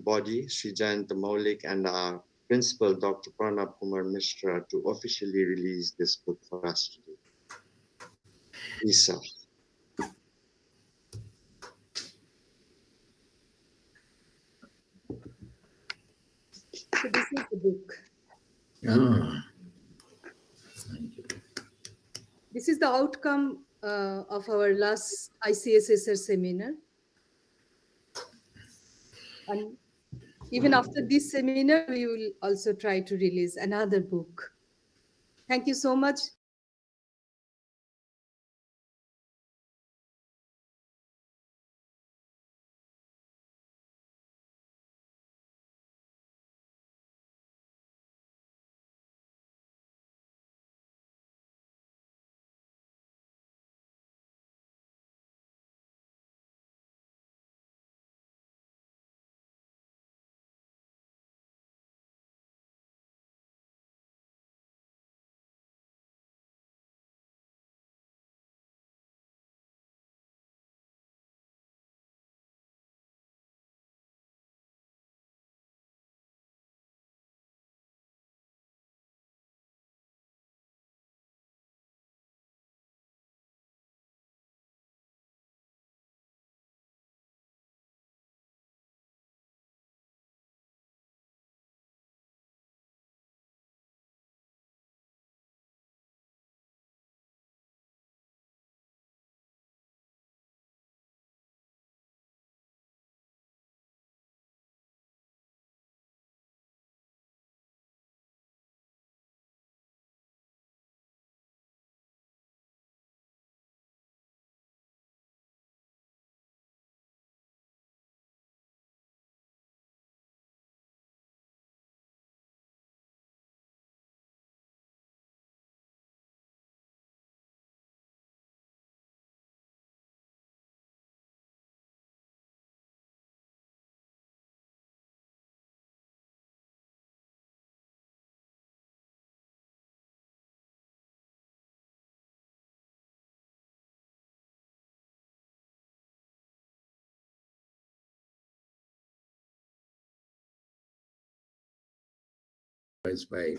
body, Sri Jayant Maulik, and our principal, Dr. Pranab Kumar Mishra, to officially release this book for us today. Please, sir. So this is the book. Thank you. This is the outcome of our last ICSSR seminar. And even after this seminar, we will also try to release another book. Thank you so much. By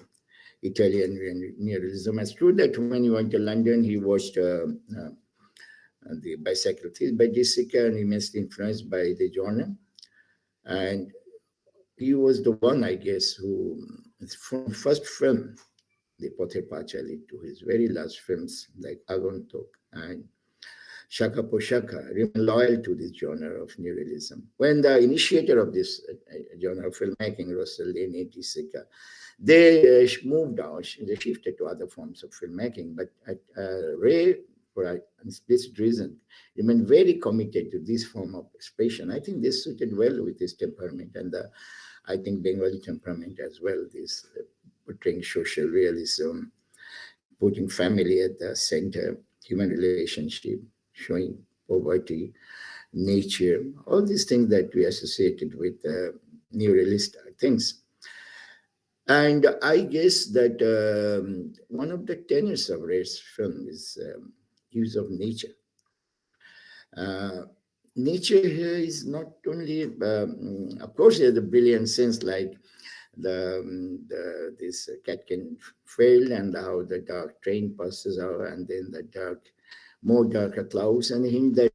Italian neorealism. It's true that when he went to London, he watched the Bicycle Thief by Jessica and immensely influenced by the genre. And he was the one, I guess, who, from first film, the Potter Pachali, to his very last films like Agontok and Shaka Po Shaka, remain loyal to this genre of neorealism. When the initiator of this genre of filmmaking, Russell Lane, Jessica, they moved out, they shifted to other forms of filmmaking, but Ray, for an explicit reason, remained very committed to this form of expression. I think this suited well with his temperament and I think Bengali temperament as well, this portraying social realism, putting family at the center, human relationship, showing poverty, nature, all these things that we associated with neorealist things. And I guess that one of the tenets of Ray's film is use of nature. Nature here is not only, of course, there's a brilliant sense like this cat can fail and how the dark train passes out and then the more darker clouds and him that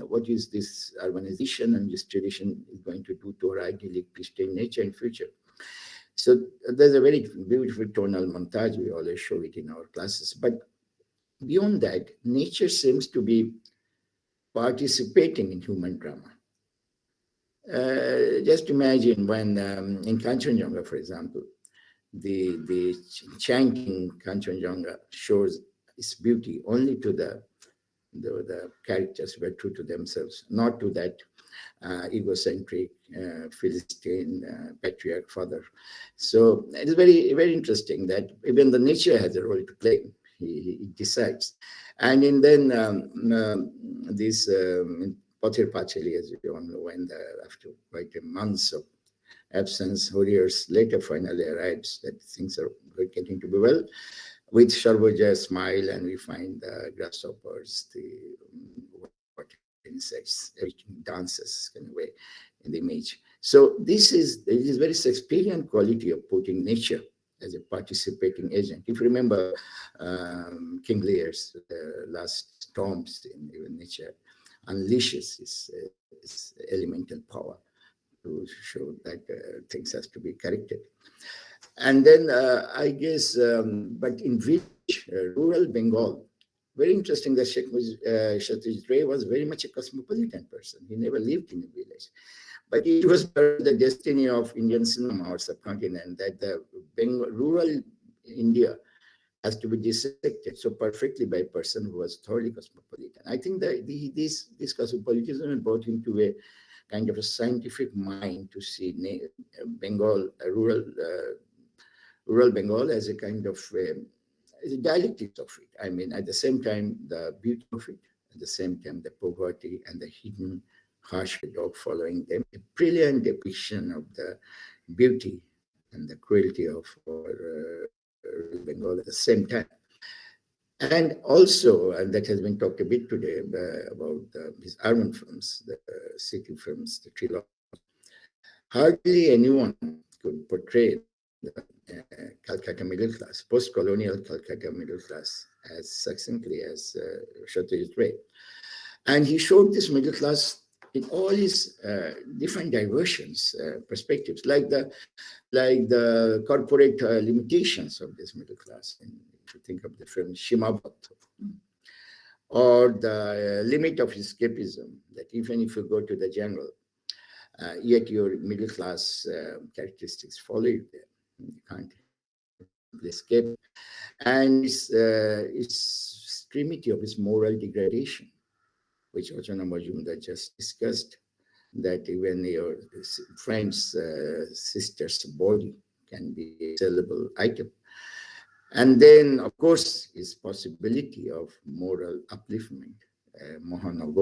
what is this urbanization and this tradition is going to do to our idyllic pristine nature in future. So there's a very beautiful tonal montage. We always show it in our classes. But beyond that, nature seems to be participating in human drama. Just imagine when in Kanchenjunga, for example, the chanting Kanchenjunga shows its beauty only to the characters who are true to themselves, not to that egocentric Philistine patriarch father. So it is very, very interesting that even the nature has a role to play. He decides. And then this Pothir Pachali, as you all know, when after quite a months of absence, warriors later finally arrives that things are getting to be well. With Sharboja smile, and we find the grasshoppers, the water insects, everything dances in a way in the image. So this is very Shakespearean quality of putting nature as a participating agent. If you remember King Lear's last storms in even nature unleashes his elemental power to show that things has to be corrected. And then I guess, but in village, rural Bengal, very interesting that Satyajit Ray was very much a cosmopolitan person. He never lived in a village. But it was the destiny of Indian cinema or subcontinent that the rural India has to be dissected so perfectly by a person who was thoroughly cosmopolitan. I think that this cosmopolitanism brought him to a kind of a scientific mind to see Bengal, rural Bengal as a kind of as a dialectics of it. I mean, at the same time, the beauty of it, at the same time, the poverty and the hidden harsh dog following them. A brilliant depiction of the beauty and the cruelty of our Bengal at the same time. And also, and that has been talked a bit today about his urban films, the city films, the Trilogy. Hardly anyone could portray the Calcutta middle class, post-colonial Calcutta middle class, as succinctly as Satyajit Ray. And he showed this middle class in all his different diversions, perspectives, like the corporate limitations of this middle class. And if you think of the film Shimavat, or the limit of escapism, that even if you go to the jungle, yet your middle class characteristics follow you there. You can't escape. And its extremity of its moral degradation, which Achana Majumdar just discussed, that even your friend's sister's body can be a sellable item. And then, of course, his possibility of moral upliftment. Mohan,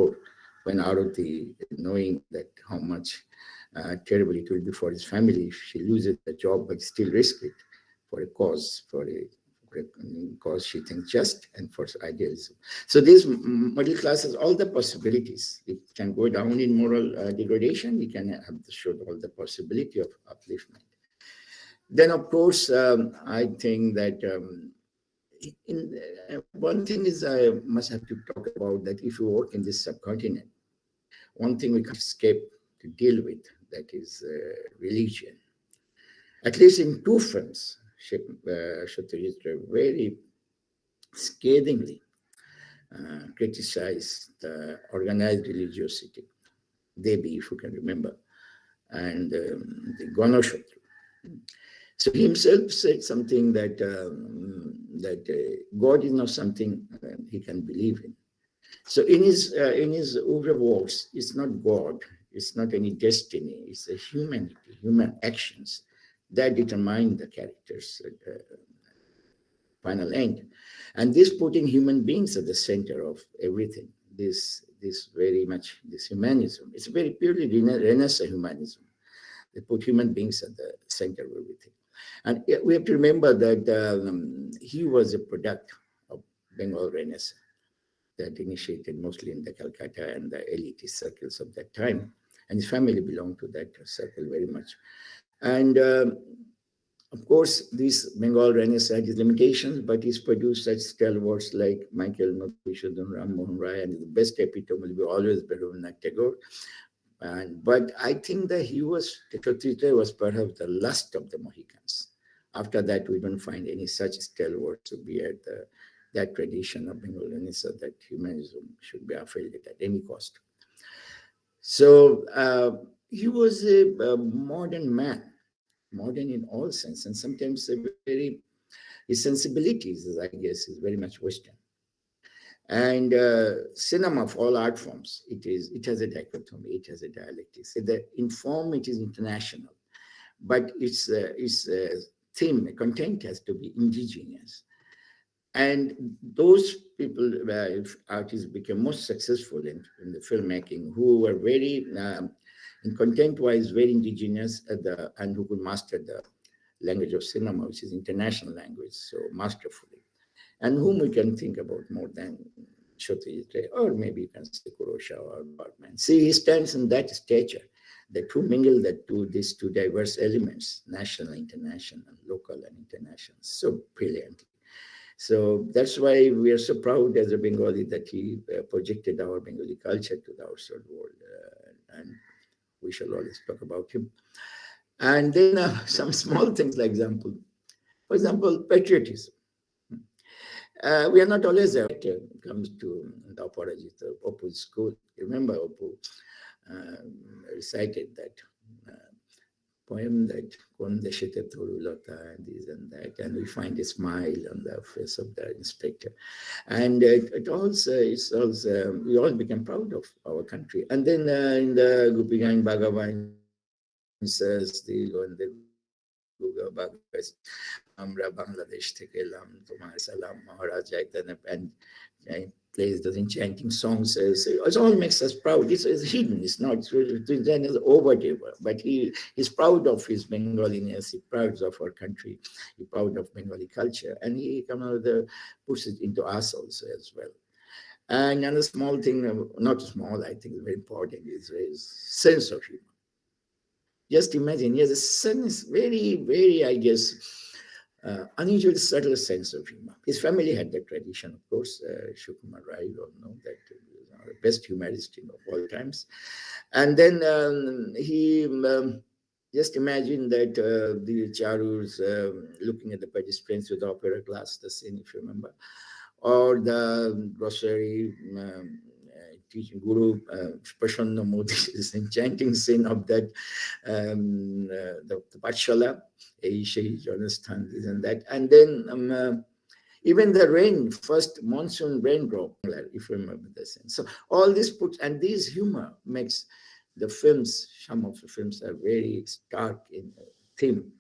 when Aruti, knowing that how much terrible it will be for his family if she loses the job, but still risk it for a cause, cause she thinks just, and for idealism. So this middle class has all the possibilities. It can go down in moral degradation. It can have show all the possibility of upliftment. Then, of course, I think that one thing is I must have to talk about that if you work in this subcontinent, one thing we can't escape to deal with, that is religion. At least in two films, Satyajit very scathingly criticized the organized religiosity, Devi, if you can remember, and the Ganoshatru. So he himself said something that God is not something he can believe in. So in his Uvra works, it's not God, it's not any destiny, it's a humanity, human actions that determine the character's final end. And this putting human beings at the center of everything, this very much, this humanism, it's very purely Renaissance humanism. They put human beings at the center of everything. And we have to remember that he was a product of Bengal Renaissance that initiated mostly in the Calcutta and the elite circles of that time. And his family belonged to that circle very much. And of course, this Bengal Renaissance had its limitations, but he's produced such stalwarts like Michael Madhusudhan Ram Mohan Rai, and the best epitome will be always Rabindranath Tagore. But I think that Satyajit was perhaps the last of the Mohicans. After that, we don't find any such stalwart to be at that tradition of Bengal Renaissance that humanism should be upheld at any cost. So he was a modern man, modern in all sense, and sometimes his sensibilities, I guess, is very much Western. And cinema of all art forms, it has a dichotomy, it has a dialectics. So in form, it is international, but its theme, content has to be indigenous. And those people, artists became most successful in the filmmaking, who were very, in content-wise, very indigenous, and who could master the language of cinema, which is international language, so masterfully. And whom we can think about more than Satyajit, or maybe you can say Kurosha or Bergman. See, he stands in that stature, the two mingle these two diverse elements, national, international, local and international, so brilliantly. So that's why we are so proud as a Bengali that he projected our Bengali culture to the outside world. And we shall always talk about him. And then some small things, like example, for example, patriotism. We are not always there when it comes to the Aparajit, Opu's school. Remember, Opu recited that poem that Kon Deshete Thorulata and this and that, and we find a smile on the face of the inspector. And it's also, we all become proud of our country. And then in the Gupigang Bhagavan says, the Guga Bhagavan, Amra Bangladesh Tekelam, Tomar Salam, Maharaj, and plays those enchanting songs. So it all makes us proud. It's hidden. It's not. It's overdue. But he's proud of his Bengaliness. He's proud of our country. He's proud of Bengali culture, and he puts it into us also as well. And another small thing, not small, I think very important, is his sense of humor. Just imagine, he has a sense, very, very, I guess, unusual, subtle sense of humor. His family had that tradition, of course. Shukumar Rai, you all know that the best humorist of all times. And then he just imagine that the Charus looking at the participants with the opera glass, the scene, if you remember, or the grocery teaching Guru Prashanna Modi's enchanting scene of that the Patshala, Jonathan, this and that. And then even the rain, first monsoon raindrop, if you remember the scene. So all this and this humor makes the films, some of the films are very stark in theme.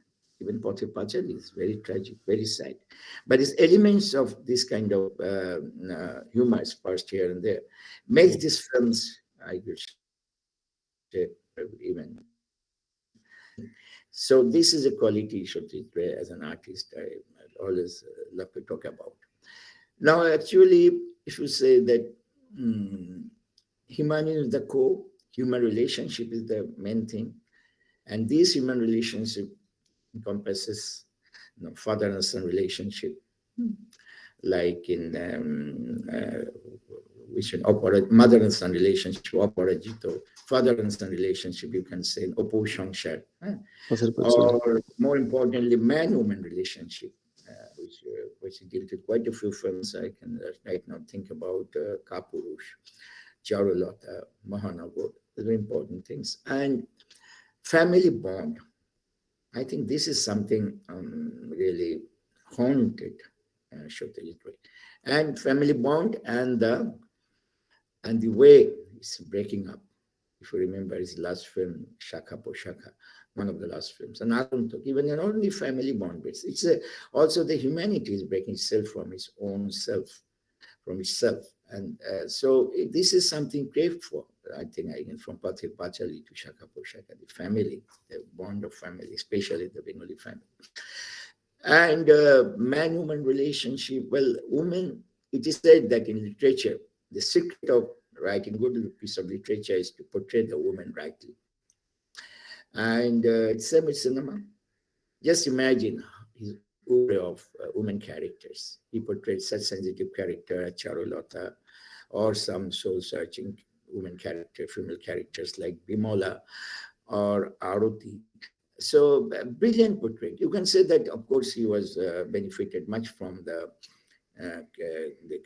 Even Potter Pachali is very tragic, very sad. But it's elements of this kind of humor sparse here and there makes these films, I would say, even. So this is a quality Satyajit Ray as an artist I always love to talk about. Now, actually, if you say that humanity is the core, human relationship is the main thing, and this human relationship encompasses father and son relationship, like in mother and son relationship, Oparajito, father and son relationship, you can say in Opo Shangshar, or more importantly, man-woman relationship, which deals with quite a few films. I can right now think about Kapurush, Charulata, Mahanagot, very important things, and family bond. I think this is something really haunted Satyajit Ray. And family bond and the way it's breaking up. If you remember his last film, Shaka Poshaka, one of the last films. And I don't talk, even not only family bond, but it's also the humanity is breaking itself from its own self, from itself. And so this is something craved for, I think, from Pathe Pachali to Shaka Poshaka, the family, the bond of family, especially the Bengali family. And man-woman relationship, well, women, it is said that in literature, the secret of writing good piece of literature is to portray the woman rightly. And it's same with cinema. Just imagine his oeuvre of women characters. He portrayed such sensitive character as Charulata, or some soul-searching women character, female characters like Bimola or Aruti. So brilliant portrait. You can say that, of course, he was benefited much from the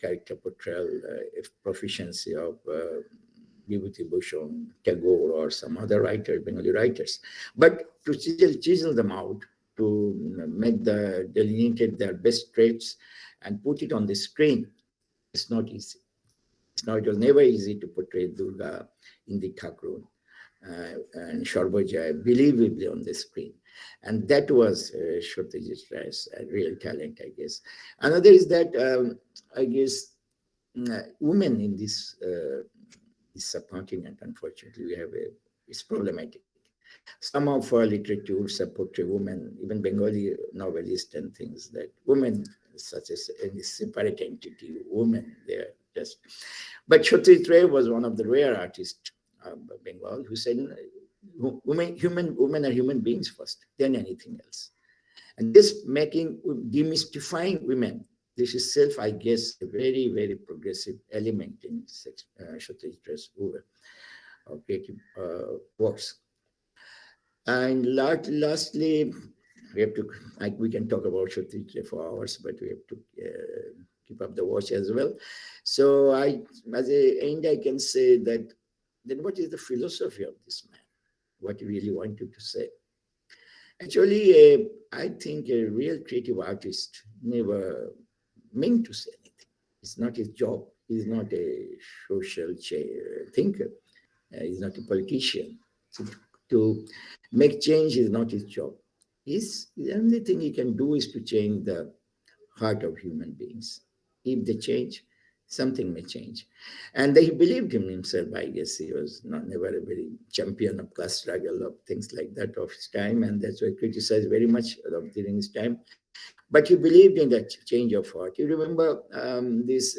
character portrayal proficiency of Vibhuti Bhushan, Tagore, or some other writers, Bengali writers. But to chisel them out, to make delineate their best traits and put it on the screen, it's not easy. It was never easy to portray Durga in the Thakurun and Sharbhajaya believably on the screen. And that was Satyajit Ray's real talent, I guess. Another is that, I guess, women in this subcontinent, unfortunately, it's problematic. Some of our literature portray women, even Bengali novelists and things, that women, such as a separate entity, women, they're just. But Satyajit Ray was one of the rare artists of Bengal who said, women are human beings first, then anything else. And this making, demystifying women, this is self, I guess, a very, very progressive element in Satyajit's creative works. And lastly, we have to, we can talk about Satyajit for hours, but we have to keep up the watch as well. So as an end, I can say that, then what is the philosophy of this man? What he really wanted to say? Actually, I think a real creative artist never meant to say anything. It's not his job. He's not a social thinker. He's not a politician. So to make change is not his job. The only thing he can do is to change the heart of human beings. If they change, something may change. And he believed in himself, I guess. He was never a very champion of class struggle, of things like that of his time, and that's why I criticized very much during his time. But he believed in that change of heart. You remember this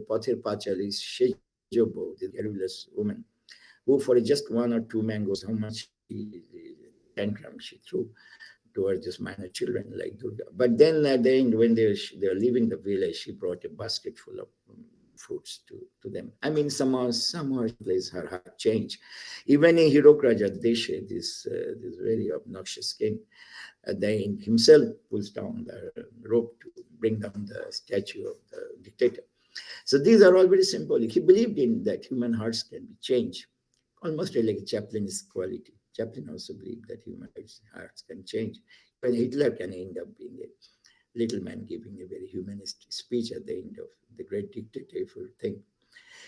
Pather Pachali's Shejobo, the garrulous woman, who for just one or two mangoes, how much tantrum she threw towards just minor children like Durga. But then at the end, when they were leaving the village, she brought a basket full of fruits to them. I mean, somehow her heart changed. Even in Hirokraja Deshe, this very obnoxious king, then himself pulls down the rope to bring down the statue of the dictator. So these are all very symbolic. He believed in that human hearts can be changed, almost like a Chaplinist quality. Chaplin also believed that human hearts can change. When Hitler can end up being a little man giving a very humanist speech at the end of the great dictatorship thing.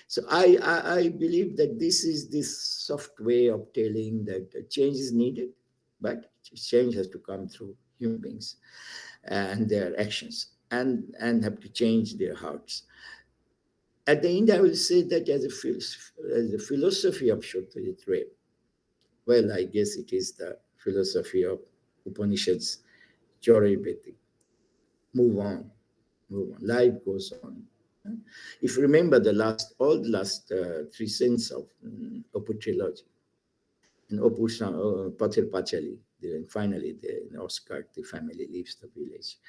So I believe that this is this soft way of telling that change is needed, but change has to come through human beings and their actions, and have to change their hearts. At the end, I will say that as a philosophy of Satyajit Ray, well, I guess it is the philosophy of Upanishads, Chauraibeti. Move on, move on. Life goes on. If you remember all the last three scenes of Opus Trilogy, in Opus Pathir Pachali, then finally in Oscar, the family leaves the village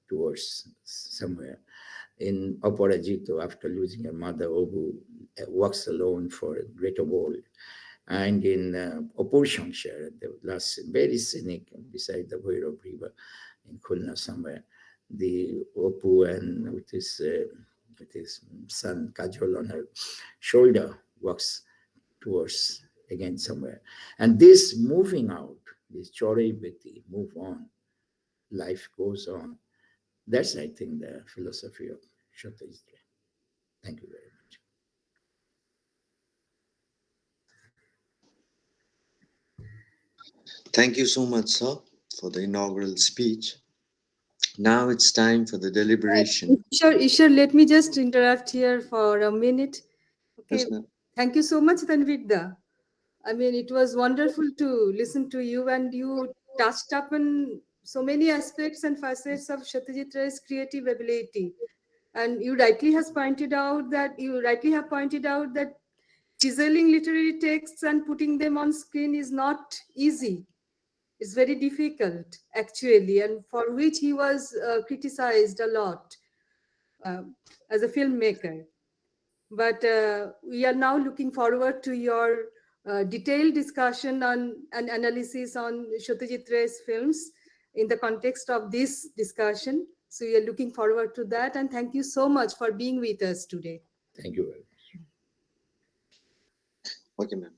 towards somewhere. In Aparajito, after losing her mother, Obu walks alone for a greater world. And in Opurshangshire, the last very scenic beside the Bhairav River in Khulna somewhere, the Opu and with his son Kajol on her shoulder walks towards again somewhere. And this moving out, this Choraibeti, move on, life goes on. That's, I think, the philosophy of Satyajit. Thank you very much. Thank you so much, sir, for the inaugural speech. Now it's time for the deliberation. Ishar, let me just interrupt here for a minute. Okay. Yes, ma'am. Thank you so much, Tanvidda. I mean, it was wonderful to listen to you, and you touched upon so many aspects and facets of Satyajit Ray's creative ability. And you rightly have pointed out that chiseling literary texts and putting them on screen is not easy. It's very difficult, actually, and for which he was criticized a lot uh, as a filmmaker. But we are now looking forward to your detailed discussion on and analysis on Satyajit Ray's films in the context of this discussion. So we are looking forward to that, and thank you so much for being with us today. Thank you very much. Okay, ma'am.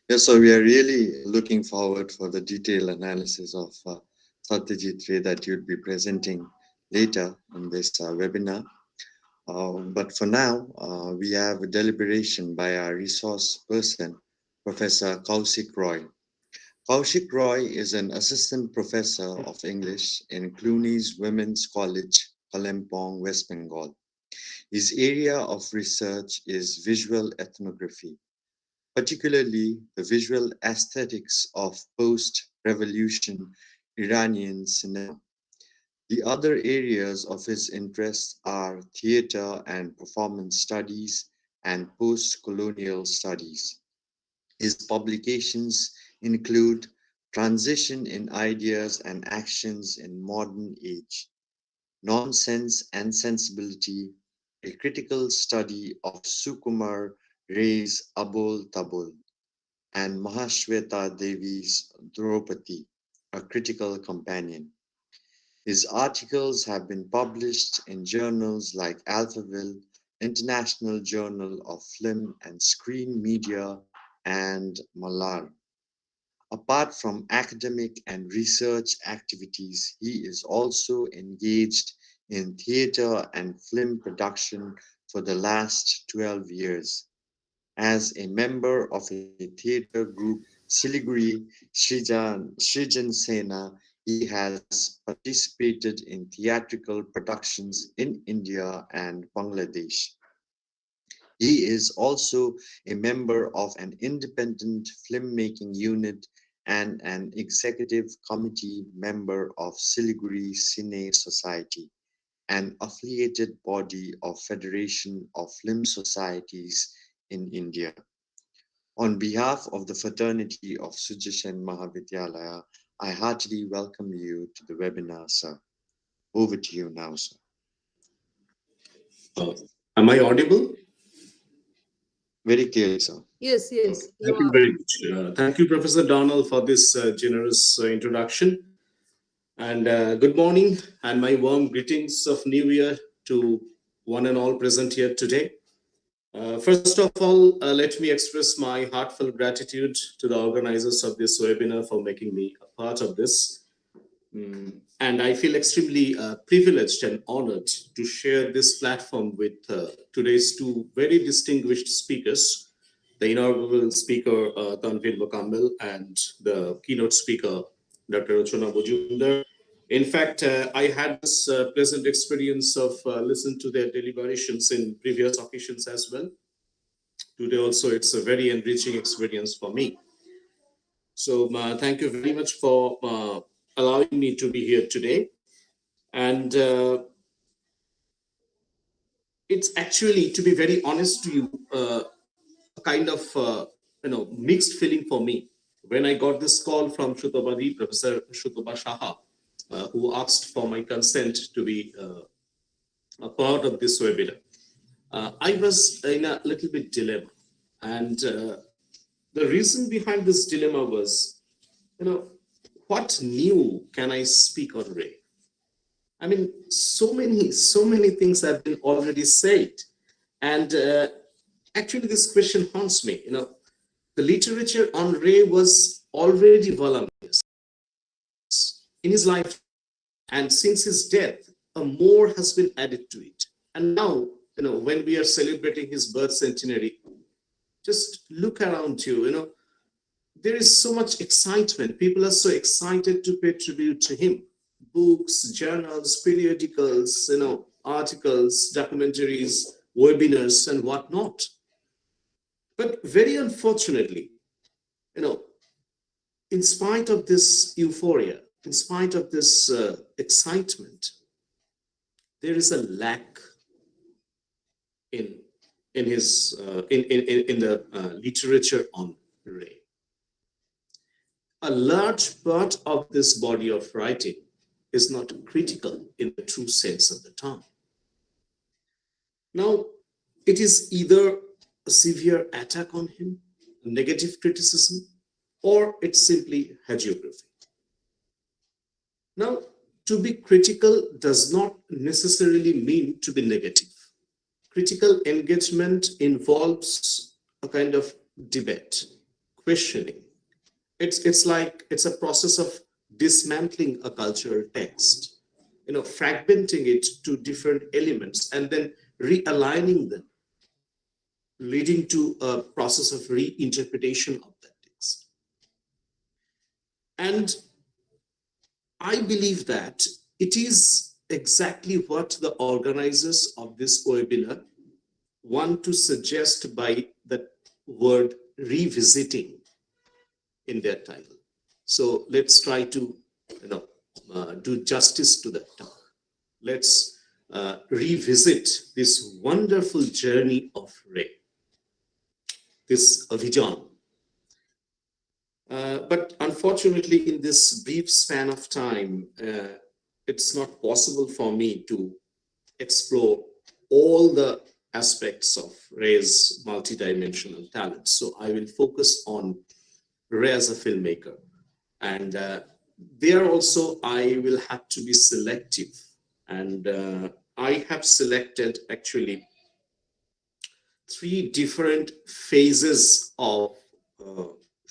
Yes, so we are really looking forward for the detailed analysis of Satyajit Ray that you'd be presenting later in this webinar. But for now, we have a deliberation by our resource person, Professor Kaushik Roy. Kaushik Roy is an assistant professor of English in Cluny's Women's College, Kalimpong, West Bengal. His area of research is visual ethnography, particularly the visual aesthetics of post-revolution Iranian cinema. The other areas of his interest are theater and performance studies and post-colonial studies. His publications include transition in ideas and actions in modern age, nonsense and sensibility, a critical study of Sukumar Ray's Abol Tabol, and Mahashweta Devi's Draupadi, a critical companion. His articles have been published in journals like Alphaville, International Journal of Film and Screen Media, and Malar. Apart from academic and research activities, he is also engaged in theatre and film production for the last 12 years. As a member of a theatre group, Siliguri Srijan Sena, he has participated in theatrical productions in India and Bangladesh. He is also a member of an independent filmmaking unit and an executive committee member of Siliguri Cine Society, an affiliated body of Federation of Film Societies in India. On behalf of the fraternity of Sujashan Mahavidyalaya, I heartily welcome you to the webinar, sir. Over to you now, sir. Am I audible? Very clearly, sir. Yes, yes. Thank you very much. Thank you, Professor Donald, for this generous introduction. And good morning, and my warm greetings of New Year to one and all present here today. First of all, let me express my heartfelt gratitude to the organizers of this webinar for making me a part of this. And I feel extremely privileged and honored to share this platform with today's two very distinguished speakers, the inaugural speaker, Tanvir Mokammel, and the keynote speaker, Dr. Rachana Bojumdar. In fact, I had this pleasant experience of listening to their deliberations in previous occasions as well. Today also, it's a very enriching experience for me. So thank you very much for allowing me to be here today. And it's actually, to be very honest to you, a kind of mixed feeling for me when I got this call from Shutobadi, Professor Shutoba Shaha, who asked for my consent to be a part of this webinar. I was in a little bit dilemma, and the reason behind this dilemma was, what new can I speak on Ray? I mean, so many things have been already said, and actually, this question haunts me. The literature on Ray was already voluminous in his life, and since his death, a more has been added to it. And now, when we are celebrating his birth centenary, just look around you. There is so much excitement. People are so excited to pay tribute to him. Books, journals, periodicals, articles, documentaries, webinars, and whatnot. But very unfortunately, in spite of this euphoria, in spite of this excitement, there is a lack in the literature on Ray. A large part of this body of writing is not critical in the true sense of the term. Now, it is either a severe attack on him, a negative criticism, or it's simply hagiography. Now, to be critical does not necessarily mean to be negative. Critical engagement involves a kind of debate, questioning. It's like it's a process of dismantling a cultural text, fragmenting it to different elements and then realigning them, leading to a process of reinterpretation of that text. And I believe that it is exactly what the organizers of this webinar want to suggest by the word revisiting in their title. So let's try to do justice to that talk. Let's revisit this wonderful journey of Ray, this Avijjan. But unfortunately, in this brief span of time, it's not possible for me to explore all the aspects of Ray's multidimensional talent. So I will focus on Ray as a filmmaker. And there also, I will have to be selective. And I have selected actually 3 different phases of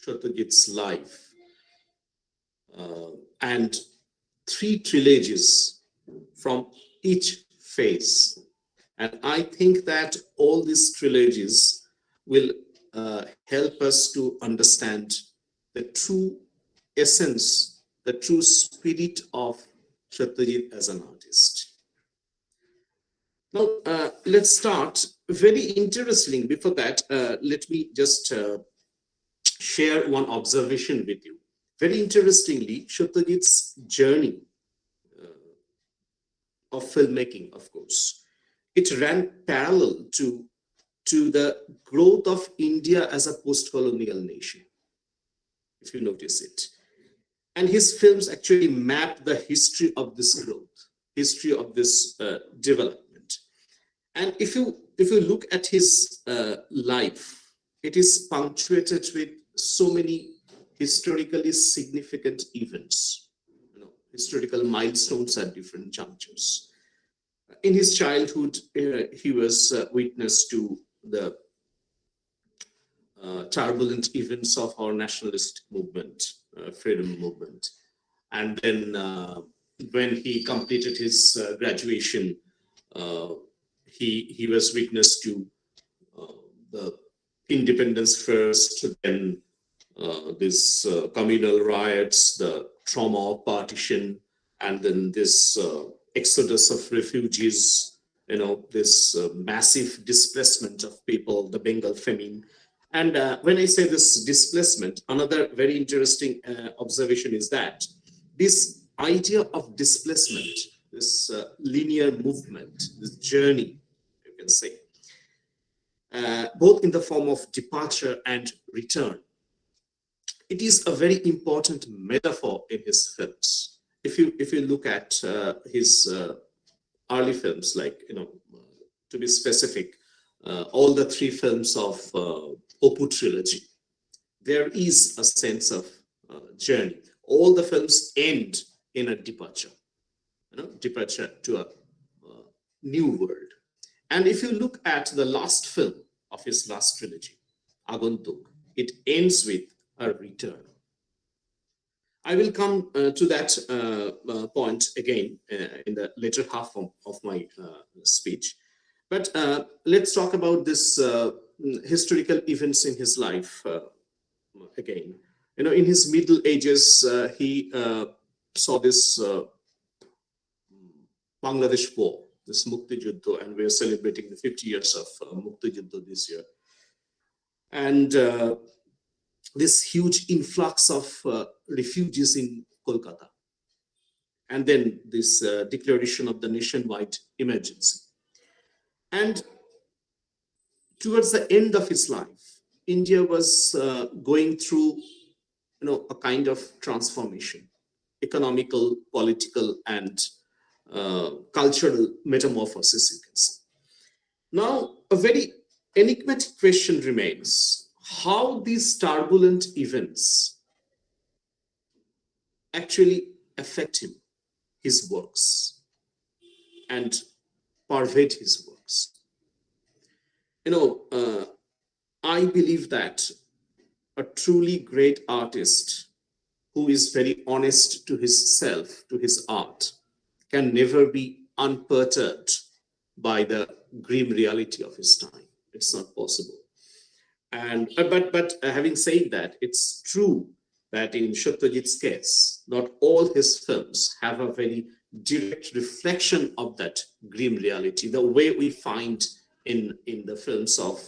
Satyajit's life and 3 trilogies from each phase. And I think that all these trilogies will help us to understand the true essence, the true spirit of Satyajit as an artist. Now, let's start. Very interestingly, before that, let me just share one observation with you. Very interestingly, Satyajit's journey of filmmaking, of course, it ran parallel to the growth of India as a post-colonial nation, if you notice it. And his films actually map the history of this growth, history of this development. And if you look at his life, it is punctuated with so many historically significant events, historical milestones at different junctures. In his childhood, he was witness to the turbulent events of our nationalist movement, freedom movement. And then when he completed his graduation, he was witness to the independence first, then this communal riots, the trauma of partition, and then this exodus of refugees, this massive displacement of people, the Bengal famine. And when I say this displacement, another very interesting observation is that this idea of displacement, this linear movement, this journey, you can say, both in the form of departure and return, it is a very important metaphor in his films. If you look at his early films, like, to be specific, all the 3 films of Opu Trilogy, there is a sense of journey. All the films end in a departure, departure to a new world. And if you look at the last film of his last trilogy, Agantuk, it ends with a return. I will come to that point again in the later half of my speech. But let's talk about this historical events in his life again. In his middle ages, he saw this Bangladesh war, this Mukti Juddho, and we're celebrating the 50 years of Mukti Juddho this year. And this huge influx of refugees in Kolkata. And then this declaration of the nationwide emergency. And towards the end of his life, India was going through, a kind of transformation, economical, political, and cultural metamorphosis, you can say. Now, a very enigmatic question remains: how these turbulent events actually affect him, his works, and pervade his works. I believe that a truly great artist who is very honest to his self, to his art, can never be unperturbed by the grim reality of his time. It's not possible. And but having said that, it's true that in Satyajit's case, not all his films have a very direct reflection of that grim reality, the way we find in the films of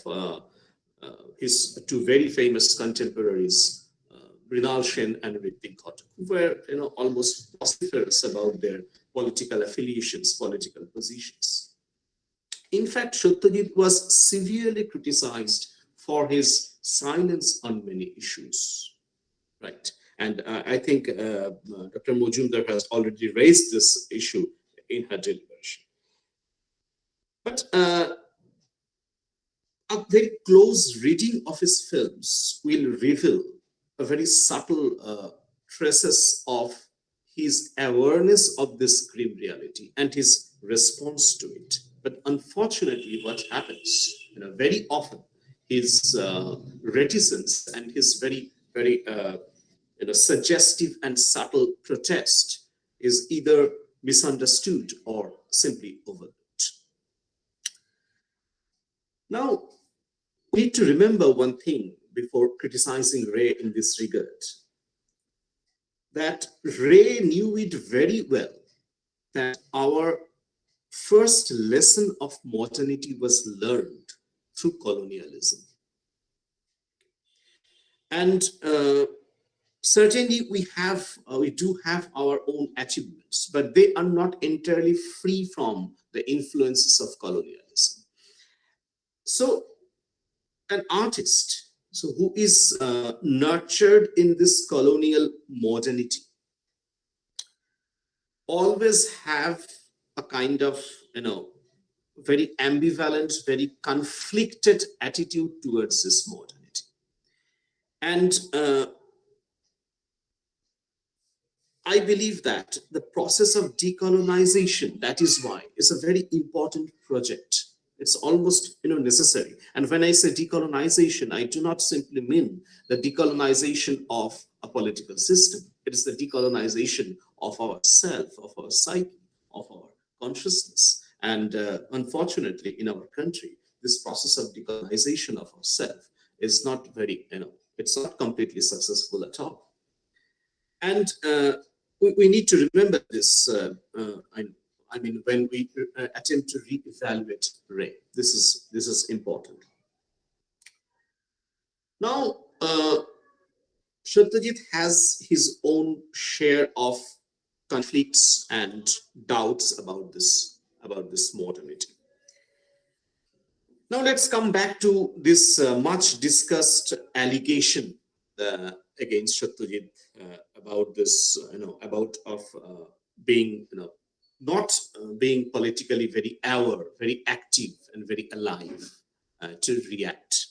his 2 very famous contemporaries, Mrinal Sen and Ritik Ghatak, who were almost vociferous about their political affiliations, political positions. In fact, Satyajit was severely criticized for his silence on many issues. right? And I think Dr. Mojumdar has already raised this issue in her deliberation. But a very close reading of his films will reveal a very subtle traces of his awareness of this grim reality and his response to it. But unfortunately, what happens, very often, his reticence and his very suggestive and subtle protest is either misunderstood or simply overlooked. Now, we need to remember one thing before criticizing Ray in this regard, that Ray knew it very well that our first lesson of modernity was learned through colonialism. And certainly we do have our own achievements, but they are not entirely free from the influences of colonialism. So an artist who is nurtured in this colonial modernity always have a kind of very ambivalent, very conflicted attitude towards this modernity. And I believe that the process of decolonization, that is why, is a very important project. It's almost necessary. And when I say decolonization, I do not simply mean the decolonization of a political system. It is the decolonization of our self, of our psyche, of our consciousness. And unfortunately, in our country, this process of decolonization of ourself is not very, it's not completely successful at all. And we need to remember this. I mean, when we attempt to re-evaluate Ray, this is important. Now, Satyajit has his own share of conflicts and doubts about this modernity. Now, let's come back to this much discussed allegation against Satyajit about this, being, not being politically very aware, very active, and very alive to react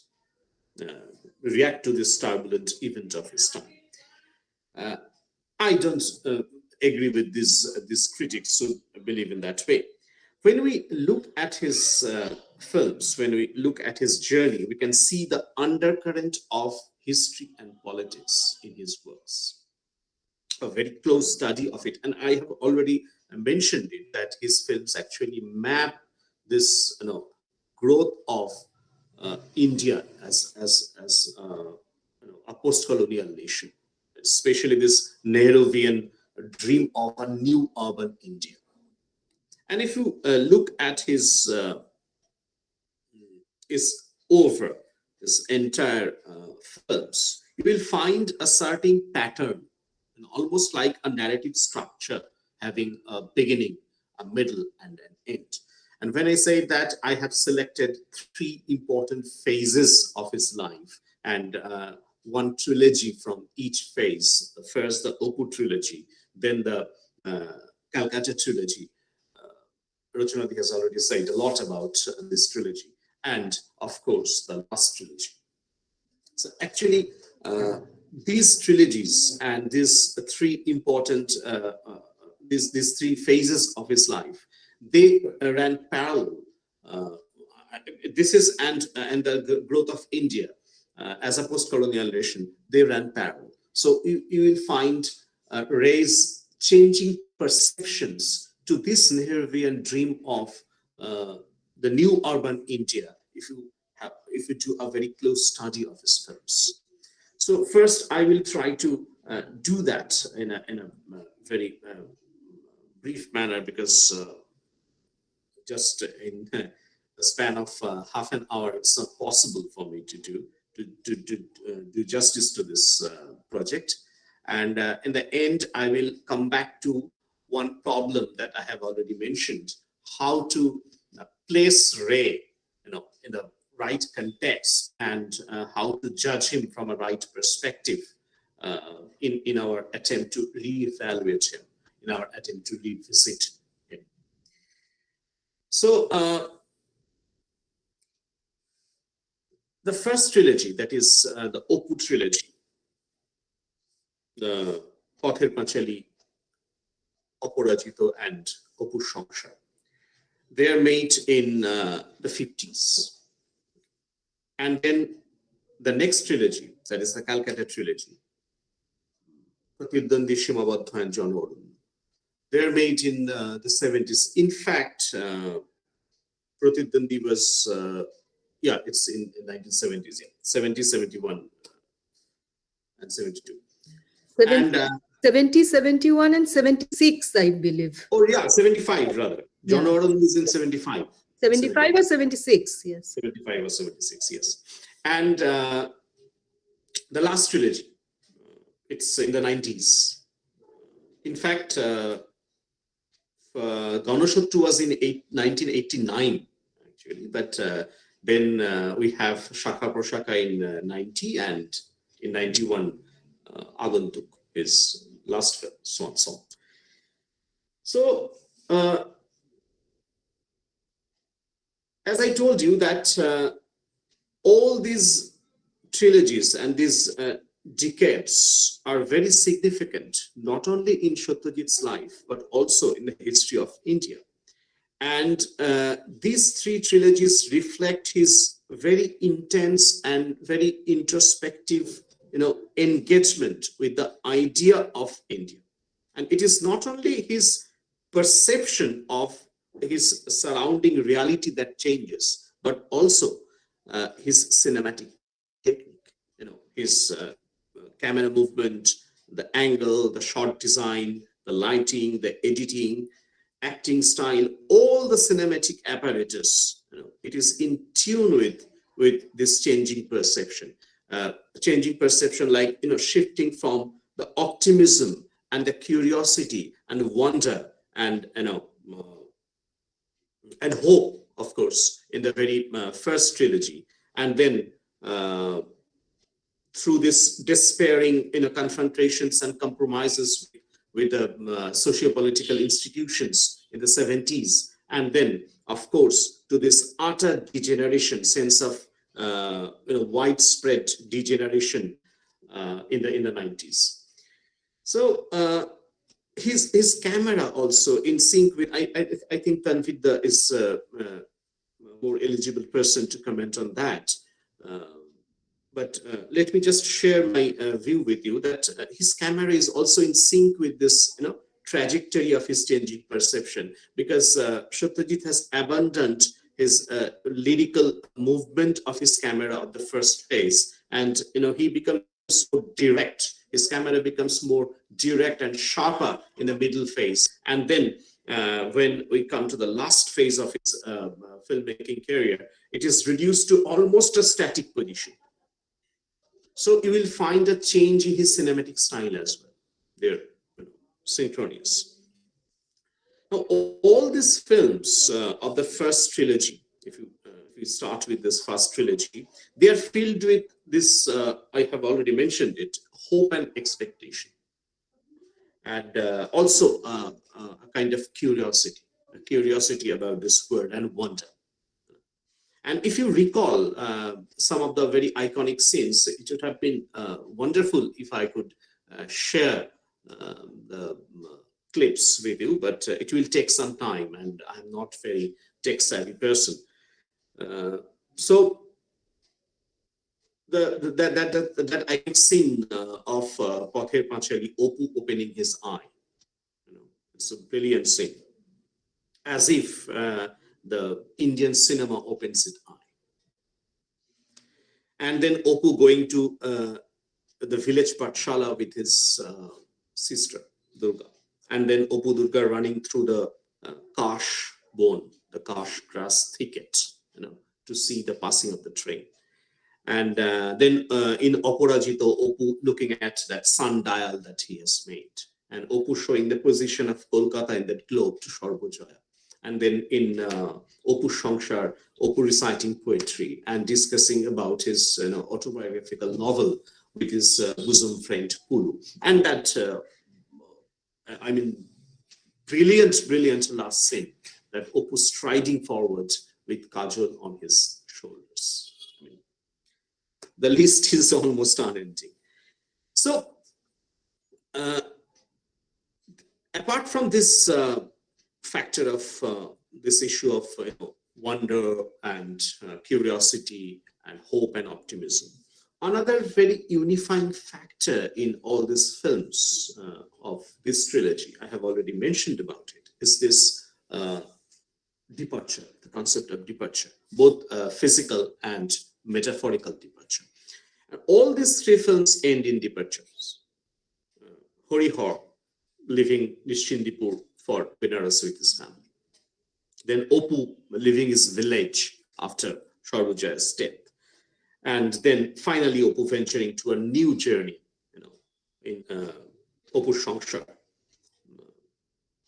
to this turbulent event of his time. I don't agree with these critics who believe in that way. When we look at his films, when we look at his journey, we can see the undercurrent of history and politics in his works. A very close study of it, and I have already mentioned it, that his films actually map this growth of India as a post-colonial nation, especially this Nehruvian dream of a new urban India. And if you look at his entire films, you will find a certain pattern, almost like a narrative structure, having a beginning, a middle, and an end. And when I say that, I have selected 3 important phases of his life and one trilogy from each phase. First, the Opu trilogy, then the Calcutta trilogy. Rachanadi has already said a lot about this trilogy, and of course, the last trilogy. So actually, these trilogies and these 3 important, these 3 phases of his life, they ran parallel. This is and the growth of India as a post-colonial nation, they ran parallel. So you will find Ray's changing perceptions to this Nehruvian dream of the new urban India, if you do a very close study of his films. So first, I will try to do that in a very brief manner, because just in the span of half an hour, it's not possible for me to do justice to this project. And in the end, I will come back to one problem that I have already mentioned: how to place Ray, in the right context, and how to judge him from a right perspective in our attempt to reevaluate him, in our attempt to revisit him. So the first trilogy, that is the Opu trilogy, the Pather Panchali, Aparajito, and Opu Sangsar, they are made in the 50s. And then the next trilogy, that is the Calcutta trilogy, Pratidandi, Shimabadha, and John Warren, they're made in the 70s. In fact, Pratidandi was, it's in 1970s, 70, 71, and 72. 70, 71, and 76, I believe. Oh, yeah, 75 rather. John Warren is in 75. 75 or 76, yes. 75 or 76, yes. And the last trilogy, it's in the 90s. In fact, Ganashottu was in 1989, actually, but then we have Shakha Proshaka in 90, and in 91, Agantuk, his last film, Swan Song. So, as I told you that all these trilogies and these decades are very significant, not only in Satyajit's life, but also in the history of India. And these three trilogies reflect his very intense and very introspective, engagement with the idea of India. And it is not only his perception of his surrounding reality that changes, but also his cinematic technique, his camera movement, the angle, the shot design, the lighting, the editing, acting style, all the cinematic apparatus, it is in tune with this changing perception. Like, shifting from the optimism and the curiosity and wonder and, and hope, of course, in the very first trilogy. And then through this despairing, confrontations and compromises with the socio-political institutions in the 70s. And then, of course, to this utter degeneration, sense of widespread degeneration in the 90s. So his camera also in sync with, I think Tanvid is a more eligible person to comment on that. But let me just share my view with you that his camera is also in sync with this, trajectory of his changing perception, because Satyajit has abandoned his lyrical movement of his camera of the first phase, and he becomes more direct. His camera becomes more direct and sharper in the middle phase, and then when we come to the last phase of his filmmaking career, it is reduced to almost a static position. So you will find a change in his cinematic style as well. They're synchronous. Now, all these films of the first trilogy, if you start with this first trilogy, they are filled with this, I have already mentioned it, hope and expectation. And also a kind of curiosity about this world and wonder. And if you recall some of the very iconic scenes, it would have been wonderful if I could share the clips with you, but it will take some time, and I'm not very tech-savvy person. So that iconic scene of Pather Panchali Opu opening his eye, it's a brilliant scene, as if the Indian cinema opens its eye. And then Opu going to the village Patshala with his sister, Durga. And then Opu Durga running through the Kash bone, the Kash grass thicket, to see the passing of the train. And then in Aparajito, Opu looking at that sundial that he has made. And Opu showing the position of Kolkata in that globe to Sarvojaya. And then in Opu Sangsar, Opu reciting poetry and discussing about his autobiographical novel with his bosom friend Pulu. And that, I mean, brilliant last scene, that Oppu striding forward with Kajol on his shoulders. I mean, the list is almost unending. So, apart from this factor of this issue of wonder and curiosity and hope and optimism, another very unifying factor in all these films of this trilogy, I have already mentioned about it, is this departure, the concept of departure, both physical and metaphorical departure. And all these three films end in departures. Harihar leaving Nishchindipur for Benares with his family. Then Oppu leaving his village after Sarvajaya's death. And then finally Oppu venturing to a new journey, in Oppu Shankshar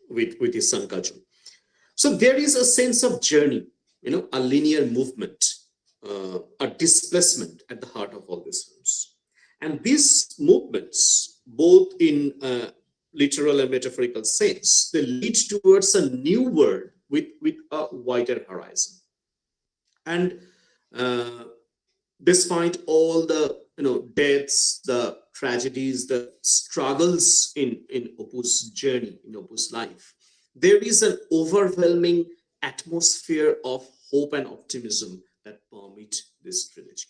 with his son Kajol. So there is a sense of journey, a linear movement, a displacement at the heart of all these films. And these movements, both in literal and metaphorical sense, they lead towards a new world with a wider horizon. And despite all the deaths, the tragedies, the struggles in Oppu's journey, in Oppu's life, there is an overwhelming atmosphere of hope and optimism that permeate this trilogy.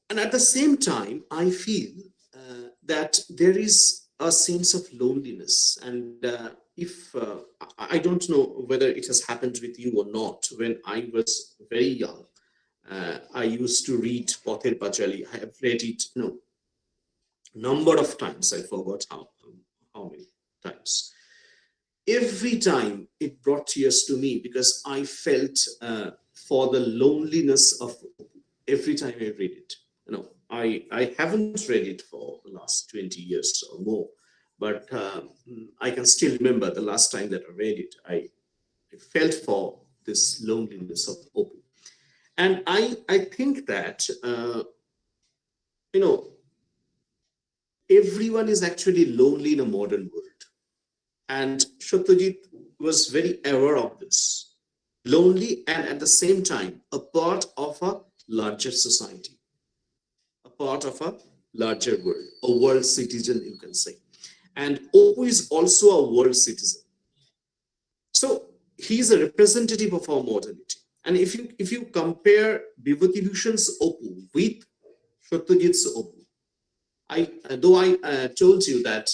And at the same time, I feel that there is a sense of loneliness. And if I don't know whether it has happened with you or not, when I was very young, I used to read Pather Pachali. I have read it number of times. I forgot how many times. Every time it brought tears to me because I felt for the loneliness of every time I read it. I haven't read it for the last 20 years or more, but I can still remember the last time that I read it. I felt for this loneliness of Oppu. And I think that, everyone is actually lonely in a modern world. And Satyajit was very aware of this. Lonely and at the same time, a part of a larger society, a part of a larger world, a world citizen, you can say. And Oppu is also a world citizen. So he is a representative of our modernity. And if you compare Vibhutibhushan's Oppu with Satyajit's Oppu, though I told you that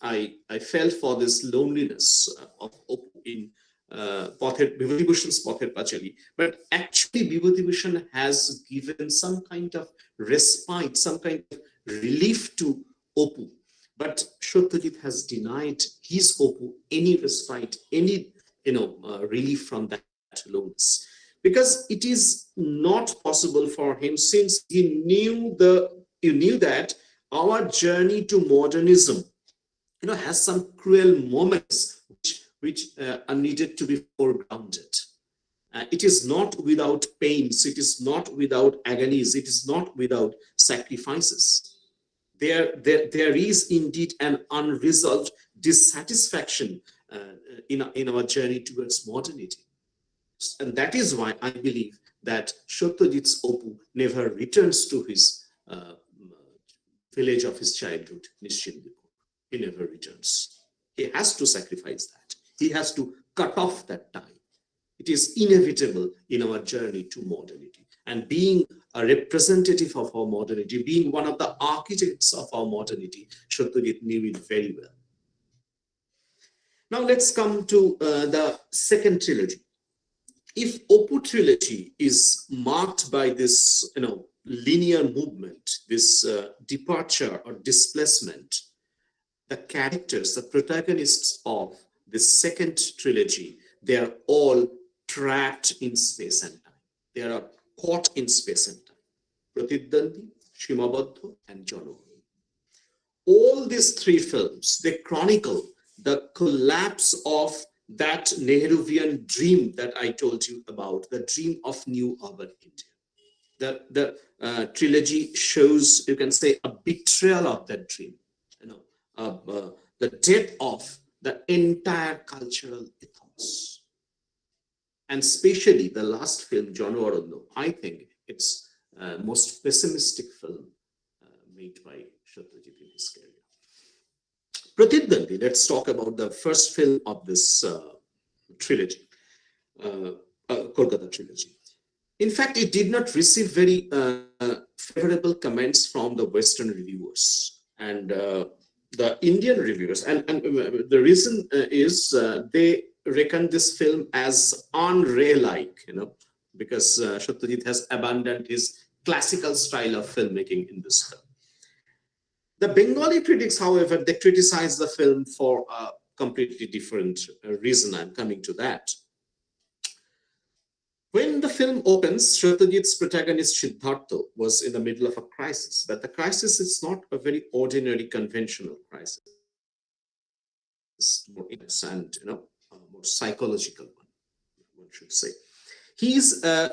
I felt for this loneliness of Oppu in Vibhutibhushan's Pather Pachali, but actually Vibhutibhushan has given some kind of respite, some kind of relief to Oppu. But Satyajit has denied his Oppu any respite, any relief from that loneliness, because it is not possible for him, since he knew that our journey to modernism, has some cruel moments which are needed to be foregrounded. It is not without pains. It is not without agonies. It is not without sacrifices. There is indeed an unresolved dissatisfaction in our journey towards modernity. And that is why I believe that Satyajit's Oppu never returns to his village of his childhood, Nishchindipur. He never returns. He has to sacrifice that. He has to cut off that tie. It is inevitable in our journey to modernity. And being a representative of our modernity, being one of the architects of our modernity, Satyajit knew it very well. Now let's come to the second trilogy. If Oppu trilogy is marked by this, linear movement, this departure or displacement, the characters, the protagonists of the second trilogy, they are all trapped in space and time. They are caught in space and time. Pratidandi, Shimabadha, and Janogri. All these three films, they chronicle the collapse of that Nehruvian dream that I told you about, the dream of new urban India. The trilogy shows, you can say, a betrayal of that dream, the death of the entire cultural ethos. And especially the last film, John Warando, I think it's most pessimistic film made by Satyajit in his career. Pratidvanti, let's talk about the first film of this trilogy, Kolkata trilogy. In fact, it did not receive very favorable comments from the Western reviewers and the Indian reviewers. And the reason is they reckon this film as unray-like, because Satyajit has abandoned his classical style of filmmaking in this film. The Bengali critics, however, they criticize the film for a completely different reason. I'm coming to that. When the film opens, Satyajit's protagonist Siddhartha was in the middle of a crisis, but the crisis is not a very ordinary, conventional crisis. It's more intense and more psychological one should say. He's, I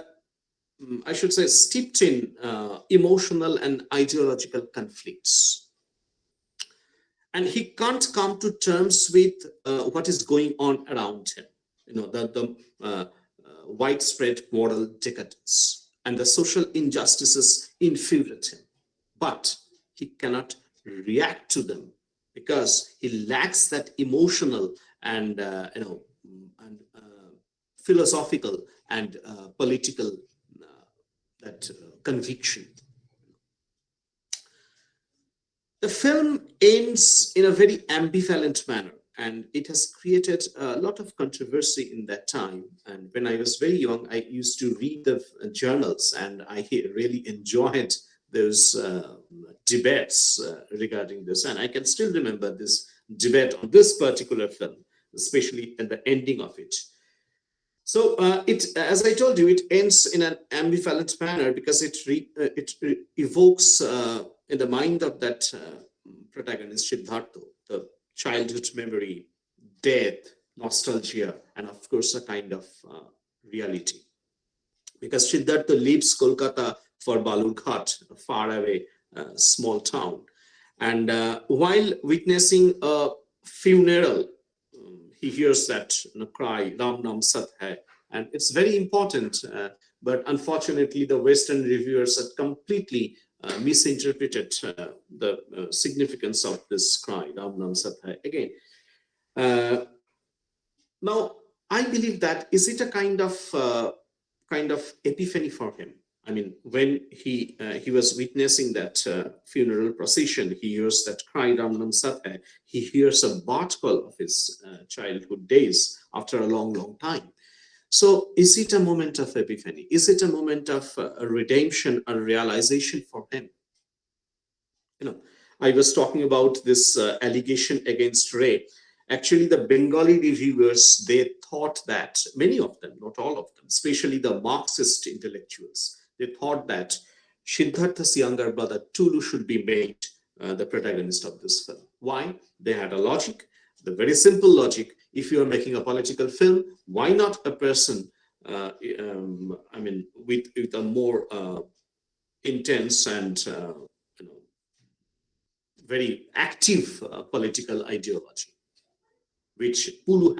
should say, steeped in emotional and ideological conflicts. And he can't come to terms with what is going on around him. The widespread moral decadence and the social injustices infuriate him. But he cannot react to them because he lacks that emotional and philosophical and political conviction. The film ends in a very ambivalent manner, and it has created a lot of controversy in that time. And when I was very young, I used to read the journals, and I really enjoyed those debates regarding this. And I can still remember this debate on this particular film, especially at the ending of it. So as I told you, it ends in an ambivalent manner because it evokes in the mind of that protagonist, Siddhartha, the childhood memory, death, nostalgia, and of course a kind of reality. Because Siddhartha leaves Kolkata for Balurghat, a faraway small town. And while witnessing a funeral, he hears that cry, Ram Nam Sat Hai. And it's very important, but unfortunately the Western reviewers have completely misinterpreted the significance of this cry, Ram Nam Sat Hai. Again, now I believe that is it a kind of epiphany for him. I mean, when he was witnessing that funeral procession, he hears that cry, Ram Nam Sat Hai. He hears a birth call of his childhood days after a long, long time. So is it a moment of epiphany? Is it a moment of a redemption, a realization for him? I was talking about this allegation against Ray. Actually, the Bengali reviewers, they thought that, many of them, not all of them, especially the Marxist intellectuals, they thought that Siddhartha's younger brother Tulu should be made the protagonist of this film. Why? They had a logic, the very simple logic. If you are making a political film, why not a person, with a more intense and very active political ideology, which Tulu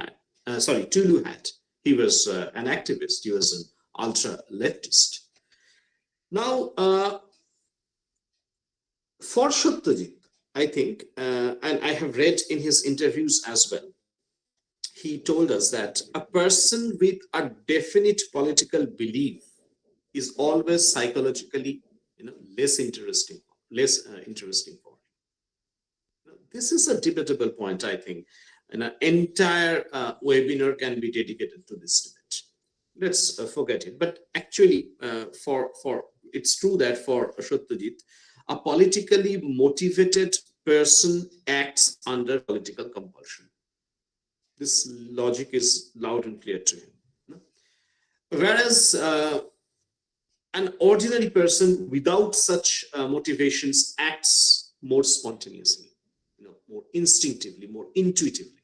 had. He was an activist. He was an ultra-leftist. Now, for Satyajit, I think, and I have read in his interviews as well, he told us that a person with a definite political belief is always psychologically, less interesting for him. This is a debatable point, I think, and an entire webinar can be dedicated to this debate. Let's forget it. But actually, it's true that for Satyajit, a politically motivated person acts under political compulsion. This logic is loud and clear to him. Whereas an ordinary person without such motivations acts more spontaneously, more instinctively, more intuitively.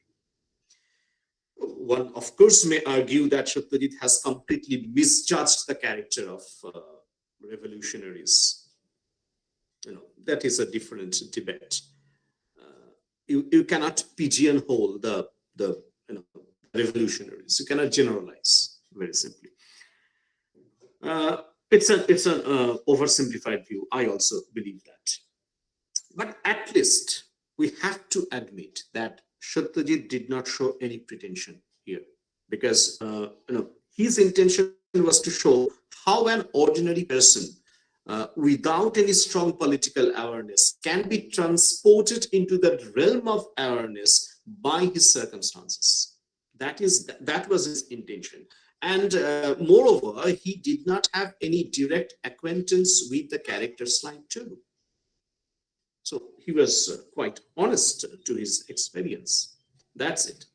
One, of course, may argue that Satyajit has completely misjudged the character of revolutionaries. That is a different debate. You cannot pigeonhole the revolutionaries. You cannot generalize very simply. It's an oversimplified view. I also believe that. But at least we have to admit that Satyajit did not show any pretension here, because his intention was to show how an ordinary person without any strong political awareness can be transported into the realm of awareness by his circumstances. That was his intention. And moreover, he did not have any direct acquaintance with the character's line too. So he was quite honest to his experience. That's it.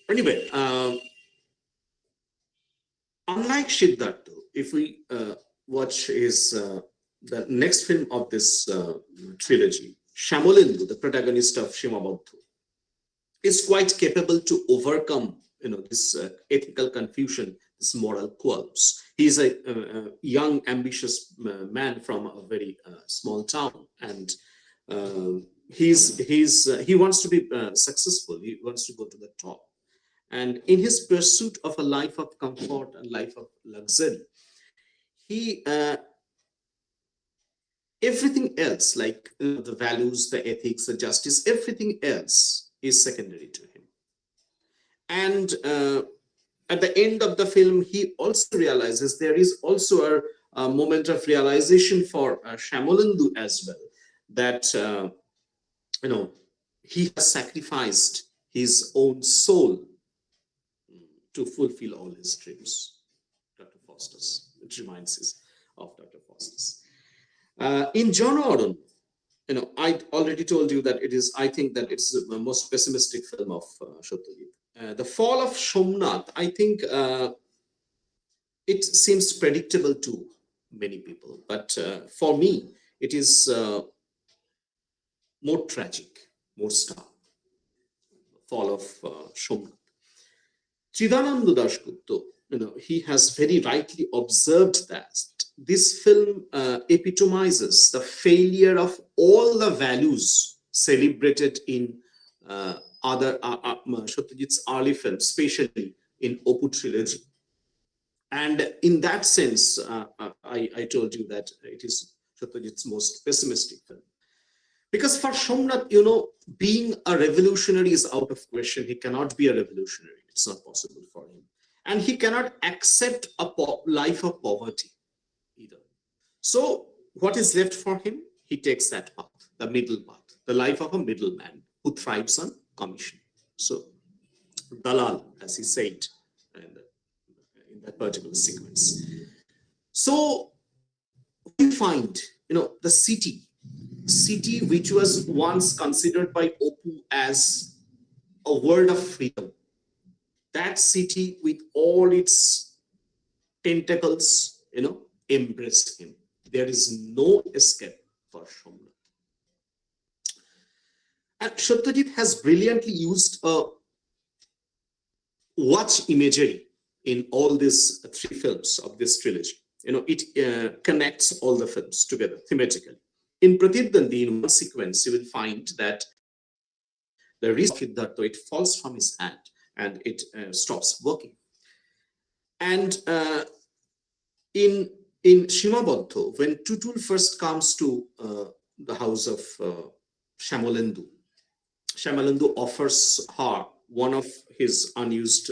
Anyway, unlike Siddhartha, if we watch his the next film of this trilogy, Shyamolendu, the protagonist of Shimabodhu, is quite capable to overcome this ethical confusion, this moral qualms. He's a young, ambitious man from a very small town, and he wants to be successful. He wants to go to the top. And in his pursuit of a life of comfort and life of luxury, he everything else, like the values, the ethics, the justice, everything else is secondary to him. And at the end of the film, he also realizes there is also a moment of realization for Shyamolendu as well, that he has sacrificed his own soul to fulfill all his dreams. Dr. Faustus, it reminds us of Dr. Faustus. In John Auden, I already told you that I think that it's the most pessimistic film of Satyajit. The Fall of Somnath, I think it seems predictable to many people, but for me, it is more tragic, more stark. Fall of Somnath. Chidananda Dasgupta, he has very rightly observed that this film epitomizes the failure of all the values celebrated in other Satyajit's early films, especially in Opu Trilogy. And in that sense, I told you that it is Satyajit's most pessimistic film. Because for Somnath, being a revolutionary is out of question. He cannot be a revolutionary. It's not possible for him. And he cannot accept a life of poverty either. So what is left for him? He takes that path, the middle path, the life of a middleman who thrives on commission. So Dalal, as he said in that particular sequence. So we find, the city which was once considered by Opu as a world of freedom, that city with all its tentacles, embraced him. There is no escape for Somnath. And Satyajit has brilliantly used a watch imagery in all these three films of this trilogy. It connects all the films together thematically. In Pratibdandi, in one sequence, you will find that the wrist of Siddhartha, it falls from his hand and it stops working. And in Shimabodha, when Tutul first comes to the house of Shyamolendu, Shyamolendu offers her one of his unused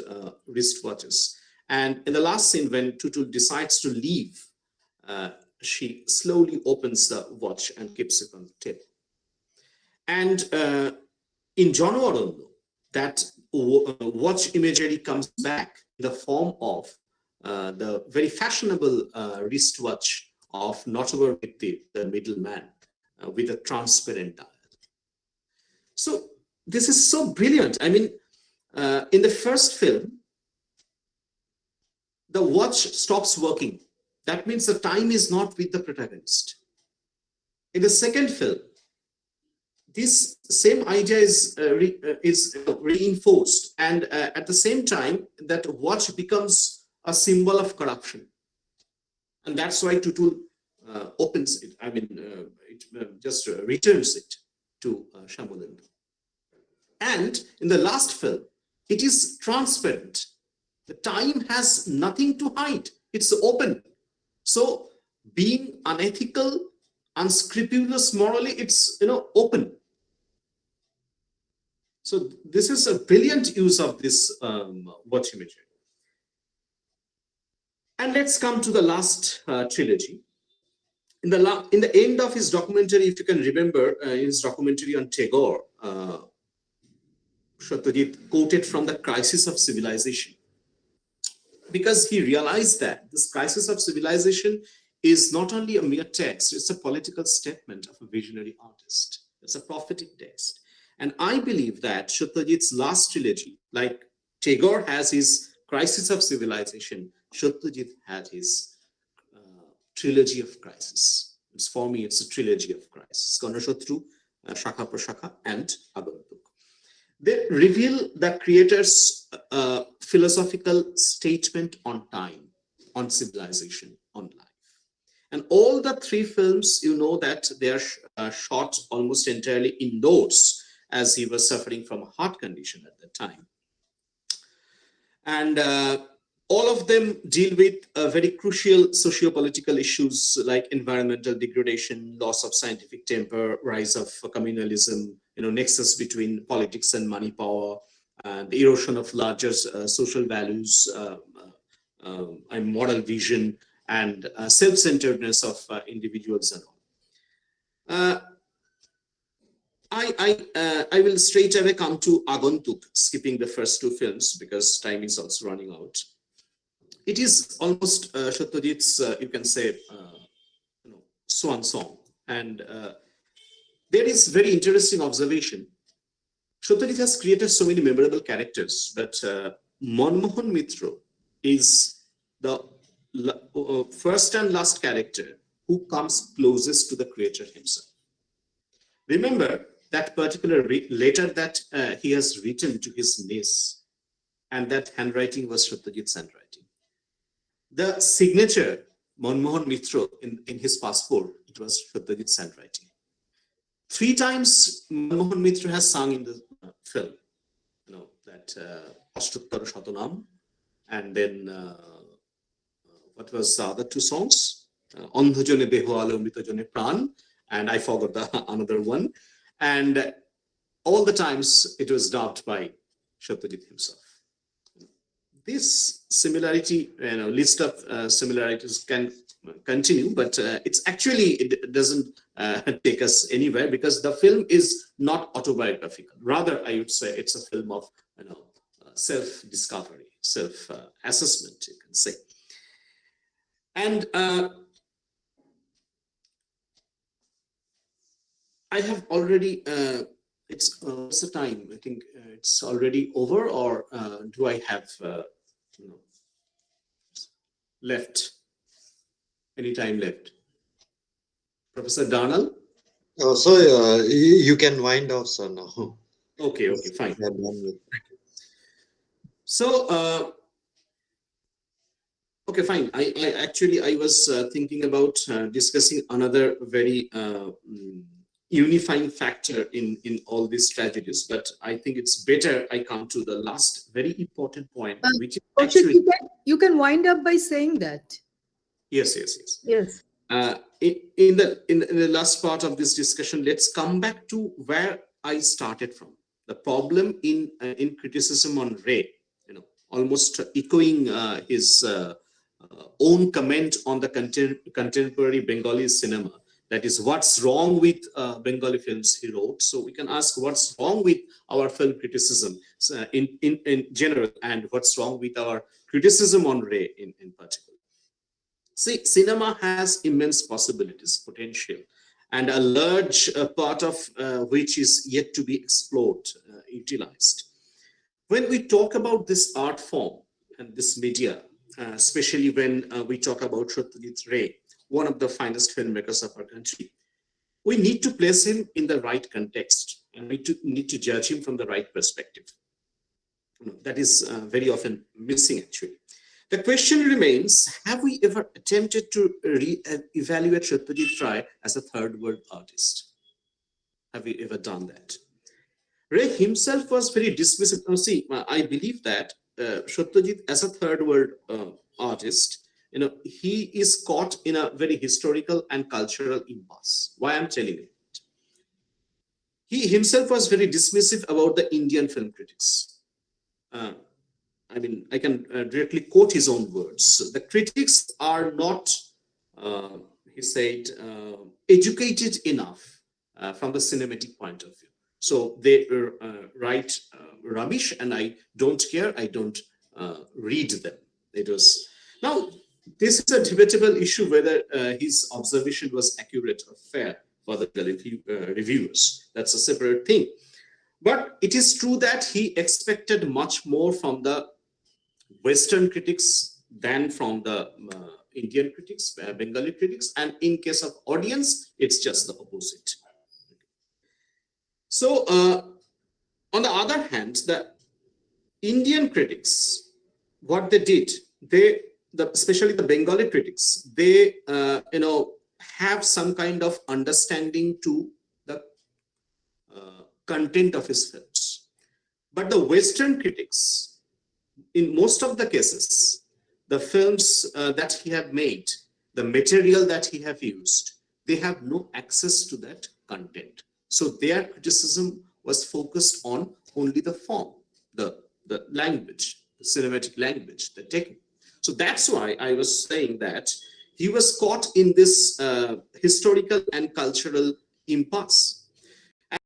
wristwatches. And in the last scene, when Tutul decides to leave, she slowly opens the watch and keeps it on the table. And in John Auden, that watch imagery comes back in the form of the very fashionable wristwatch of Nottowar Mitti, the middleman, with a transparent dial. So this is so brilliant. I mean, in the first film, the watch stops working. That means the time is not with the protagonist. In the second film, this same idea is reinforced, and at the same time, that watch becomes a symbol of corruption. And that's why Tutul opens it. I mean, it just returns it to Shyamulendu. And in the last film, it is transparent. The time has nothing to hide. It's open. So being unethical, unscrupulous morally, it's open. So this is a brilliant use of this watch imagery. And let's come to the last trilogy. In the end of his documentary, if you can remember, his documentary on Tagore, Satyajit quoted from the Crisis of Civilization, because he realized that this crisis of civilization is not only a mere text, it's a political statement of a visionary artist. It's a prophetic text. And I believe that Satyajit's last trilogy, like Tagore has his Crisis of Civilization, Satyajit had his Trilogy of Crisis. For me, it's a trilogy of crisis. Ganashatru, Shakha Prashakha, and Agantuk. They reveal the creator's philosophical statement on time, on civilization, on life. And all the three films, you know that they are shot almost entirely indoors, as he was suffering from a heart condition at that time. And all of them deal with very crucial socio-political issues like environmental degradation, loss of scientific temper, rise of communalism, nexus between politics and money power, the erosion of larger social values, and moral vision, and self-centeredness of individuals and all. I will straight away come to Agantuk, skipping the first two films because time is also running out. It is almost Satyajit's, you can say, swan song. And there is very interesting observation. Satyajit has created so many memorable characters, but Manmohan Mitra is the first and last character who comes closest to the creator himself. Remember that particular letter that he has written to his niece, and that handwriting was Satyajit's handwriting. The signature, Manmohan Mitra, in his passport, it was Satyajit's handwriting. 3 times Manmohan Mitra has sung in the film, that Ashtuttara Shatanam, and then what was the other 2 songs? Andhajone Beho Alo Mritajone Pran, and I forgot the another one. And all the times it was dubbed by Satyajit himself. This similarity, list of similarities can continue, but it's actually, it doesn't take us anywhere because the film is not autobiographical. Rather, I would say it's a film of self-discovery, self-assessment, you can say. And I have already, what's the time? I think it's already over, or do I have left? Any time left? Professor Darnell? Oh, so you can wind off, sir, now. Okay, fine. So, okay, fine. I was thinking about discussing another very unifying factor in all these tragedies, but I think it's better I come to the last very important point, which is actually you can wind up by saying that. Yes. Yes. In the last part of this discussion, let's come back to where I started from. The problem in criticism on Ray, almost echoing his own comment on the contemporary Bengali cinema. That is, what's wrong with Bengali films, he wrote. So we can ask what's wrong with our film criticism in general, and what's wrong with our criticism on Ray in particular. See, cinema has immense possibilities, potential, and a large part of which is yet to be explored, utilized. When we talk about this art form and this media, especially when we talk about Satyajit Ray, one of the finest filmmakers of our country, we need to place him in the right context, and we need to judge him from the right perspective. That is very often missing, actually. The question remains, have we ever attempted to evaluate Satyajit Ray as a third world artist? Have we ever done that? Ray himself was very dismissive. Now, see, I believe that Satyajit, as a third world artist, he is caught in a very historical and cultural impasse. Why I'm telling you? He himself was very dismissive about the Indian film critics. I mean, I can directly quote his own words. The critics are not, he said, educated enough from the cinematic point of view. So they write rubbish, and I don't care. I don't read them. It was now. This is a debatable issue whether his observation was accurate or fair for the reviewers. That's a separate thing. But it is true that he expected much more from the Western critics than from the Indian critics, Bengali critics, and in case of audience, it's just the opposite. So, on the other hand, the Indian critics, what they did, especially the Bengali critics, they have some kind of understanding to the content of his films. But the Western critics, in most of the cases, the films that he have made, the material that he have used, they have no access to that content. So their criticism was focused on only the form, the language, the cinematic language, the technique. So that's why I was saying that he was caught in this historical and cultural impasse. And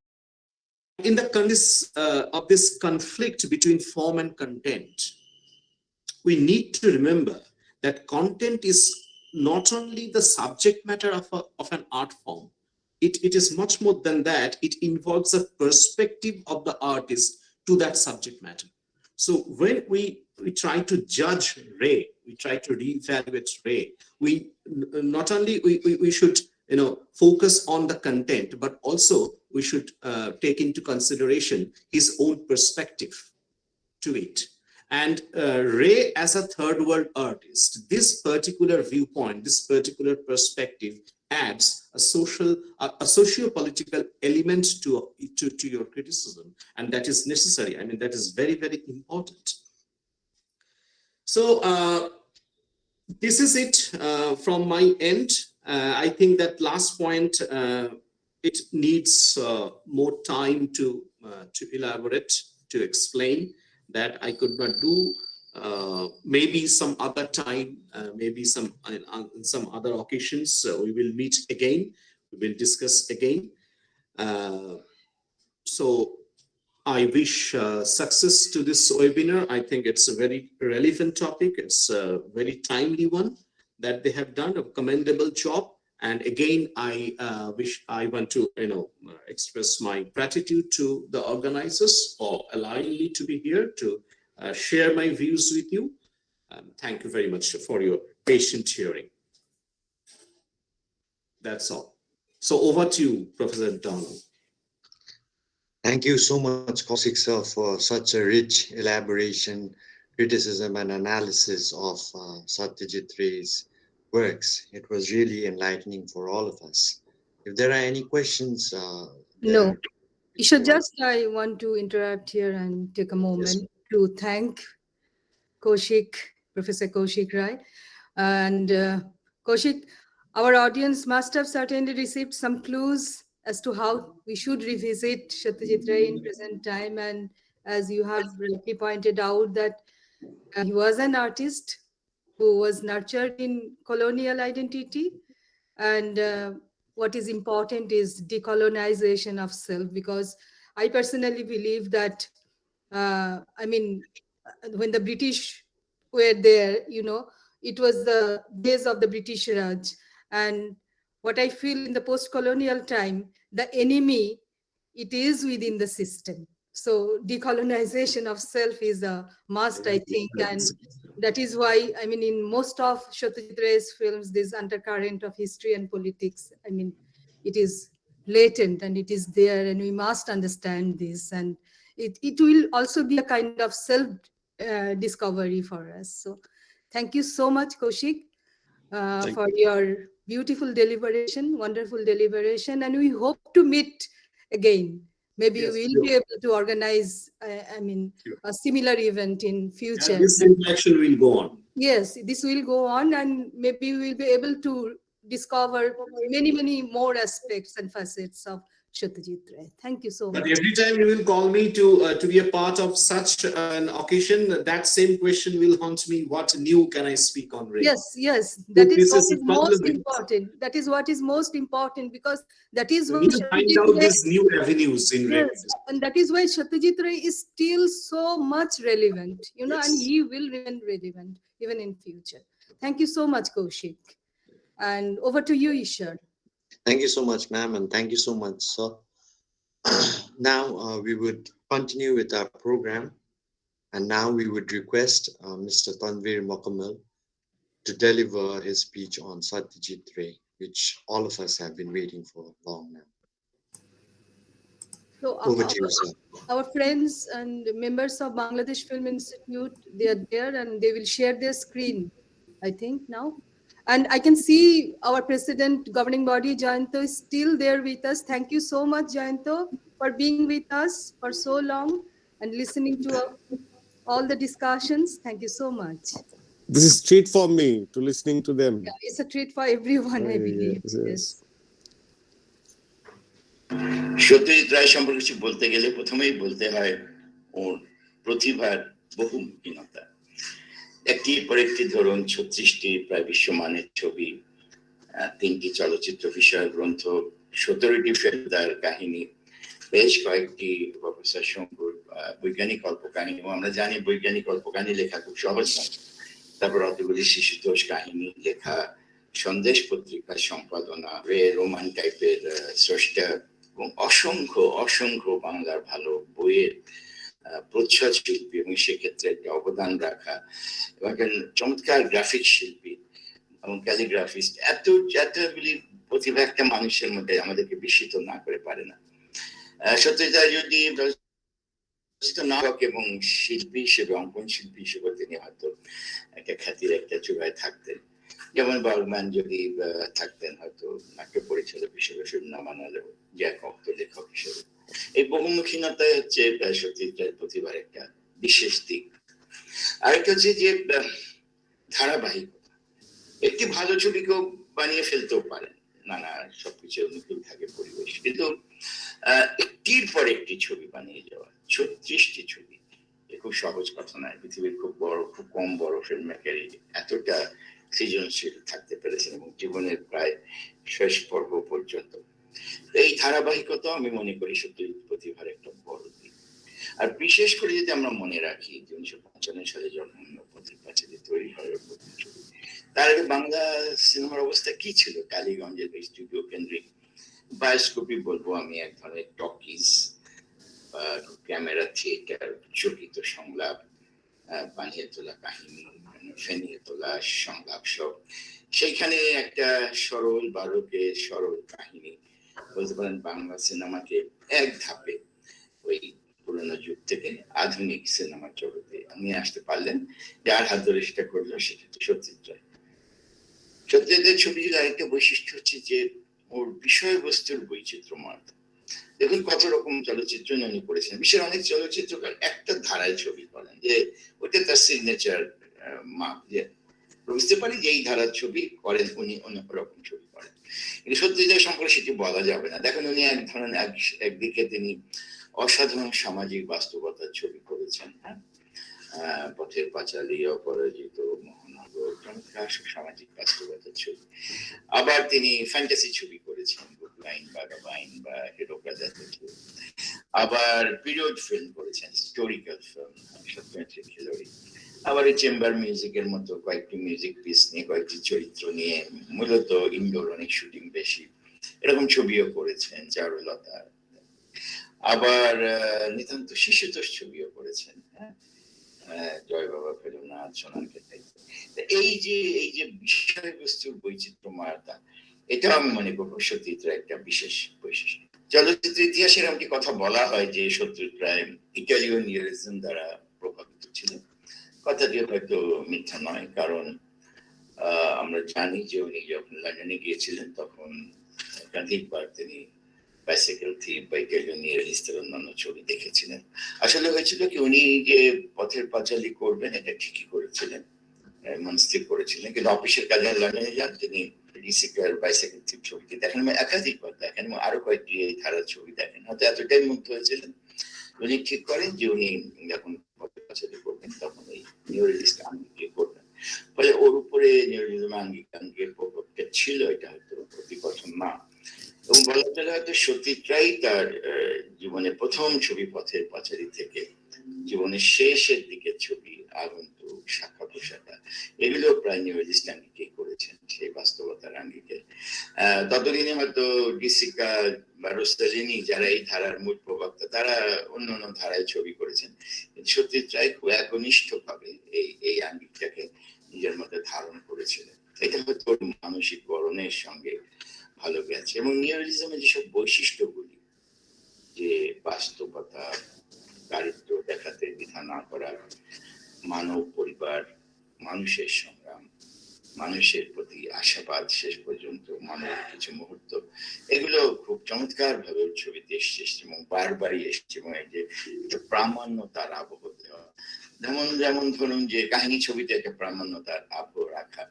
in the context of this conflict between form and content, we need to remember that content is not only the subject matter of an art form. It is much more than that. It involves a perspective of the artist to that subject matter. So when we try to judge Ray, we try to reevaluate Ray, we not only we should focus on the content, but also we should take into consideration his own perspective to it. And Ray, as a third world artist, this particular viewpoint, this particular perspective adds a socio-political element to your criticism, and that is necessary. I mean, that is very, very important. So this is it from my end. I think that last point, it needs more time to elaborate, to explain. That I could not do. Maybe some other time, maybe some other occasions, we will meet again, we will discuss again. So I wish success to this webinar. I think it's a very relevant topic. It's a very timely one that they have done, a commendable job. And again, I want to express my gratitude to the organizers for allowing me to be here to share my views with you. Thank you very much for your patient hearing. That's all. So over to you, Professor Donald. Thank you so much, Kaushik sir, for such a rich elaboration, criticism, and analysis of Satyajit Ray's works. It was really enlightening for all of us. If there are any questions, no. I want to interrupt here and take a moment to thank Kaushik, Professor Kaushik Ray. And Kaushik, our audience must have certainly received some clues as to how we should revisit Satyajit Ray in present time. And as you have rightly pointed out, that he was an artist who was nurtured in colonial identity. And what is important is decolonization of self, because I personally believe that, when the British were there, it was the days of the British Raj. And what I feel in the post-colonial time, the enemy, it is within the system. So decolonization of self is a must, I think. And that is why, in most of Satyajit Ray's films, this undercurrent of history and politics, it is latent and it is there, and we must understand this. And it will also be a kind of self-discovery for us. So Thank you so much, Kaushik, for your beautiful deliberation, wonderful deliberation, and we hope to meet again. Maybe Yes, we'll sure. be able to organize, Sure. a similar event in And future. this interaction will go on. Yes, this will go on, and maybe we'll be able to discover many, many more aspects and facets of Satyajit Ray. Thank you so But much. every time you will call me to be a part of such an occasion, that same question will haunt me: what new can I speak on Ray? Yes, yes, So that is this what is is the problem most with us. important. That is what is most important, because that is We why need to find Satyajit out Ray, these new avenues in Ray. yes, and that is why Satyajit Ray is still so much relevant, and Yes. he will remain relevant even in future. Thank you so much, Kaushik. And over to you, Ishar. Thank you so much, ma'am, and thank you so much, sir. Now we would continue with our program, and now we would request Mr. Tanvir Mokamil to deliver his speech on Satyajit Ray, which all of us have been waiting for long now. So Over to you, sir. our friends and members of Bangladesh Film Institute, they are there and they will share their screen, I think now. And I can see our president, governing body, Jayanto, is still there with us. Thank you so much, Jayanto, for being with us for so long and listening to all the discussions. Thank you so much. This is treat for me to listening to them. Yeah, it's a treat for everyone, I believe. Yes. Satyajit Ray সম্পর্কে কিছু বলতে গেলে প্রথমেই বলতে হয় ওর প্রতিভার বহুমুখীনতা। একটির পর একটি ধরুন 36টি প্রায় বিশ্বমানের ছবি, 3টি চলচ্চিত্র বিষয়ক গ্রন্থ, 17টি ফেলুদার কাহিনী, বেশ কয়েকটি প্রফেসর শঙ্কুর বৈজ্ঞানিক কল্পকাহিনী। এবং আমরা জানি বৈজ্ঞানিক কল্পকাহিনী লেখা খুব সহজ নয়। তারপর অতগুলি শিশুতোষ কাহিনী লেখা, সন্দেশ পত্রিকার সম্পাদনা, রোমান টাইপের স্রষ্টা, এবং অসংখ্য অসংখ্য বাংলার ভালো বইয়ের প্রচ্ছদ শিল্পী এবং সেক্ষেত্রে একটা অবদান রাখা, এবং একজন চমৎকার গ্রাফিক শিল্পী এবং ক্যালিগ্রাফিস্ট। এতগুলি প্রতিভা একটা মানুষের মধ্যে আমাদেরকে বিস্মিত না করে পারে না। সত্যজিৎ রায় যদি নাটক এবং শিল্পী হিসেবে, অঙ্কন শিল্পী হিসেবে তিনি হয়তো একটা খ্যাতির একটা চূড়ায় থাকতেন। যেমন বার্গম্যান যদি থাকতেন হয়তো নাট্য পরিচালক হিসেবে, নামা নাহলেও জ্যাকক লেখক হিসেবে। এই বহুমুখীনতাই হচ্ছে সত্যজিৎ রায়ের প্রতিভার একটা বিশেষ দিক। আরেকটা হচ্ছে যে ধারাবাহিকতা। একটি ভালো ছবি কেউ বানিয়ে ফেলতেও পারেন, নানা সবকিছু অনুকূল থাকে পরিবেশ, কিন্তু একটির পর একটি ছবি বানিয়ে যাওয়া, 36টি ছবি, খুব সহজ কথা নয়। পৃথিবীর খুব কম বড় ফিল্ম মেকারই এতটা সৃজনশীল থাকতে পেরেছেন এবং জীবনের প্রায় শেষ পর্ব পর্যন্ত। এই ধারাবাহিকতা আমি মনে করি সত্যজিৎ প্রতিভার একটা বড় দিক। আর বিশেষ করে যদি আমরা মনে রাখি 1955 সালে যখন পথের পাঁচালী তৈরি হয় প্রথম ছবি, তার আগে বাংলা সিনেমার অবস্থা কি ছিল? কালীগঞ্জের স্টুডিও কেন্দ্রিক বায়োস্কোপই বলবো আমি, এক ধরনের টকিজ বা ক্যামেরা থিয়েটার, চকিত সংলাপ, বানিয়ে তোলা কাহিনী, ফেনিয়ে তোলা সংলাপ সব। সেইখানে একটা সরল বালকের সরল কাহিনী, বলতে পারেন বাংলা সিনেমাকে এক ধাপে ওই পুরোনো যুগ থেকে আধুনিক সিনেমার জগতে নিয়ে আসতে পারলেন। যার হাত ধরে সেটা করলো সেটা হচ্ছে সত্যজিৎ রায়। সত্যজিতের ছবির আরেকটা বৈশিষ্ট্য হচ্ছে যে ওর বিষয়বস্তুর বৈচিত্র্যময়। দেখুন কত রকম চলচ্চিত্র উনি করেছেন। বিশ্বের অনেক চলচ্চিত্রকার একটা ধারায় ছবি করেন, যে ওটা তার সিগনেচার মাপ, যে বুঝতে পারি যে এই ধারার ছবি করেন উনি, অনেক রকম ছবি করেন। কিন্তু সত্যজিতের সম্পর্কে সেটি বলা যাবে না। দেখেন উনি এক ধরনের একদিকে তিনি অসাধারণ সামাজিক বাস্তবতার ছবি করেছেন, পথের পাঁচালী, অপরাজিত, মহানগর, চমৎকার সামাজিক বাস্তবতার ছবি। আবার তিনি ফ্যান্টাসি ছবি করেছেন, বুকলাইন, বাগাবাইন বা হিরোকা জাতীয় ছবি। আবার পিরিয়ড ফিল্ম করেছেন, হিস্টোরিক্যাল ফিল্ম, সত্যজিৎ খেলোয়াড়ি। আবার এই চেম্বার মিউজিকের মতো কয়েকটি মিউজিক পিস নিয়ে, কয়েকটি চরিত্র নিয়ে, মূলত ইনডোর অনেক শুটিং বেশি, এরকম ছবিও করেছেন, চারুলতা। আবার নিতান্ত শিশুতোষ ছবিও করেছেন, জয় বাবা ফেলুনাথ, সোনার ক্ষেত্রে। এই যে বিষয়বস্তুর বৈচিত্র্যময়তা, এটা আমি মনে করবো সত্যজিৎ রায় একটা বিশেষ বৈশিষ্ট্য। চলচ্চিত্র ইতিহাসের এমনকি কথা বলা হয় যে সত্যজিৎ রায় ইটালিয়ান রিয়েলিজম দ্বারা প্রভাবিত ছিলেন। কথাটি হয়তো মিথ্যা নয়, কারণ আমরা জানি যে উনি যখন লন্ডনে গিয়েছিলেন তখন একাধিকবার তিনি বাইসাইকেল থিপ বা নিয়ারিস্টের অন্যান্য ছবি দেখেছিলেন। আসলে হয়েছিল কি, উনি যে পথের পাঁচালী করবেন এটা ঠিকই করেছিলেন, মনস্থির করেছিলেন, কিন্তু অফিসের কাজে লন্ডনে যান, তিনি রিসিকার বাইসাইকেল থিপ ছবিটি দেখেন, একাধিকবার দেখেন এবং আরো কয়েকটি এই ধারার ছবি দেখেন, হয়তো এতটাই মুগ্ধ হয়েছিলেন উনি ঠিক করেন যে উনি যখন পথের পাঁচালী করবেন তখন এই নিউরিলিস্ট আঙ্গিকে করবেন। ফলে ওর উপরে নিউরিলিজম আঙ্গিকের প্রভাবটা ছিল, এটা হয়তো অতি কথন না। এবং বলা চলে হয়তো সত্যজিৎ রায় তার জীবনের প্রথম ছবি পথের পাঁচালী থেকে জীবনের শেষের দিকের ছবি আগন্তুক, শাখা পোশাকা, এগুলো প্রায় নিউরিলিস্ট আঙ্গিকে করেছেন, সেই বাস্তবতার আঙ্গিকে। ততদিনে হয়তো ডিসিকা বা রোস্তালিনী যারা এই ধারার মূল প্রবক্তা, তারা অন্য অন্য ধারায় ছবি করেছেন, সত্যজিৎ রায় খুব একনিষ্ঠ ভাবে এই আঙ্গিকটাকে নিজের মধ্যে ধারণ করেছিলেন। এটা হয়তো মানসিক বরণের সঙ্গে ভালো গেছে। এবং নিউরিলিজমের যেসব বৈশিষ্ট্যগুলি, যে বাস্তবতা, দারিদ্র দেখাতে দ্বিধা না করা, মানব পরিবার, মানুষের সংগ্রাম, মানুষের প্রতি আশাবাদ, শেষ পর্যন্ত মানবের কিছু মুহূর্ত, এগুলো খুব চমৎকার ভাবে ছবিতে এসেছে এবং বারবারই এসেছে। এবং এই যে প্রামাণ্যতার আবহ দেওয়া, যেমন ধরুন যে কাহিনী ছবিতে একটা প্রামাণ্যতার আবহ রাখা।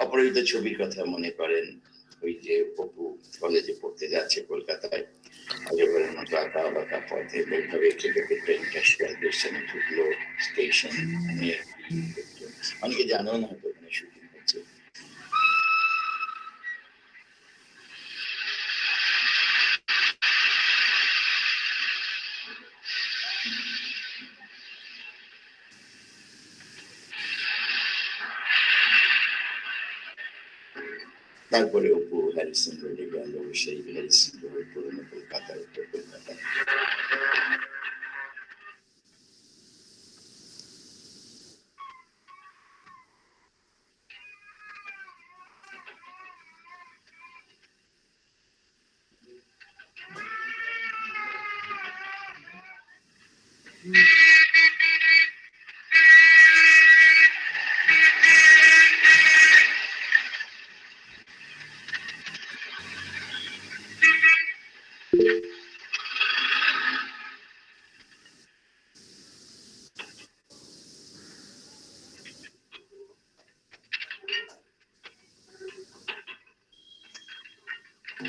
অপরাজিত ছবির কথা মনে করেন, ওই যে অপু কলেজে পড়তে যাচ্ছে কলকাতায়, অজগরের মতো আঁকা বাঁকা পথে ওইভাবে কেটে ট্রেনটা স্টেশনে ঢুকলো, স্টেশন অনেকে জানেও না হয়তো ওখানে শুটিং হচ্ছে। তারপরে অপু হ্যারিসন রোডে গেল, সেই হ্যারিসন রোডের পুরোনো কলকাতার উত্তর কলকাতা।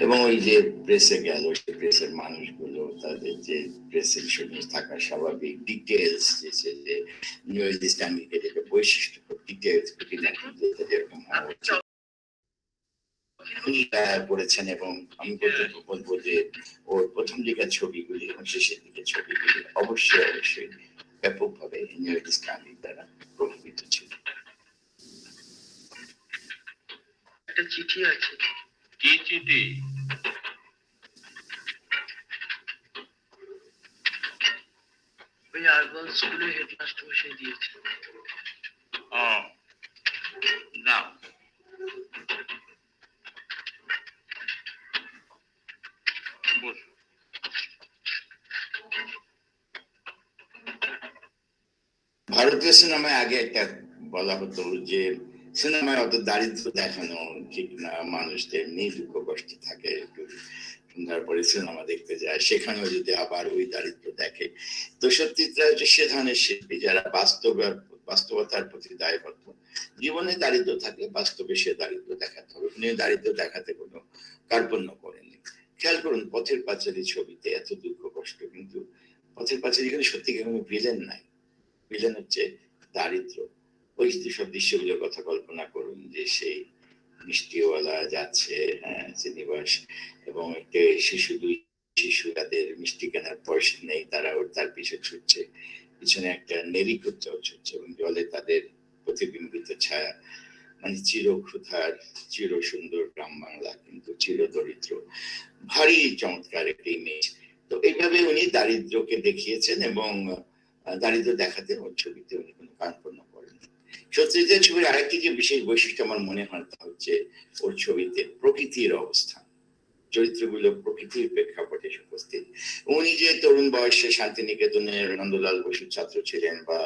এবং ওই যে প্রেসে গেল, সেই প্রেসের মানুষগুলো, তাদের যে প্রেসের সঙ্গে থাকা স্বাভাবিক ডিটেলস, যে নিউরিলিস্ট আঙ্গিকের যেটা বৈশিষ্ট্য, ডিটেলস যেরকম হওয়া উচিত করেছেন। এবং আমি বলবো যে ওর প্রথম দিকের ছবিগুলি এবং শেষের দিকের ছবিগুলি অবশ্যই ব্যাপকভাবে নিউরিলিস্ট আঙ্গিক দ্বারা প্রভাবিত ছিল। একটা চিঠি আছে। কি চিঠি? ওই আরবাল স্কুলের হেডমাস্টার মশাই দিয়েছে। না, ভারতীয় সিনেমায় আগে একটা বলা হতো যে সিনেমায় অত দারিদ্র দেখানো ঠিক না, মানুষদের এমনি দুঃখ কষ্ট থাকে, একটু সন্ধ্যার পরে সিনেমা দেখতে যায়, সেখানেও যদি আবার ওই দারিদ্র দেখে। তো সত্যজিৎ হচ্ছে সে ধরনের শিল্পী যারা বাস্তবতার প্রতি দায়বদ্ধ। জীবনে দারিদ্র থাকলে বাস্তবে সে দারিদ্র দেখাতে হবে, উনি দারিদ্র দেখাতে কোনো কার্পণ্য করেননি। খেয়াল করুন পথের পাঁচালী ছবিতে এত দুঃখ কষ্ট, কিন্তু পথের পাঁচালী এখানে সত্যি কোনো ভিলেন নাই, ভিলেন হচ্ছে দারিদ্র। ওই সব দৃশ্যগুলোর কথা কল্পনা করুন, যে সেই মিষ্টিওয়ালা যাচ্ছে শ্রীনিবাস, এবং একটা দুই শিশু, তাদের মিষ্টি কেনার পয়সা নেই, তারা তার পিছনে ছুটছে, পিছনে একটা নেরিকুচ্চাও ছুটছে এবং জলে তাদের প্রতিবিম্বিত ছায়া, মানে চিরক্ষুধার চির সুন্দর গ্রাম বাংলা কিন্তু চির দরিদ্র, ভারী চমৎকার একটা ইমেজ। তো এইভাবে উনি দারিদ্রকে দেখিয়েছেন এবং দারিদ্র দেখাতে ওর ছবিতে উনি কোনো কার্পণ্য করেন। সত্যজিতের ছবির আরেকটি যে বিশেষ বৈশিষ্ট্য আমার মনে হয় তা হচ্ছে ওর ছবিতে প্রকৃতির অবস্থান। চরিত্রগুলো প্রকৃতির প্রেক্ষাপটে উপস্থিত। উনি যে তরুণ বয়সে শান্তিনিকেতনের নন্দলাল বসুর ছাত্র ছিলেন, বা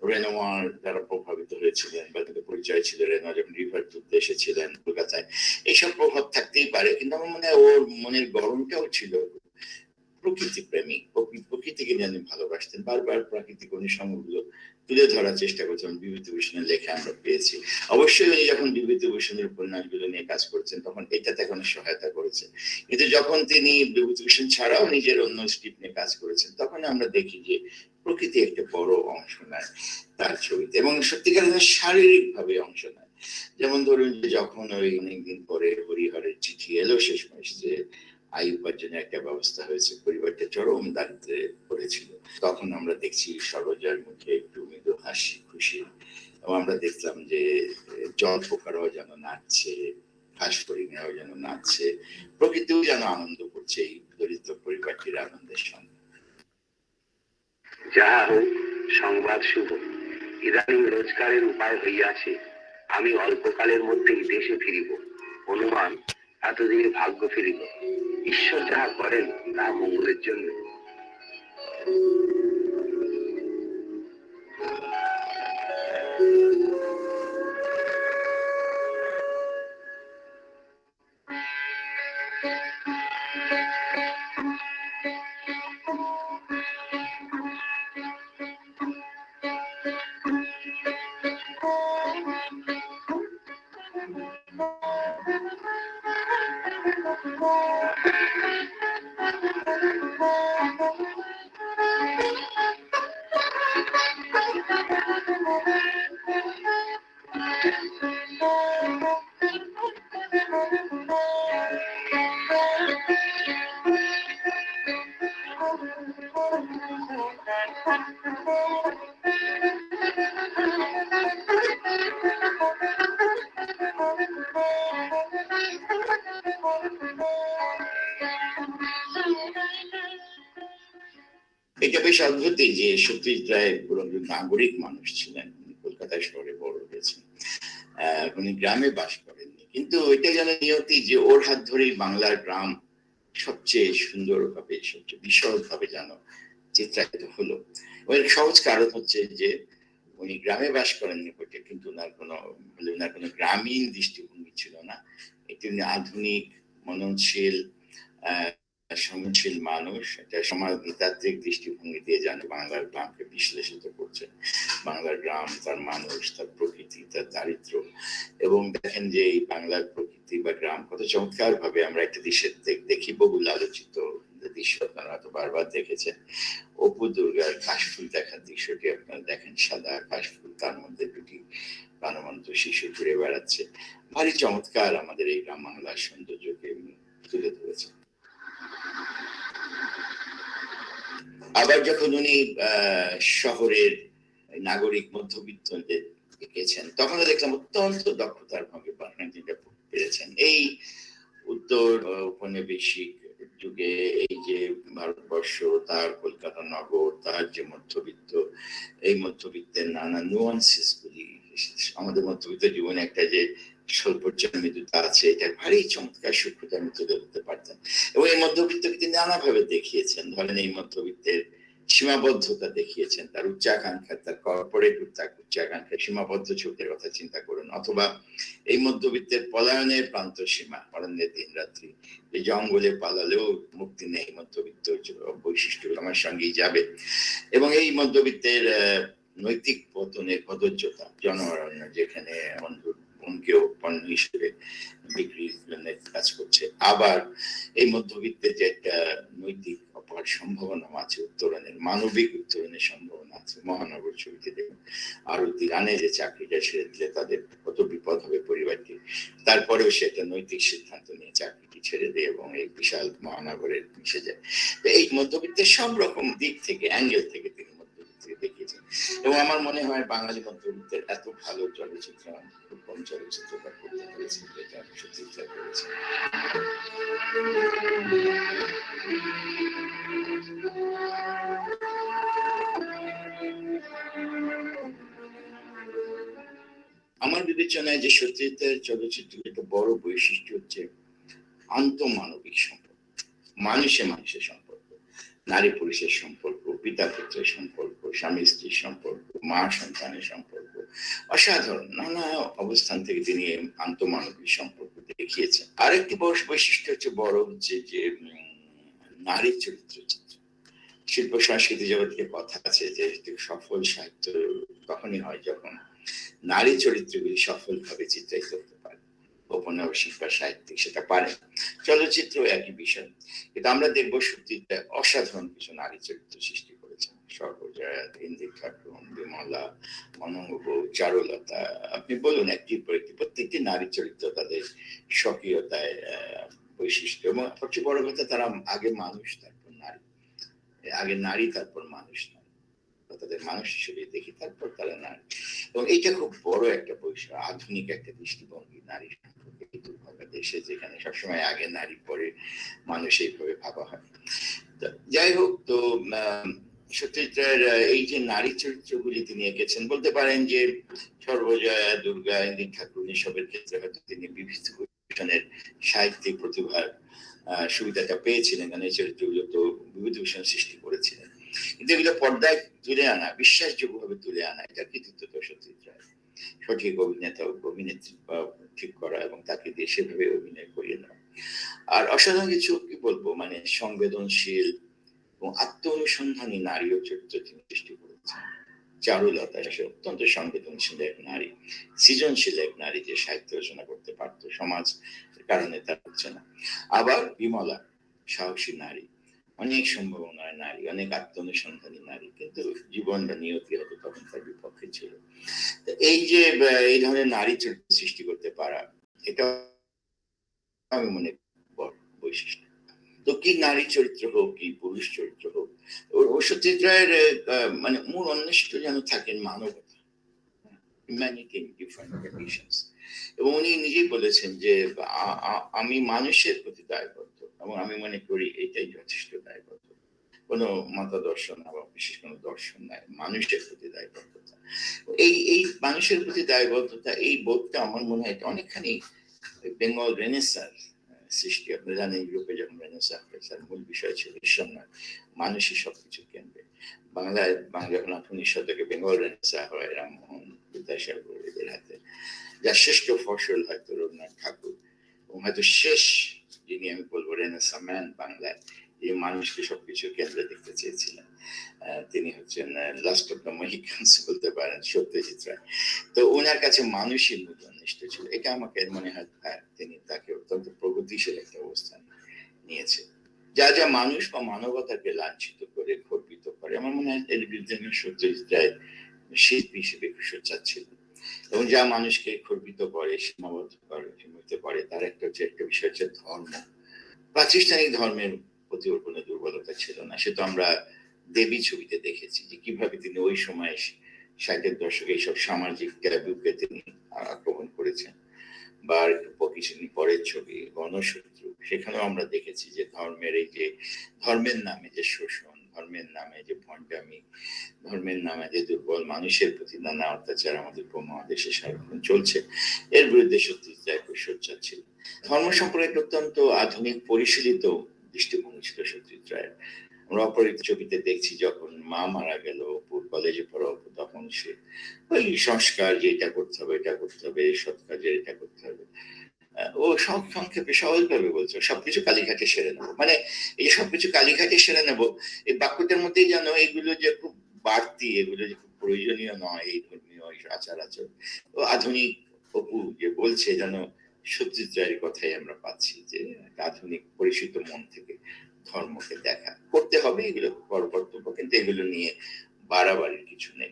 রেনোয়ার দ্বারা প্রভাবিত হয়েছিলেন, বা তাদের পরিচয় ছিল রেনোয়ার যখন রিভার টুতে এসেছিলেন কলকাতায়, এইসব প্রভাব থাকতেই পারে। কিন্তু আমার মনে হয় ওর মনের গরমটাও ছিল প্রকৃতি প্রেমিক, প্রকৃতিকে যেন ভালোবাসতেন। বারবার প্রাকৃতিক অনুষঙ্গগুলো তুলে ধরার চেষ্টা করছেন বিভূতিভূষণের লেখা আমরা পেয়েছি। অবশ্যই উনি যখন বিভূতিভূষণের উপন্যাসগুলো নিয়ে কাজ করছেন তখন এটাতে কোনো সহায়তা করেছে, কিন্তু যখন তিনি বিভূতিভূষণ ছাড়াও নিজের অন্য স্ক্রিপ্ট নিয়ে কাজ করেছেন তখন আমরা দেখি যে প্রকৃতি একটা বড় অংশ নেয় তার ছবিতে, এবং সত্যিকারের শারীরিক ভাবে অংশ নেয়। যেমন ধরুন যে যখন ওই অনেকদিন পরে হরিহরের চিঠি এলো শেষমেশ যে আয় উপার্জনের একটা ব্যবস্থা হয়েছে, পরিবারটা চরম দারিদ্রে পড়েছিল, তখন আমরা দেখছি সরোজার মুখে একটু মৃদু হাসি খুশি, এবং আমরা দেখলাম যে জল পোকারাও যেন নাচছে, ঘাস হরিণেরাও যেন নাচছে, প্রকৃতিও যেন আনন্দ করছে এই দরিদ্র পরিবারটির আনন্দের সঙ্গে। যাহা হোক, সংবাদ শুভ, ইদানিং রোজগারের উপায় হইয়াছে, আমি অল্পকালের মধ্যেই দেশে ফিরিব। অনুমান এতদিনে ভাগ্য ফিরিল, ঈশ্বর যাহা করেন তা মঙ্গলের জন্য। এটা বেশ অদ্ভুতই যে সত্যজিৎ রায় পুরনো নাগরিক মানুষ ছিলেন, কলকাতা শহরে বড় হয়েছেন, উনি গ্রামে বাস করেননি, কিন্তু এটা যেন নিয়তি যে ওর হাত ধরেই বাংলার গ্রাম সবচেয়ে সুন্দর ভাবে, সবচেয়ে বিশদ ভাবে যেন চিত্রায়িত হলো। এর সহজ কারণ হচ্ছে যে উনি গ্রামে বাস করেননি বটে, কিন্তু ওনার কোনো গ্রামীণ দৃষ্টিভঙ্গি ছিল না। এটি উনি আধুনিক, মননশীল, সহনশীল মানুষ, একটা সমাজতাত্ত্বিক দৃষ্টিভঙ্গি দিয়ে যেন বাংলার গ্রামকে বিশ্লেষিত করছেন। বাংলার গ্রাম, তার মানুষ, তার প্রকৃতি, তার দারিদ্র, এবং দেখেন যে এই বাংলার প্রকৃতি বা গ্রাম কত চমৎকার ভাবে আমরা একটা দৃশ্যে দেখি, বহুল আলোচিত দৃশ্য, আপনারা হয়তো বারবার দেখেছেন, অপু দুর্গার কাশফুল দেখার দৃশ্যটি আপনারা দেখেন, সাদা কাশফুল, তার মধ্যে দুটি প্রাণবন্ত শিশু ঘুরে বেড়াচ্ছে। ভারী চমৎকার আমাদের এই গ্রাম বাংলার সৌন্দর্যকে তুলে ধরেছে। আবার যখন উনি শহরের নাগরিক মধ্যবিত্তদের এঁকেছেন তখনও দেখলাম অত্যন্ত দক্ষতার ভাবে বানানোটা পেরেছেন। এই উত্তর ঔপনিবেশিক যুগে এই যে ভারতবর্ষ, তার কলকাতা নগর, তার যে মধ্যবিত্ত, এই মধ্যবিত্তের নানা নুয়ান্সেস গুলি, আমাদের মধ্যবিত্ত জীবনে একটা যে স্বল্পচার মৃদুতা আছে, এটা ভারী চমৎকার সূক্ষ্মতার মধ্যে ধরতে পারতেন। এবং এই মধ্যবিত্তকে তিনি নানাভাবে দেখিয়েছেন। ধরেন এই মধ্যবিত্তের সীমাবদ্ধতা দেখিয়েছেন, তার উচ্চাকাঙ্ক্ষা, তার কর্পোরেট উচ্চাকাঙ্ক্ষা, সীমাবদ্ধ ছবির কথা চিন্তা করুন, অথবা এই মধ্যবিত্তের পলায়নের প্রান্ত সীমা, অরণ্যের দিন রাত্রি, এই জঙ্গলে পালালেও মুক্তি নেই, মধ্যবিত্ত বৈশিষ্ট্য আমার সঙ্গেই যাবে। এবং এই মধ্যবিত্তের নৈতিক পতনের কদর্যতা, জনঅরণ্য, যেখানে বোনকেও পণ্য হিসেবে বিক্রির জন্য কাজ করছে। আবার এই মধ্যবিত্তের যে একটা নৈতিক অপার সম্ভাবনা আছে, উত্তরণের, মানবিক উত্তরণের সম্ভাবনা আছে। মহানগর ছবিতে দেখুন আরতি রানে যে চাকরিটা ছেড়ে দিলে তাদের কত বিপদ হবে পরিবারটি, তারপরেও সে একটা নৈতিক সিদ্ধান্ত নিয়ে চাকরিটি ছেড়ে দেয় এবং এই বিশাল মহানগরে মিশে যায়। তো এই মধ্যবিত্তের সব রকম দিক থেকে, অ্যাঙ্গেল থেকে তিনি মধ্যবিত্তকে দেখিয়েছেন। এবং আমার মনে হয় বাঙালি মধ্যবিত্তের এত ভালো চলচ্চিত্র খুব কম চলচ্চিত্রটা করতে পেরেছে, এটা সত্যি করেছে। আমার বিবেচনায় যে সত্যজিতের চলচ্চিত্রের একটা বড় বৈশিষ্ট্য হচ্ছে আন্তঃমানবিক সম্পর্ক, মানুষে মানুষের সম্পর্ক, নারী পুরুষের সম্পর্ক, পিতা পুত্রের সম্পর্ক, স্বামী স্ত্রীর সম্পর্ক, মা সন্তানের সম্পর্ক, অসাধারণ নানা অবস্থান থেকে তিনি আন্তঃমানবিক সম্পর্ক দেখিয়েছেন। আরেকটি বৈশিষ্ট্য হচ্ছে বড় হচ্ছে যে নারীর চরিত্র চিত্র। শিল্প সংস্কৃতি জগৎকে কথা আছে যে সফল সাহিত্য তখনই হয় যখন নারী চরিত্রগুলি সফলভাবে চিত্রায়িত হতে পারে। ঔপন্যাসিক বা সাহিত্যিক সেটা পারে, চলচ্চিত্র একই বিষয়। কিন্তু আমরা দেখবো সত্যিটা অসাধারণ কিছু নারী চরিত্র সৃষ্টি করেছেন সর্বজয়া, ইন্দির ঠাকুর, বিমলা, মনোঙ্গ, চারুলতা, আপনি বলুন একটির পর একটি প্রত্যেকটি নারী চরিত্র তাদের স্বকীয়তায় বৈশিষ্ট্য, এবং সবচেয়ে বড় কথা তারা আগে মানুষ তারপর নারী, আগে নারী তারপর মানুষ নয়, তাদের মানুষ হিসেবে দেখি তারপর তারা নারী। এবং এইটা খুব বড় একটা বৈশিষ্ট্য, আধুনিক একটা দৃষ্টিভঙ্গি নারী সম্পর্কে দুর্ভাগ্য দেশে যেখানে সবসময় আগে নারী পরে মানুষ এইভাবে ভাবা হয়। যাই হোক, তো সত্যজিৎ এই যে নারী চরিত্রগুলি তিনি এঁকেছেন, বলতে পারেন যে সর্বজয়া, দুর্গা, ইন্দির ঠাকুর এসবের ক্ষেত্রে হয়তো তিনি বিভূতিভূষণের সাহিত্যিক প্রতিভার সুবিধাটা পেয়েছিলেন, কারণ এই চরিত্রগুলো তো বিভূতিভূষণ সৃষ্টি করেছিলেন। কিন্তু এগুলো পর্দায় তুলে আনা, বিশ্বাসযোগ্যভাবে তুলে আনা, এটা কৃতিত্ব তো সত্যজিৎ রায়। সঠিক অভিনেতা অভিনেত্রী ঠিক করা এবং তাকে দিয়ে সেভাবে অভিনয় করিয়ে নেওয়া। আর অসাধারণ কিছু কি বলবো, মানে সংবেদনশীল এবং আত্ম অনুসন্ধানী নারীও চরিত্র তিনি সৃষ্টি করেছেন। চারুলতা সে অত্যন্ত সংবেদনশীল এক নারী, সৃজনশীল এক নারী, যে সাহিত্য রচনা করতে পারত, সমাজ কারণে তা হচ্ছে না। আবার বিমলা সাহসী নারী, অনেক সম্ভাবনার নারী, অনেক আত্ম অনুসন্ধানী নারী, কিন্তু জীবন বা নিয়তি হয়তো তখন তার বিপক্ষে ছিল। এই যে এই ধরনের নারী চরিত্র সৃষ্টি করতে পারা, এটা আমি মনে বড় বৈশিষ্ট্য। তো কি নারী চরিত্র হোক কি পুরুষ চরিত্র হোক, সত্যজিৎ রায়ের মানে মূল অন্বেষিত যেন থাকেন মানবতা, humanity in different conditions। এবং উনি নিজেই বলেছেন যে আমি মানুষের প্রতি দায়বদ্ধ, এবং আমি মনে করি এটাই যথেষ্ট দায়বদ্ধ, কোনো মতাদর্শন বা বিশেষ কোনো দর্শন নাই, মানুষের প্রতি দায়বদ্ধতা। এই মানুষের প্রতি দায়বদ্ধতা, এই বোধটা আমার মনে হয় অনেকখানি বেঙ্গল রেনেসাঁর সৃষ্টি। আপনি জানেন ইউরোপে যখন রেনেসাঁ হয়েছে, মূল বিষয় ছিল ঈশ্বর নয়, মানুষই সবকিছু কেন্দ্রে। বাংলায় যখন 19 শতকে বেঙ্গল রেনেসাঁ হয় রামমোহন, বিদ্যাসাগর এদের হাতে, যার শ্রেষ্ঠ ফসল হয়তো রবীন্দ্রনাথ ঠাকুর, এবং হয়তো শেষ যিনি আমি বলবো রেনেসাঁ ম্যান বাংলায়, এই মানুষকে সবকিছু কেন্দ্রে দেখতে চেয়েছিলেন, তিনি হচ্ছেন লাস্ট অফ দ্য মহিকানস বলতে পারেন, সত্যজিৎ রায়। তো ওনার কাছে মানুষই মূল অন্বিষ্ট ছিল, এটা আমাকে মনে হয় তিনি তাকে অত্যন্ত প্রগতিশীল একটা অবস্থান নিয়েছে। যা যা মানুষ বা মানবতাকে লাঞ্ছিত করে গর্বিত করে, আমার মনে হয় এর বিরুদ্ধে সত্যজিৎ রায় শিল্পী হিসেবে সোচ্চার ছিল। এবং যা মানুষকে গর্বিত করে, সীমাবদ্ধ করে, তার একটা বিষয় হচ্ছে ধর্ম। প্রাতিষ্ঠানিক ধর্মের প্রতি ওর কোনো দুর্বলতা ছিল না, সে তো আমরা দেবী ছবিতে দেখেছি যে কিভাবে তিনি ওই সময় 60-এর দশকে এইসব সামাজিক ট্যাবুকে তিনি আক্রমণ করেছেন। বা কিছুদিন পরের ছবি গণশত্রু, সেখানেও আমরা দেখেছি যে ধর্মের এই যে ধর্মের নামে যে শোষণ, ধর্মের নামে যে ভণ্ডামি, ধর্মের নামে যে দুর্বল মানুষের প্রতি নানা অত্যাচার আমাদের উপমহাদেশে সারাক্ষণ চলছে, এর বিরুদ্ধে সত্যজিৎ রায় সোচ্চার ছিল। ধর্ম সম্পর্কে অত্যন্ত আধুনিক পরিশীলিত দৃষ্টিভঙ্গি ছিল সত্যজিৎ রায়ের। আমরা অপরিচিত ছবিতে দেখছি যখন মা মারা গেল, কলেজে পড়া, তখন সে ওই সংস্কার যে এটা করতে হবে, এটা করতে হবে, সৎ কাজে এটা করতে হবে, ও সংক্ষেপে সহজভাবে বলছে সবকিছু কালীঘাটে সেরে নেবো। মানে এই সবকিছু কালীঘাটে সেরে নেবো, এই বাক্যটার মধ্যেই যেন এগুলো যে খুব বাড়তি, এগুলো যে খুব প্রয়োজনীয় নয়, এই ধর্মীয় আচার আচরণ ও আধুনিক অপু যে বলছে, যেন সত্যজিৎ রায়ের কথাই আমরা পাচ্ছি যে আধুনিক পরিচিত মন থেকে ধর্মকে দেখা করতে হবে, এগুলো বড় কর্তব্য, কিন্তু এগুলো নিয়ে বাড়াবাড়ির কিছু নেই।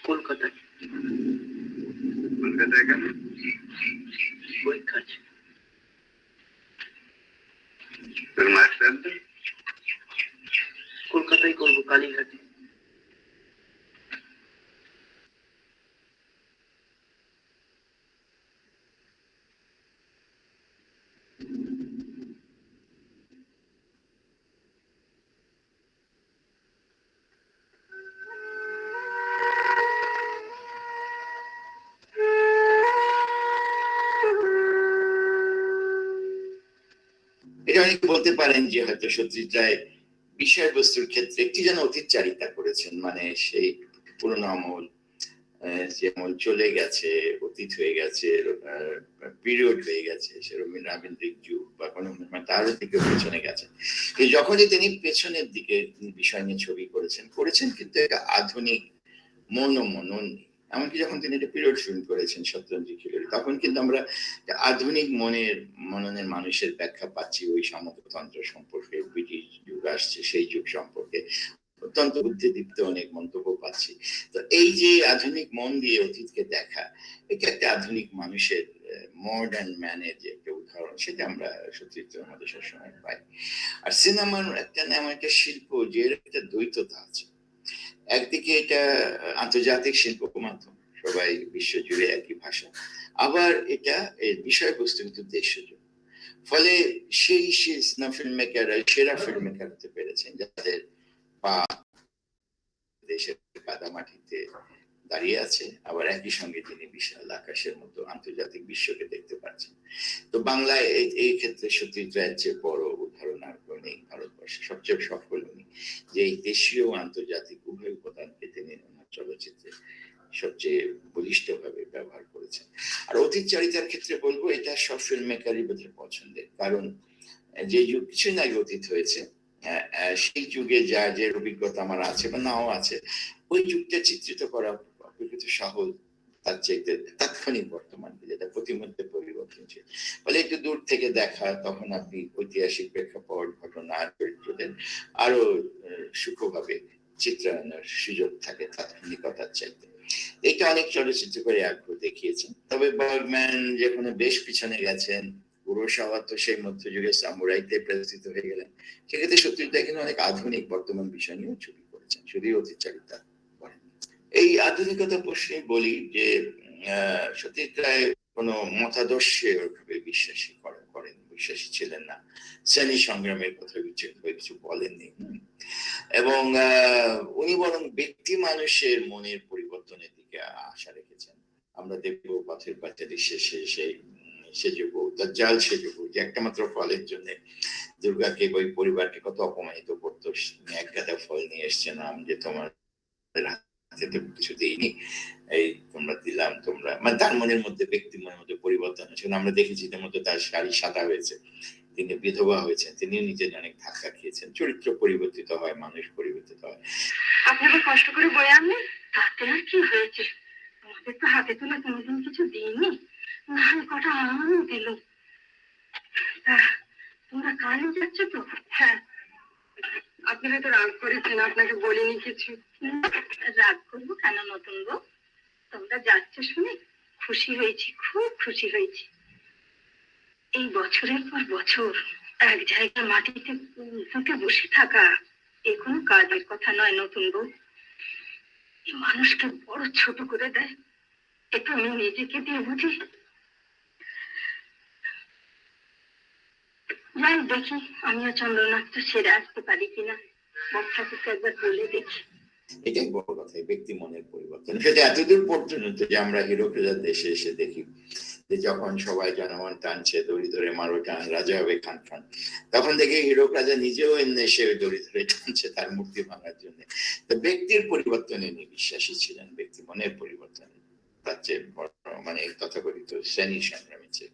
কলকাতায়। কলকাতায় কেন? পরীক্ষা আছে। তোর মাস্টার কলকাতায় করবো, কালীঘাটে। এটা অনেকে বলতে পারেন যে হয়তো সত্যজিৎ রায় বিষয়বস্তুর ক্ষেত্রে একটি যেন অতীতচারিতা করেছেন, মানে সেই পুরোনো আমল, যে আমল চলে গেছে, অতীত হয়ে গেছে, পিরিয়ড হয়ে গেছে, সেরকম রাবীন্দ্রিক যুগ বা কোনো তার দিকে পেছনে গেছে। যখনই তিনি পেছনের দিকে বিষয় নিয়ে ছবি করেছেন কিন্তু একটা আধুনিক মনন, এমনকি যখন তিনি একটা পিরিয়ড ফিল্ম করেছেন সত্যজিৎ খিলুরি, তখন কিন্তু আমরা আধুনিক মননের মানুষের ব্যাখ্যা পাচ্ছি ওই সামন্ততন্ত্র সম্পর্কে, ব্রিটিশ যুগ আসছে সেই যুগ সম্পর্কে অত্যন্ত বুদ্ধিদীপ্ত অনেক মন্তব্য পাচ্ছি। তো এই যে আধুনিক মন দিয়ে অতীতকে দেখা, এটা একটা আধুনিক মানুষের মডার্ন ম্যানের যে একটা উদাহরণ, সেটা আমরা সত্যজিতের মধ্যে সবসময় পাই। আর সিনেমার একটা এমন একটা শিল্প যে একটা দ্বৈততা আছে, একদিকে এটা আন্তর্জাতিক শিল্প মাধ্যম, সবাই বিশ্বজুড়ে একই ভাষা, আবার এটা এর বিষয়বস্তু কিন্তু দেশজ। ফলে সেই ফিল্ম মেকাররা সেরা ফিল্ম মেকার হতে পেরেছেন যাদের পা দেশের কাদামাটিতে দাঁড়িয়ে আছে, আবার একই সঙ্গে তিনি বিশাল আকাশের মতো আন্তর্জাতিক বিশ্বকে দেখতে পাচ্ছেন। তো বাংলায় এই ক্ষেত্রে সত্যজিৎ রায়ের চেয়ে বড় উদাহরণ আর নেই ভারতবর্ষে। সবচেয়ে সফল উনি যে এই দেশীয় আন্তর্জাতিক উভয় উপাদানকে তিনি ওনার চলচ্চিত্রে সবচেয়ে বলিষ্ঠভাবে ব্যবহার করেছেন। আর অতীতচারিতার ক্ষেত্রে বলবো এটা সব ফিল্ম মেকারই বোধহয় পছন্দের, কারণ যে যুগ কিছুদিন আগে অতীত হয়েছে, সেই যুগে যা যে অভিজ্ঞতা আমার আছে বা নাও আছে, ওই যুগটা চিত্রিত করা অপেক্ষিত সহজ তার চাইতে তাৎক্ষণিক বর্তমান যেটা প্রতিমধ্যে পরিবর্তনশীল। ফলে একটু দূর থেকে দেখা, তখন আপনি ঐতিহাসিক প্রেক্ষাপট, ঘটনা, চরিত্রদের আরো সূক্ষ্মভাবে চিত্রায়নের সুযোগ থাকে তাৎক্ষণিকতার চাইতে। এটা অনেক চলচ্চিত্র করে আগ্রহ দেখিয়েছেন। তবে বার্গম্যান যেখানে বেশ পিছনে গেছেন, কুরোসাওয়া তো সেই মধ্যযুগে সামুরাইতে প্রতিষ্ঠিত হয়ে গেলেন, সেক্ষেত্রে সত্যজিৎ রায় কিন্তু অনেক আধুনিক বর্তমান বিষয় নিয়েও ছবি করেছেন, যদিও অতীতচারিতা করেন। এই আধুনিকতা প্রশ্নে বলি যে সত্যজিৎ রায় কোনো মতাদর্শে ওইভাবে বিশ্বাসী ছিলেন না, শ্রেণী সংগ্রামের কথা কিছু বলেননি, এবং উনি বরং ব্যক্তি মানুষের মনের পরিবর্তনের দিকে আশা রেখেছেন। আমরা দেখবো পথের পাঁচালী শেষে সেই সেজবু দাজ্জাল সেজবু যে একটা মাত্র ফলের জন্য দুর্গাকে ওই পরিবারকে কত অপমানিত করতো, এক গাদা ফল নিয়ে এসছে নাম যে তোমার হাতে তো কিছু দিইনি, এই তোমরা দিলাম, তোমরা মানে তার মনের মধ্যে ব্যক্তি মনের মধ্যে পরিবর্তন হয়েছে। আমরা দেখেছি তার মধ্যে তার শাড়ি সাদা হয়েছে, তিনি বিধবা হয়েছেন, তিনি নিজে অনেক ধাক্কা খেয়েছেন, চরিত্র পরিবর্তিত হয়, মানুষ পরিবর্তিত হয়। আপনাকে কষ্ট করে বয়ে আনলে তাতে আর কি হয়েছে, তোমাদের তো হাতে তোলা কোনোদিন কিছু দিইনি, না কটা আমারও দিল। তোমরা কানে যাচ্ছ তো? হ্যাঁ। আপনি হয়তো রাগ করেছেন, আপনাকে বলিনি কিছু। রাগ করবো কেন নতুন গো, তোমরা যাচ্ছ শুনে খুশি হয়েছি, খুব খুশি হয়েছি। এই বছরের পর বছর এক জায়গায় মাটিতে পুঁতে বসে থাকা এ কোনো কাজের কথা নয় নতুন বউ। মানুষকে বড় ছোট করে দেয়, এটা আমি নিজেকে দিয়ে বুঝি। যাই দেখি আমিও চন্দ্রনাথটা সেরে আসতে পারি কিনা, বক্তাকে একবার বলে দেখি। এটাই বড় কথা, ব্যক্তি মনের পরিবর্তন। সেটা এতদূর পর্যন্ত যে আমরা হিরো প্রজার দেশে এসে দেখি যে যখন সবাই জনগণ টানছে দড়ি ধরে মারো টান রাজা হবে খান খান, তখন দেখি হিরো রাজা নিজেও এমনি সে দড়ি ধরে টানছে তার মুক্তি ভাঙার জন্য। তো ব্যক্তির পরিবর্তনে উনি বিশ্বাসী ছিলেন, ব্যক্তি মনের পরিবর্তনে, তার চেয়ে বড় মানে তথাকথিত শ্রেণী সংগ্রামের চেয়ে।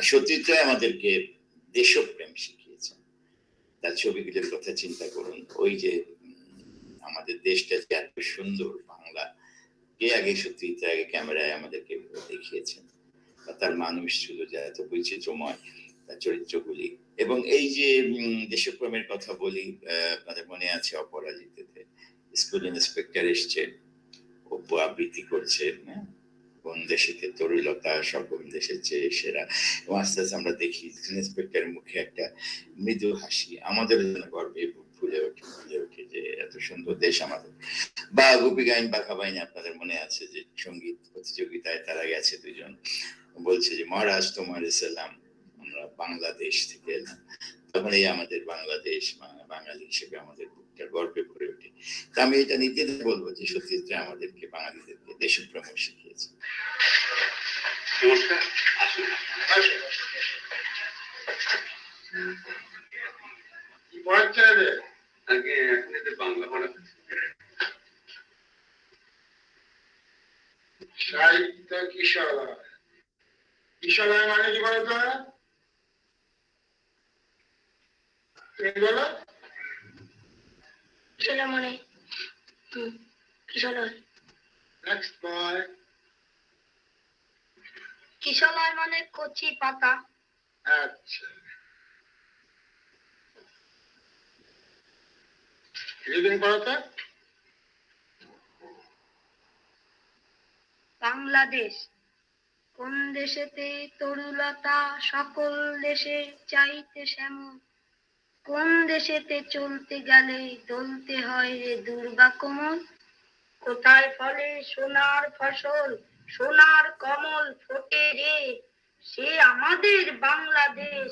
সত্যজিৎ রায় আমাদেরকে দেশপ্রেম শিখিয়েছেন। তার ছবিগুলোর কথা চিন্তা করুন, ওই যে আমাদের দেশটা যে এত সুন্দর, বাংলা কে আগে সত্যজিৎ রায় আগে ক্যামেরায় আমাদেরকে দেখিয়েছেন, তার মানুষ ছিল যে এত বৈচিত্র্যময়, তার চরিত্রগুলি। এবং এই যে দেশপ্রেমের কথা বলি, আপনাদের মনে আছে অপরাজিতেতে স্কুল ইন্সপেক্টর এসছে, অপু আবৃত্তি করছে, কোন দেশেতে তরুলতা সকল দেশের চেয়ে সেরা। এবং আস্তে আস্তে আমরা দেখি ইন্সপেক্টরের মুখে একটা মৃদু হাসি, আমাদের জন্য গর্বে ফুলে ওঠে যে এত সুন্দর দেশ আমাদের। বা গোপী গাইন বাঘা বাইন, আপনাদের মনে আছে যে সঙ্গীত প্রতিযোগিতায় তারা গেছে দুজন, বলছে যে মহারাজ তোমার সালাম, আমরা বাংলাদেশ থেকে এলাম। তখন এই আমাদের বাংলাদেশ, বাঙালি হিসেবে আমাদের বুকটা গর্বে ভরে ওঠে। তা আমি এটা নিতে বলবো যে সত্যজিৎ রায় আমাদেরকে, বাঙালিদেরকে দেশপ্রেম শিখিয়েছে। বাংলা পড়া সাহিত্য কিশোরায়, কিশোরায় মানে কি বলতো? মনে কিশোরয়। নেক্সট বয়। কিশোরয় মানে কচি পাতা। আচ্ছা, রিডিং করো তো। বাংলাদেশ কোন দেশেতে তরুলতা, সকল দেশে চাইতে শ্যামল। কোন দেশেতে চলতে গেলে দলতে হয় রে দুর্বা কোমল। কোথায় ফলে সোনার ফসল, সোনার কমল ফোটে রে, সে আমাদের বাংলাদেশ,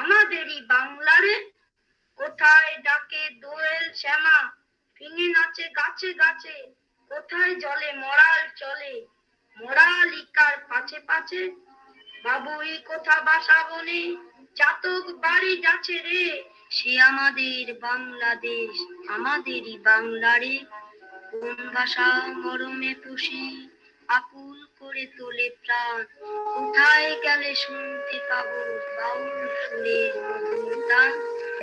আমাদেরই বাংলারে। কোথায় ডাকে দোয়েল শ্যামা, ফিঙে নাচে গাছে গাছে। কোথায় জলে মরাল চলে, মরাল ইকার পাছে পাছে। বাবুই কোথা বাসা বনে, চাতক বাড়ি যাচ্ছে রে, সে আমাদের বাংলাদেশ, আমাদেরই বাংলারে। কোন ভাষা মরমে পুষি, আকুল করে তোলে প্রাণ। কোথায় গেলে শুনতে পাবো বাউল সুরের মধুর গান।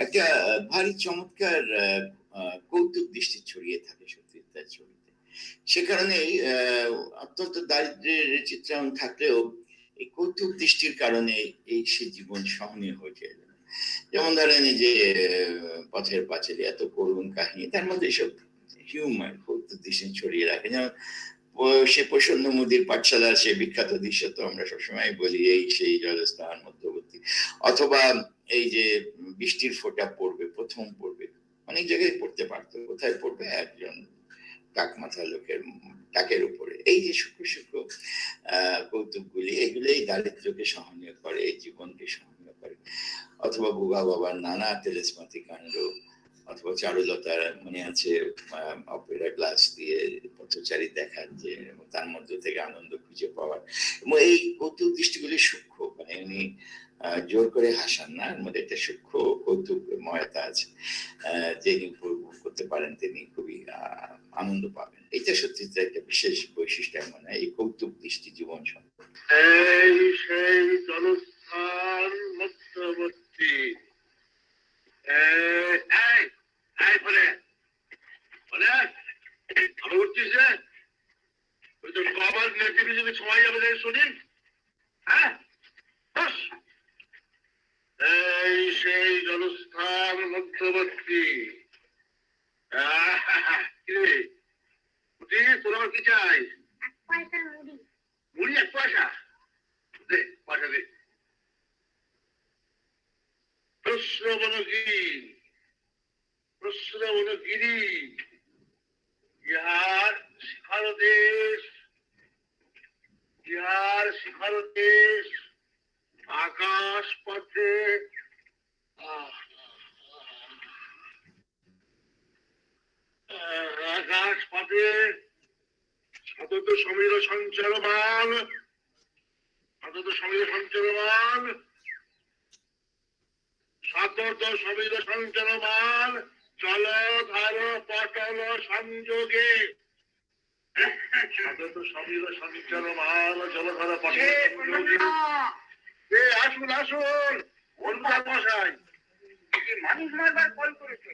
একটা ভারী চমৎকার কৌতুক দৃষ্টি ছড়িয়ে থাকে সত্যজিৎ রায়ের ছবিতে। সে কারণে অত্যন্ত দারিদ্র্যের চিত্রায়ন থাকলেও এই কৌতুক দৃষ্টির কারণে এই সে জীবন সহনীয় হয়ে যায়। যেমন ধরেন এই যে পথের পাঁচালী, এত করুণ কাহিনী, তার মধ্যে এসব হিউমার কৌতুক দৃষ্টি ছড়িয়ে রাখে। যেমন সে প্রসন্ন মোদীর পাঠশালার সে বিখ্যাত দৃশ্য তো আমরা সবসময় বলি, এই সেই জলস্থান মধ্যবর্তী, অথবা এই যে বৃষ্টির ফোঁটা পড়বে, প্রথম পড়বে, অনেক জায়গায় পড়তে পারতো, কোথায় পড়বে একজন টাক মাথা লোকের টাকের উপরে। এই যে সূক্ষ্ম সূক্ষ্ম কৌতুকগুলি, এগুলোই দারিদ্র্যকে সহনীয় করে, এই জীবনকে সহনীয় করে। অথবা বুবা বাবার নানা তেলেসমাতি কাণ্ড, অথবা চারুলতার মনে আছে অপেরা গ্লাস দিয়ে পথচারী দেখার, যে তার মধ্য থেকে আনন্দ খুঁজে পাওয়ার। এবং এই কৌতুক দৃষ্টিগুলি সূক্ষ্ম, মানে উনি জোর করে হাসান না, এর মধ্যে একটা সূক্ষ্ম কৌতুক ময়তা আছে। যিনি উপভোগ করতে পারেন তিনি খুবই আনন্দ পাবেন। এটা সত্যি একটা বিশেষ বৈশিষ্ট্য মনে হয়, এই কৌতুক দৃষ্টি জীবন সম্পর্কে। এই সেই জলস্থান মধ্যবর্তী, সময় যাবে শুনি। হ্যাঁ, এই সেই জলস্থান মধ্যবর্তী। তোর আমার কি চাই? মুড়ি 1 পয়সা দে, পয়সা দে। প্রশ্নবনগিরি, প্রশ্নবনগিরি ইহার শিখর দেশ, ইহার শিখর দেশ। আকাশ পথে আকাশ পথে সতত সমীর সঞ্চরমান, সতত সমীর সঞ্চরমান, সতত সমীর সঞ্চরমান, জলধার পটল সংযোগে। সতত সমীর সঞ্চরমান, জলধার পটল সংযোগে। আসুন আসুন, বন্ধুরা মশাই, মানুষ মারবার কল করেছে।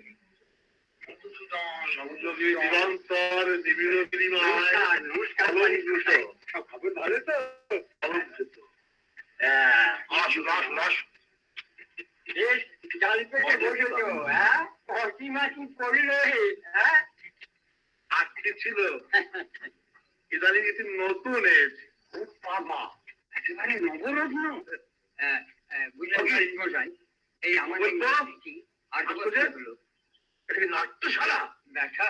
সংযোগী নিরন্তর নিবিড় বিনিময়। নমস্কার, সব খবর ভালো তো? আসুন আসুন আসুন। বেশ জাল পেটে বসেছ, হ্যাঁ? কটি মাটি পড়ল, হ্যাঁ? আজকে ছিল, ইদানিং একটু নতুন এসেছে। ও বাবা, একেবারে নবরত্ন। বুঝলেন মশাই, এই আমাদের আর হলো নাট্যশালা দেখা,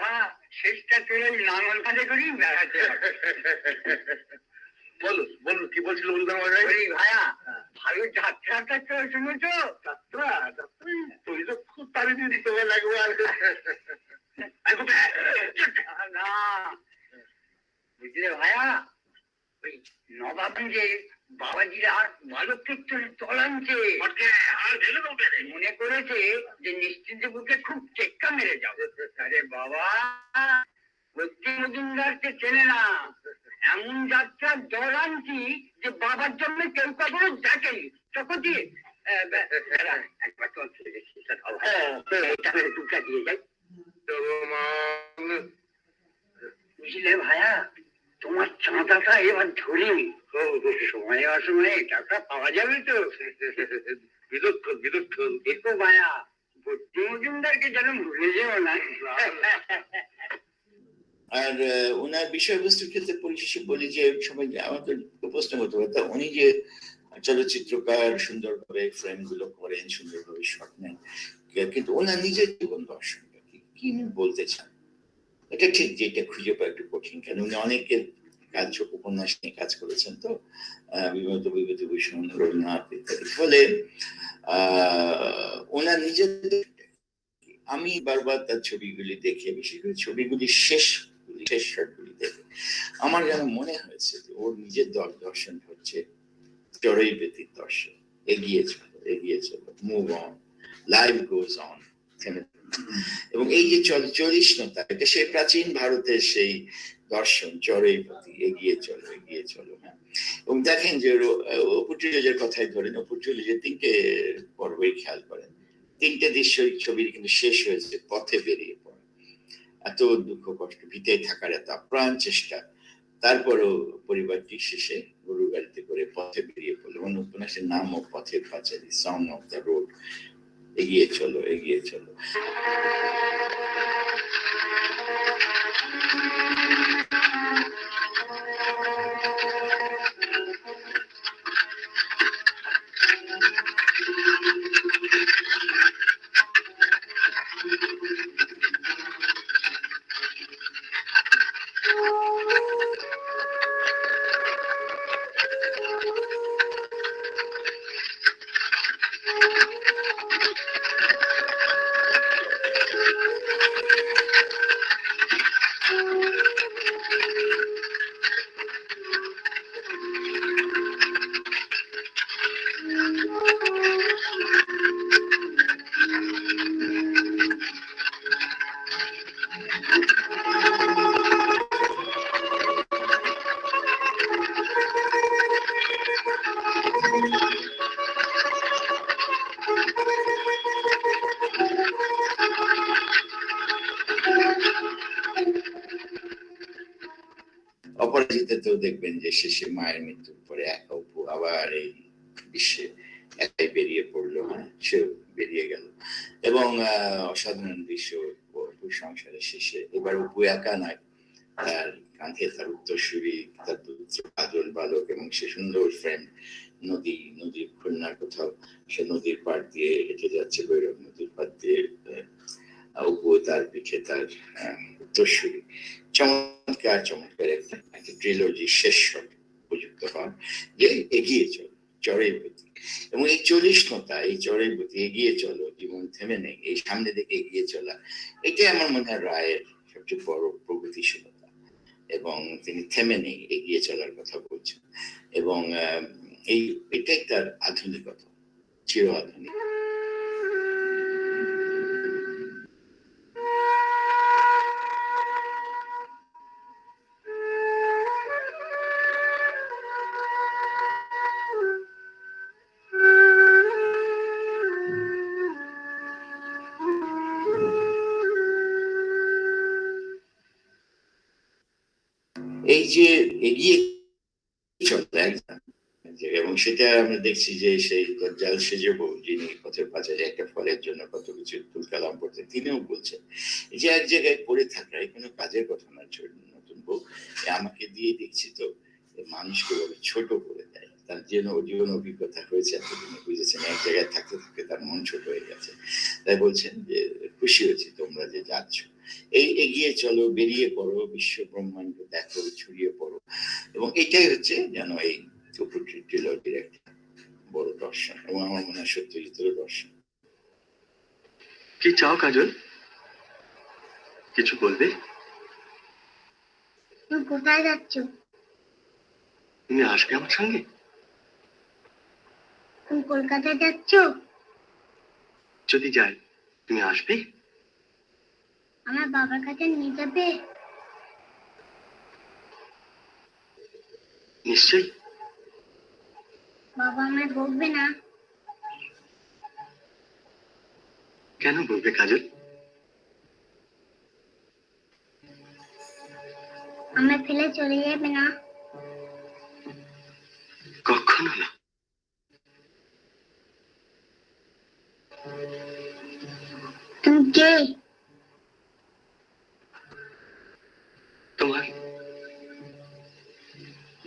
শেষটা চলে লাঙল কাঁধে করেই বেড়াতে। বলুন বলুন, কি বলছিল বলতাম ভাইয়া? ভালো যাত্রাটা তো শুনেছ? যাত্রা যাত্রা তুই তো খুব তাড়ি দিয়ে দিতে লাগবে। আর না, বুঝলে ভাইয়া, ওই নবাবগঞ্জে বাবাজিরা আর বালক কীর্তনের চল আনছে। মনে করেছে যে নিশ্চিন্তে বুকে খুব টেক্কা মেরে যাও। আরে বাবা, প্রত্যেক মজুমদারকে চেনে না, এমন যাত্রার দল আনছি যে বাবার জন্য কেউ কখনো দেখেনি। তখন দিয়ে একবার চল চলে গেছি, টুকটা দিয়ে যাই। বুঝলে ভাইয়া, তোমার চাঁদাটা এবার ধরি, সময় অসময়ে টাকা পাওয়া যাবে তো। বিলক্ষণ বিলক্ষণ। দেখো ভাইয়া, ভর্তি মজুমদারকে যেন ভুলে যেও না। আর ওনার বিষয়বস্তুর ক্ষেত্রে পরিশেষে বলি যে সবাই আমাকে প্রশ্ন করতে পারে, উনি যে চলচ্চিত্রকার, সুন্দরভাবে ফ্রেম গুলো করেন, সুন্দরভাবে শট নেন, কিন্তু ওনার নিজের জীবন দর্শনটা কি বলতে চান, এটা ঠিক যেটা খুঁজে পাওয়া একটু কঠিন। কারণ উনি অনেকের কাজ, উপন্যাস নিয়ে কাজ করেছেন, তো বিভূতিভূষণ, রবীন্দ্রনাথ ইত্যাদি। ফলে ওনার নিজের, আমি বারবার তার ছবিগুলি দেখে, বিশেষ করে ছবিগুলি শেষ শটগুলি দেখে আমার যেন মনে হয়েছে যে ওর নিজের দর্শন হচ্ছে চড়াই ব্যতীত দর্শন। এগিয়ে চলো, move on, life goes on. এবং এই যে চলিষ্ণুতা, এটা সেই প্রাচীন ভারতের সেই দর্শন, চড়াই প্রতি, এগিয়ে চলো। হ্যাঁ, এবং দেখেন যে অপু ট্রিলজির কথাই ধরেন, অপু ট্রিলজির 3টে পর্বই খেয়াল করেন, 3টে দৃশ্য ছবির কিন্তু শেষ হয়েছে পথে বেরিয়ে পড়ে। এত দুঃখ কষ্ট, ভিতে থাকার এত আপ্রাণ চেষ্টা, তারপরও পরিবারটি শেষে গরু গাড়িতে করে পথে বেরিয়ে পড়লো। উপন্যাসের নামও Pather Panchali, song of the road. এগিয়ে চলো। অপরাজিতাতেও দেখবেন যে শেষে মায়ের মৃত্যুর পরে একা অপু আবার এই বিশ্বে একাই বেরিয়ে পড়লো, সে বেরিয়ে গেল। এবং অসাধারণ দৃশ্য অপুর সংসারের শেষে। এবার অপু একা নয়, তার কাঁধে তার উত্তরসূরি, তার কাজল বালক এবং সে সুন্দর ফ্রেন্ড নদীর খুলনার কোথাও, সে নদীর পাড় দিয়ে হেঁটে যাচ্ছে, ভৈরব নদীর পাড় দিয়ে, অপু তার পিঠে তার উত্তরসূরি। চমৎকার একটা ট্রিলজি শেষ শট উপযুক্ত হয় যে এগিয়ে চলো, চড়াই প্রতি। এবং এই চলিষ্ণুতা, এই চড়াই প্রতি, এগিয়ে চলো, জীবন থেমে নেই, এই সামনে দিকে এগিয়ে চলা, এটাই আমার মনে হয় রায়ের সবচেয়ে বড় প্রগতিশীলতা। এবং তিনি থেমে নেই, এগিয়ে চলার কথা বলছেন। এবং এটাই তার আধুনিকতা, চির আধুনিক। যে এগিয়ে চলে এবং সেটা আমরা দেখছি যে সেই দজ্জাল সেজে বউ যিনি পথের পাঁচালী একটা ফলের জন্য কত কিছু তুলকালাম করতেন, তিনিও বলছেন যে এক জায়গায় পড়ে থাকা কোনো কাজের কথা না, নতুন বউ আমাকে দিয়ে দেখছি তো মানুষকে বলে ছোট করে দেয়, তার যে জীবন অভিজ্ঞতা হয়েছে এতদিনে বুঝেছেন এক জায়গায় থাকতে থাকতে তার মন ছোট হয়ে গেছে, তাই বলছেন যে খুশি হয়েছি তোমরা যে যাচ্ছ, এই এগিয়ে চলো, বেরিয়ে পড়ো, বিশ্ব ব্রহ্মাণ্ড দেখো, ছড়িয়ে পড়ো। এবং এটাই হচ্ছে যেন এই ট্রিলজির একটা বড় দর্শন এবং আমার মনে হয় সত্যজিতের দর্শন। কি চাও কাজল, কিছু বলবে? কোথায় যাচ্ছ? তুমি আসবে আমার সঙ্গে? তুমি কলকাতায় যাচ্ছ? যদি যাই তুমি আসবে? আমার বাবার কাছে নিয়ে যাবে? নিশ্চয়ই। বাবা আমায় বকবে না? কেন বলবে কাজল? আমায় ফেলে চলে যাবে না? কখনো না। তুমি কে? তোমার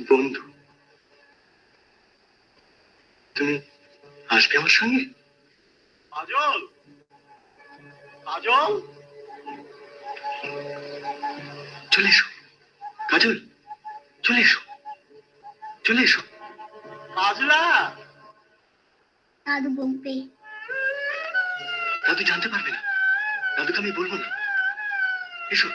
বন্ধু। তুমি আসবে আমার সঙ্গে? কাজল, কাজল, চলে এসো কাজল, চলে এসো, চলে এসো। কাজলা। দাদু বকবে। দাদু জানতে পারবে না, দাদুকে আমি বলবো না। এসো।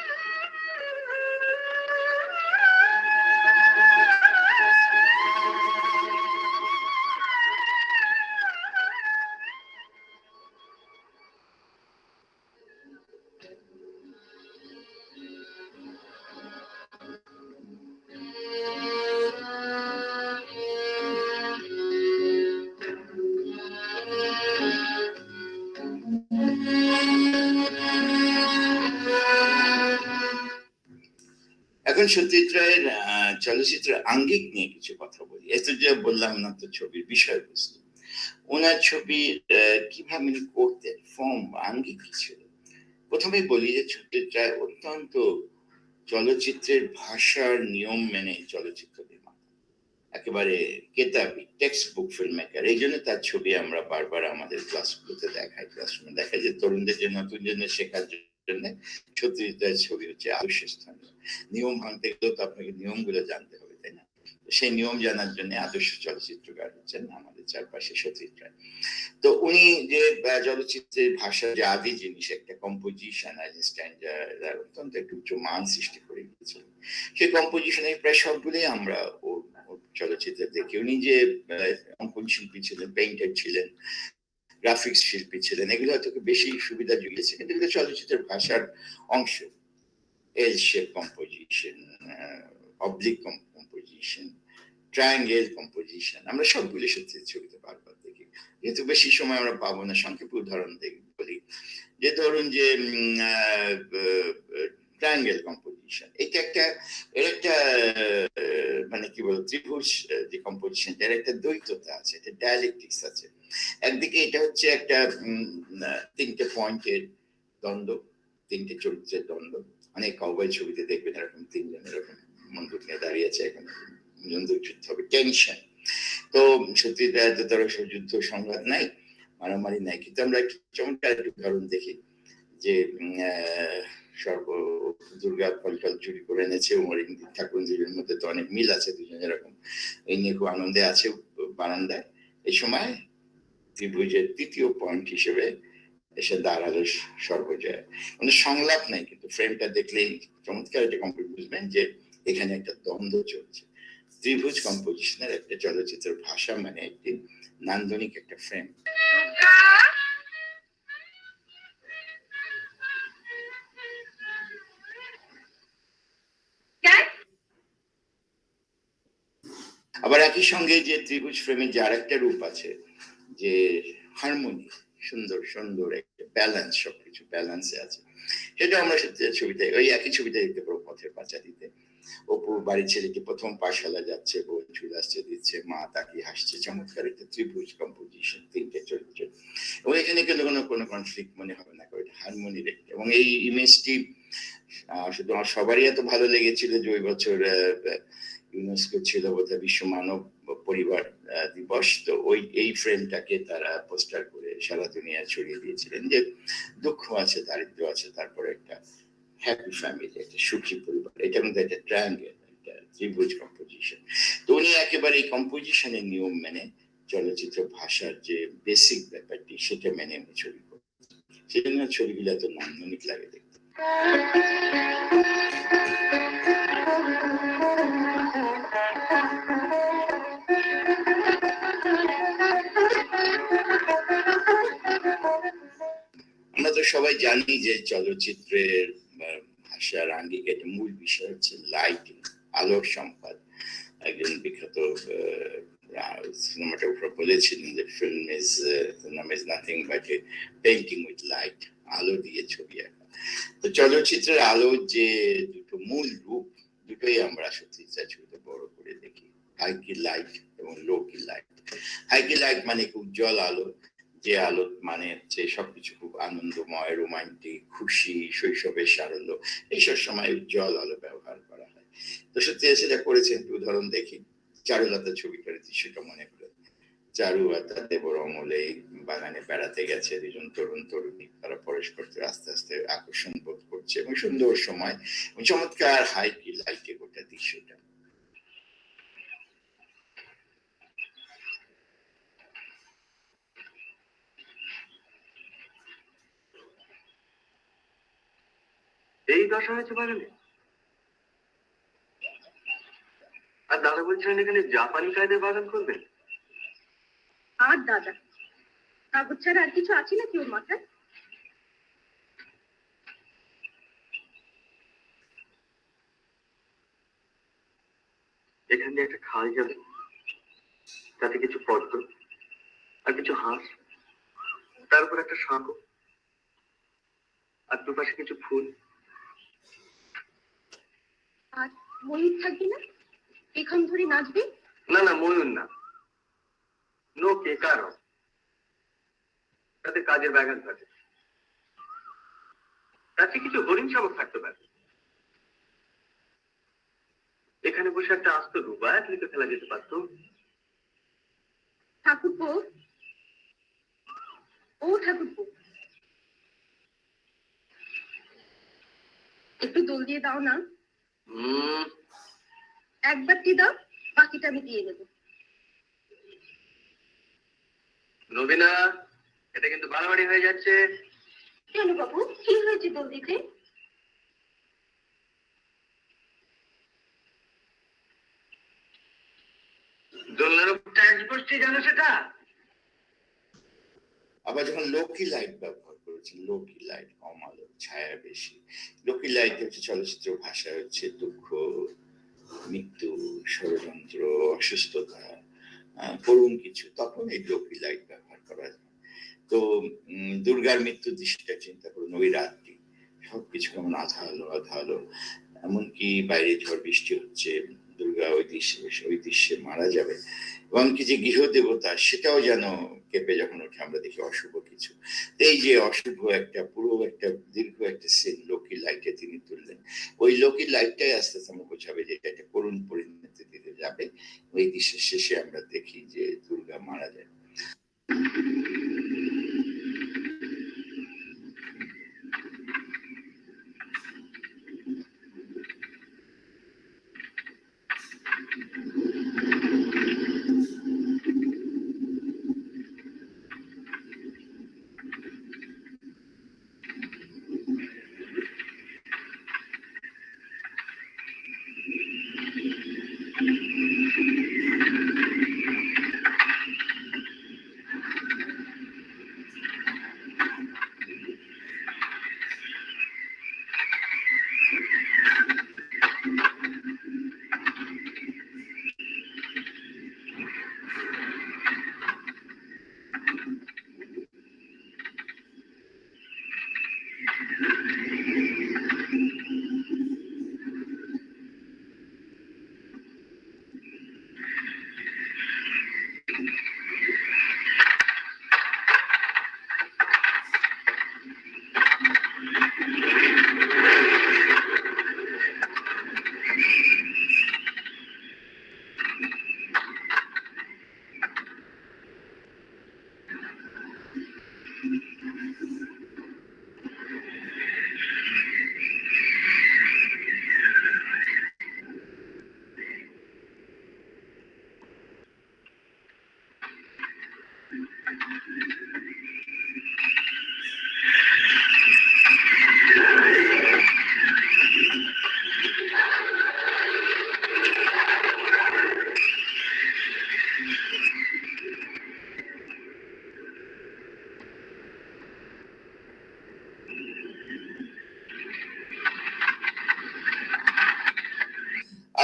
এখন সত্যজিৎ রায়ের চলচ্চিত্রের আঙ্গিক নিয়ে কিছু কথা বলি। এত যে বললাম না তো ছবির বিষয়বস্তু, ওনার ছবি কিভাবে করতেন, ফর্ম আঙ্গিক কি ছিল। প্রথমেই বলি যে সত্যজিৎ রায় অত্যন্ত চলচ্চিত্রের ভাষার নিয়ম মেনে চলচ্চিত্র নির্মাণ, একেবারে কেতাবি টেক্সট বুক ফিল্ম মেকার। এই জন্য তার ছবি আমরা বারবার আমাদের ক্লাসগুলোতে দেখাই, ক্লাসরুমে দেখাই যে তরুণদের যে নতুন জন্য শেখার জন্য সত্যজিৎ রায়ের ছবি হচ্ছে আদর্শ স্থানীয়। নিয়ম ভাঙতে গেলেও তো আপনাকে নিয়মগুলো জানতে হবে, তাই না? সেই নিয়ম জানার জন্য আদর্শ চলচ্চিত্রকার হচ্ছেন আমাদের চারপাশে সত্যজিৎ রায়। তো উনি যে চলচ্চিত্রের ভাষার যে আদি জিনিস একটা কম্পোজিশন অত্যন্ত একটু উচ্চ মান সৃষ্টি করে গিয়েছিলেন। সেই কম্পোজিশনের প্রায় সবগুলোই আমরা চলচ্চিত্রে দেখি। উনি যে অঙ্কন শিল্পী ছিলেন, পেইন্টার ছিলেন, গ্রাফিক্স শিল্পী ছিলেন, এগুলো হয়তো বেশি সুবিধা জুগিয়েছে, কিন্তু এগুলো চলচ্চিত্রের ভাষার অংশ। এল shape composition, oblique composition, triangle composition, আমরা সবগুলি সত্যি ছবিতে বারবার দেখি। যেহেতু বেশি সময় আমরা পাবো না, সংক্ষেপে উদাহরণ বলি যে ধরুন যে ট্রায়াঙ্গেল কম্পোজিশন, এটা একটা এর একটা মানে কি বলবো ত্রিভুজ যে কম্পোজিশন, এর একটা দ্বৈততা আছে, একটা ডায়ালেকটিক্স আছে। একদিকে এটা হচ্ছে একটা তিনটে পয়েন্টের দ্বন্দ্ব, তিনটে চরিত্রের দ্বন্দ্ব। অনেক কাউবয় ছবিতে দেখবেন এরকম তিনজন এরকম বন্দুক নিয়ে দাঁড়িয়ে আছে, এখন বন্দুক যুদ্ধ হবে, টেনশন। তো সত্যি তার যুদ্ধ সংঘাত নাই, মারামারি নাই, কিন্তু আমরা চমৎকার উদাহরণ দেখি যে দুর্গা ফল ফল চুরি করে এনেছে, উমর ইংরেজ ঠাকুর জীবের মধ্যে তো অনেক মিল আছে, দুজন এরকম এই নিয়ে খুব আনন্দে আছে বারান্দায়। এই সময় ত্রিভুজের তৃতীয় পয়েন্ট হিসেবে এসে দাঁড়ালো সর্বজয়া। মানে সংলাপ নাই, কিন্তু ফ্রেমটা দেখলেই চমৎকার একটা কম্পোজ বুঝবেন যে এখানে একটা দ্বন্দ্ব চলছে। ত্রিভুজ কম্পোজিশনের একটা চলচ্চিত্রের ভাষা মানে একটি নান্দনিক একটা ফ্রেম। আবার একই সঙ্গে যে ত্রিভুজ ফ্রেমের যে আরেকটা রূপ আছে, যে হারমোনি, সুন্দর সুন্দর একটা ব্যালেন্স, সবকিছু ব্যালেন্সে আছে, সেটা আমরা ছবিতে ওই একই ছবিতে দেখতে পাবো পথের পাঁচালীতে। অপু বাড়ি ছেড়ে প্রথম পাঠশালা যাচ্ছে, বোন চুল আসছে দিচ্ছে, মা তাকে হাসছে, চমৎকার একটা ত্রিভুজ কম্পোজিশন, তিনটে চরিত্র। এবং এখানে কিন্তু কোনো কনফ্লিক্ট মনে হবে না, এটা হারমোনি রেখে। এবং এই ইমেজটি শুধু আমার সবারই এত ভালো লেগেছিল যে ওই বছর ইউনেস্কো ছিল বোধহয় বিশ্ব মানব পরিবার দিবস, তো এই ফ্রেমটাকে তারা পোস্টার করে সারা দুনিয়া ছড়িয়ে দিয়েছিলেন যে দুঃখ আছে, দারিদ্র আছে, তারপরে একটা হ্যাপি ফ্যামিলি, একটা সুখী পরিবার। এটা কিন্তু একটা ট্রায়াঙ্গেল, একটা ত্রিভুজ কম্পোজিশন। তো উনি একেবারে এই কম্পোজিশনের নিয়ম মেনে চলচ্চিত্র ভাষার যে বেসিক ব্যাপারটি সেটা মেনে উনি ছবি করেন, সেজন্য ছবিগুলো এত নান্দনিক লাগে দেখতে। আমরা তো সবাই জানি যে চলচ্চিত্রের ভাষার আঙ্গিক একটা মূল বিষয় হচ্ছে লাইটিং, আলোর সম্পদ। একজন বিখ্যাত সিনেমাটোগ্রাফার বলেছিলেন যে film is nothing but A painting with light, আলো দিয়ে ছবি আঁকা। তো চলচ্চিত্রের আলোর যে দুটো মূল রূপ, দুটোই আমরা সত্যি ছবিতে বড় করে দেখি, হাইকি লাইট এবং লোকি লাইট। হাইকি লাইট মানে উজ্জ্বল আলো, যে আলো মানে হচ্ছে সবকিছু খুব আনন্দময়, রোমান্টিক, খুশি, শৈশবের সারল্য, এইসব সময় উজ্জ্বল আলো ব্যবহার করা হয়। তো সত্যি সেটা করেছেন। উদাহরণ দেখি, চারুলতা ছবিটার দৃশ্যটা মনে করে। চারু আর তার দেবর অমলে বাগানে বেড়াতে গেছে, দুজন তরুণ তরুণী, তারা পরস্পরকে আস্তে আস্তে আকর্ষণ বোধ করছে এবং সুন্দর সময়, চমৎকার হাইকি লাইটে গোটা দৃশ্যটা। এই দশা হয়েছে বাগানে। আর দাদা বলছিলেন এখানে জাপানি কায়দায় বাগান করবেন। আর দাদা কাগজ ছাড়া আর কিছু আছে নাকি ওর মাথায়? এখান দিয়ে একটা খাল যাবে, তাতে কিছু পদ্ম আর কিছু হাঁস, তারপর একটা সাঁকো আর দুপাশে কিছু ফুল। আর ময়ূর থাকবে না? এখান ধরে নাচবে? না না, ময়ূর না, নো কেকার, তাতে কাজের বাগান থাকে। তাতে কিছু হরিণ শাবক থাকতে পারে। এখানে বসে একটা আস্ত রুবায়াত লিখে ফেলা যেতে পারতো। ঠাকুরপো, ও ঠাকুরপো, একটু দোল দিয়ে দাও না। একবার দিয়ে দাও, বাকিটা আমি দিয়ে দেবো। রবিনা, এটা কিন্তু বাড়াবাড়ি হয়ে যাচ্ছে। কেন বাবু, কি হয়েছে দোল দিতে? দোলনার ট্যাক্স বসছে, জানো সেটা? আবার যখন লক্ষ্মী লাইট ব্যবহার করেছেন, লক্ষ্মী লাইট কম আলো, ছায়া বেশি। লক্ষ্মী লাইট হচ্ছে চলচ্চিত্র ভাষায় হচ্ছে দুঃখ, মৃত্যু, ষড়যন্ত্র, অসুস্থতা, করুণ কিছু, তখন এই লক্ষ্মী লাইট ব্যবহার করা যায়। তো দুর্গার মৃত্যুর দৃশ্যটা চিন্তা করুন, ওই রাতটি সবকিছু কেমন আধা আলো, এমনকি বাইরে ঝড় বৃষ্টি হচ্ছে, দুর্গা ওই দৃশ্যে মারা যাবে, এমনকি যে গৃহ দেবতা সেটাও যেন কেঁপে যখন ওঠে, আমরা দেখি অশুভ কিছু। এই যে অশুভ একটা পুরো একটা দীর্ঘ একটা সিন লক্ষ্মী লাইটে তিনি তুললেন, ওই লক্ষ্মী লাইটটাই আস্তে আস্তে আমরা বোঝাবে যে এটা একটা করুণ পরিণতি দিতে যাবে। ওই দৃশ্যের শেষে আমরা দেখি যে দুর্গা মারা যায়।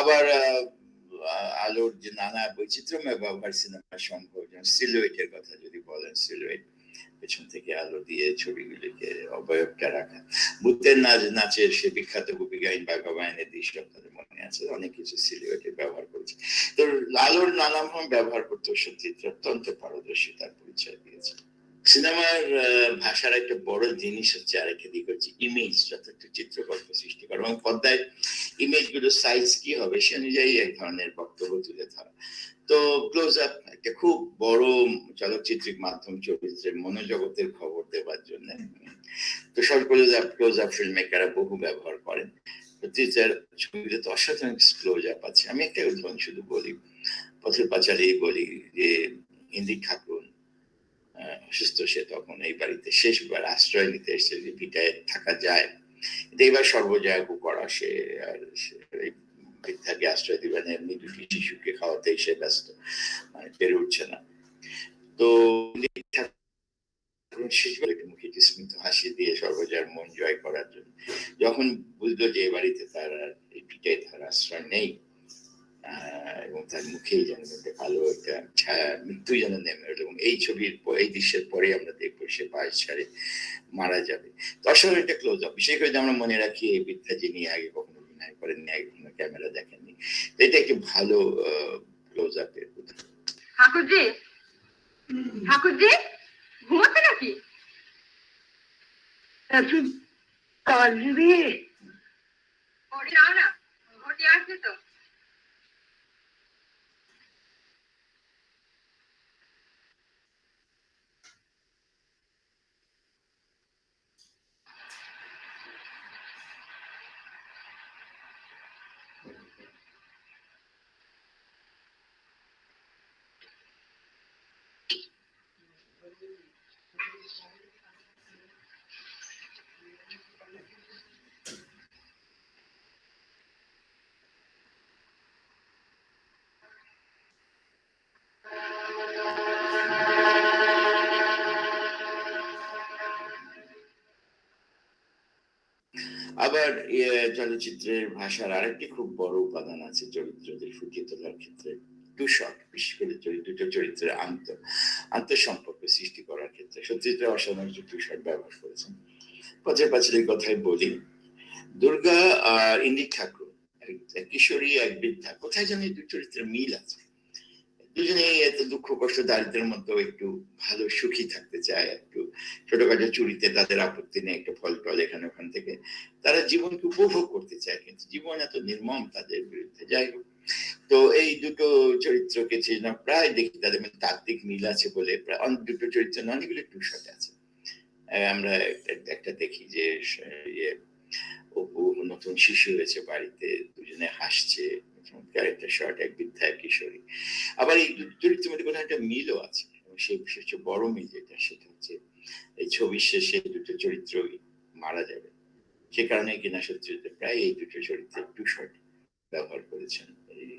আবার আলোর যে নানা বৈচিত্র্যময় ব্যবহার সিনেমা সম্ভব, যেমন সিলুয়েটের কথা যদি বলেন, সিলুয়েট পেছন থেকে আলো দিয়ে ছবিগুলিকে অবয়বটা রাখা, বুদ্ধের নাচের সে বিখ্যাত গোপী গাইন বা গায়নের দৃশ্য আপনাদের মনে আছে, অনেক কিছু সিলুয়েটে ব্যবহার করেছে। তো আলোর নানাভাবে ব্যবহার করতে সত্যজিৎ অত্যন্ত পারদর্শিতার পরিচয় দিয়েছে। সিনেমার ভাষার একটা বড় জিনিস হচ্ছে আরেকটা দিক হচ্ছে ইমেজ, যথার্থ চিত্রকল্প সৃষ্টি করা এবং পর্দায় ইমেজ গুলো সাইজ কি হবে সে অনুযায়ী এক ধরনের বক্তব্য তুলে ধরা। তো ক্লোজ আপ একটা খুব বড় চলচ্চিত্রিক মাধ্যম চরিত্রের মনোজগতের খবর দেওয়ার জন্য, তো সব ক্লোজ আপ ফিল্ম মেকাররা বহু ব্যবহার করেন। ছবিতে তো অসাধারণ ক্লোজ আপ আছে। আমি একটা উদাহরণ শুধু বলি, পথের পাঁচালী বলি যে ইন্দির ঠাকুর অসুস্থ, সে তখন এই বাড়িতে শেষবার আশ্রয় নিতে এসছে, যে ভিটায় থাকা যায়, এইবার সর্বজয়াকু করা, সে আর বৃদ্ধাকে আশ্রয় দিবেন, এমনি দুটি শিশুকে খাওয়াতেই সে ব্যস্ত, মানে পেরে উঠছে না। তো মুখে স্মিত হাসি দিয়ে সর্বজয়ার মন জয় করার জন্য যখন বুঝলো যে এই বাড়িতে তার আর এই ভিটায় তার আশ্রয় নেই, এবং তার মুখেই যেন একটা কালো একটা ছায়া, মৃত্যু যেন নেমে এলো, এবং এই ছবির এই দৃশ্যের পরে আমরা দেখবো সে পায়ে ছাড়ে মারা যাবে। দর্শক একটা ক্লোজ আপ, বিশেষ করে আমরা মনে রাখি এই বিদ্যা যিনি আগে কখনো অভিনয় করেননি, আগে কখনো ক্যামেরা দেখেননি, এটা একটি ভালো ক্লোজ আপের উদাহরণ। ঠাকুরজি, ঠাকুরজি ঘুমাচ্ছে নাকি? ওটি নাও না, ওটি আসবে তো। আবার চলচ্চিত্রের ভাষার আরেকটি খুব বড় উপাদান আছে চরিত্রদের ফুটিয়ে তোলার ক্ষেত্রে, টু শট, বিশেষ করে দুটো চরিত্রের আন্তঃসম্পর্ক সৃষ্টি করার ক্ষেত্রে সত্যজিৎ অসাধারণ টু শট ব্যবহার করেছেন। পথের পাঁচালীর কথাই বলি, দুর্গা আর ইন্দির ঠাকুর, এক কিশোরী এক বৃদ্ধা, কোথায় যেন এই দু চরিত্রের মিল আছে। দুজনেই এত দুঃখ কষ্ট দারিদ্রের মধ্যে একটু ভালো সুখী থাকতে চায়, একটু ছোটখাটো চুরিতে তাদের আপত্তি নেই, একটা ফল টল এখানে ওখান থেকে, তারা জীবনকে উপভোগ করতে চায়, কিন্তু জীবন এত নির্মম তাদের বিরুদ্ধে। যাই হোক, তো এই দুটো চরিত্রকে প্রায় দেখি তাদের মধ্যে তাত্ত্বিক মিল আছে বলে প্রায় দুটো চরিত্র অনেকগুলো টু শট আছে। আমরা একটা দেখি যে অপু নতুন শিশু হয়েছে বাড়িতে, দুজনে হাসছে, একটা শর্ট, এক বৃদ্ধা এক কিশোরী। আবার এই চরিত্রের মধ্যে কোনো একটা মিলও আছে, এবং সেই সবচেয়ে বড় মিল যেটা, সেটা হচ্ছে এই ছবির শেষে দুটো চরিত্রই মারা যাবে, সে কারণে কিনা সত্যজিৎ প্রায় এই দুটো চরিত্রের টু শট ব্যবহার করেছেন এই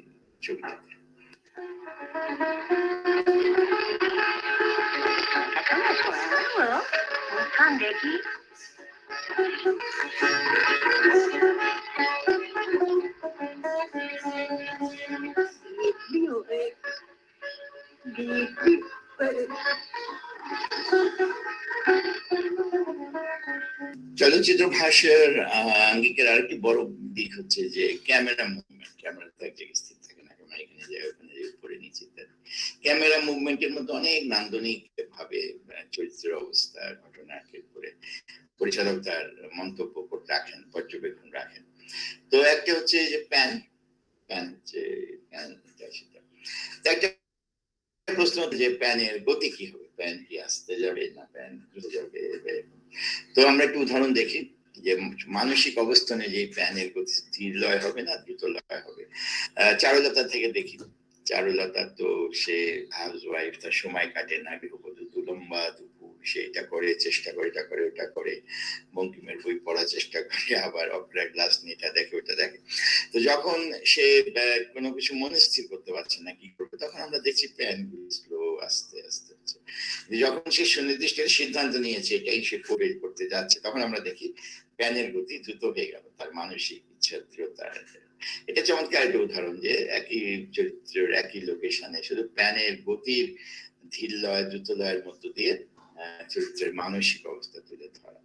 ছবিটাতে। দেখি চলচ্চিত্র ভাষার আঙ্গিকের আরেকটি বড় দিক হচ্ছে যে ক্যামেরা মুভমেন্ট। ক্যামেরা তো এক জায়গায় স্থির থাকে না, ক্যামেরা এখানে যায় ওখানে যায় উপরে নিচে ইত্যাদি। ক্যামেরা মুভমেন্টের মধ্যে অনেক নান্দনিক ভাবে চরিত্রের অবস্থা ঘটনাকে করে পরিচালক তার মন্তব্য করতে রাখেন, পর্যবেক্ষণ রাখেন। তো একটা হচ্ছে যে প্যান হচ্ছে একটা প্রশ্ন যে প্যানের গতি কি হবে, প্যান কি আসতে যাবে না প্যান দ্রুত যাবে। তো আমরা একটু উদাহরণ দেখি যে মানসিক অবস্থানে যে প্যানের গতি স্থির লয় হবে না দ্রুত লয় হবে। চারুলতা থেকে দেখি, চারুলতা তো সে হাউস ওয়াইফ, তার সময় কাটে না গৃহবধূ লম্বা দুপুর, সে এটা করে, চেষ্টা করে, এটা করে, ওটা করে, বঙ্কিমের বই পড়ার চেষ্টা করে, আবার অপেরা গ্লাস নিয়ে এটা দেখে, ওটা দেখে। তো যখন সে কোনো কিছু মনে স্থির করতে পারছে না কি করবে, তখন আমরা দেখছি প্যানগুলো স্লো আস্তে আস্তে হচ্ছে। যখন সে সুনির্দিষ্ট সিদ্ধান্ত নিয়েছে এটাই সে করতে যাচ্ছে, তখন আমরা দেখি প্যানের গতি দ্রুত হয়ে গেল, তার মানসিক ইচ্ছা দৃঢ়তা। এটা চমৎকার একটা উদাহরণ যে একই চরিত্রের একই লোকেশনে শুধু প্যানের গতির ধীর লয় দ্রুত লয়ের মধ্য দিয়ে চরিত্রের মানসিক অবস্থা তুলে ধরা।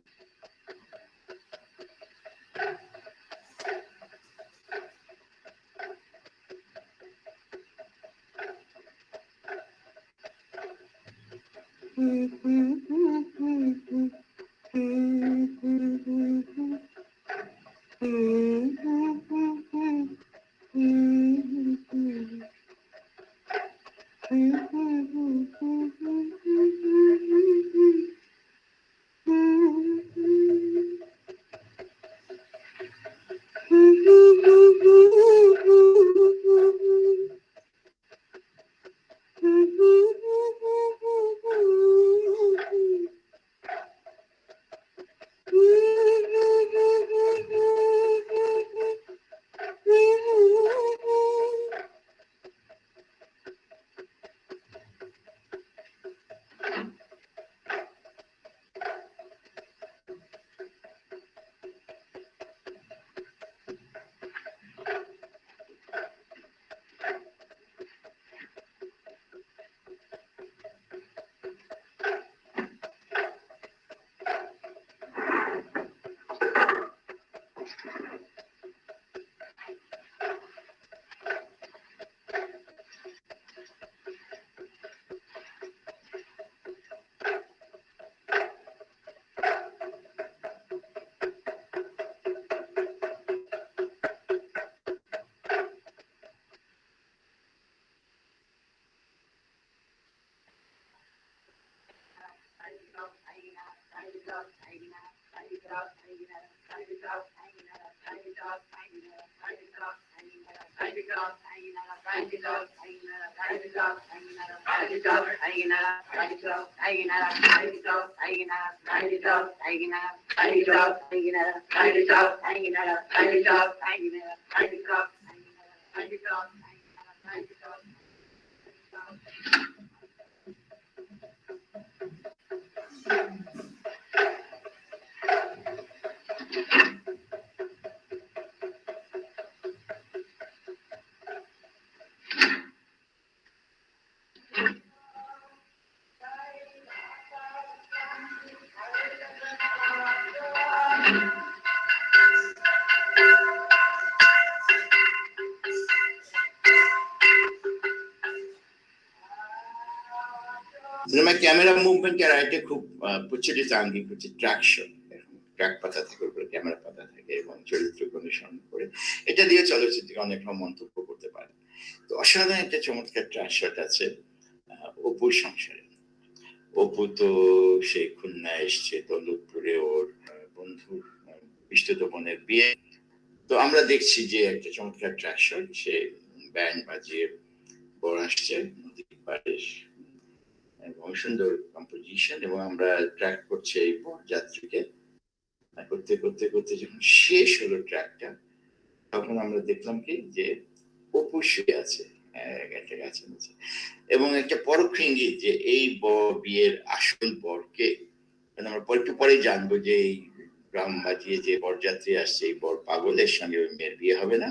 ক্যামেরা মুভমেন্ট আর একটা খুব প্রচলিত আঙ্গিক হচ্ছে ট্র্যাক শট। ট্র্যাক পাতা থাকে, উপরে ক্যামেরা পাতা থাকে এবং চরিত্রকে অনুসরণ করে এটা দিয়ে চলচ্চিত্রকে অনেক রকম মন্তব্য করতে পারে। তো অসাধারণ একটা চমৎকার ট্র্যাক শট আছে অপুর সংসারে। অপু তো সে খুলনা এসছে দৌলতপুরে ওর বন্ধুর বিষ্টত বোনের বিয়ে। তো আমরা দেখছি যে একটা চমৎকার ট্র্যাক শট, সে ব্যান্ড বাজিয়ে বর আসছে নদীর পাড়ে এবং সুন্দর কম্পোজিশন, এবং আমরা ট্র্যাক করছি এই যাত্রীকে করতে করতে করতে যখন শেষ হলো ট্র্যাকটা, তখন আমরা দেখলাম কি যে অপু শুয়ে আছে একটা গাছের নিচে, এবং একটা পরোক্ষ ইঙ্গিত যে এই বিয়ের আসল বরকে আমরা একটু পরে জানবো যে এই গ্রাম বাজিয়ে যে বরযাত্রী আসছে এই বর পাগলের সঙ্গে ওই মেয়ের বিয়ে হবে না,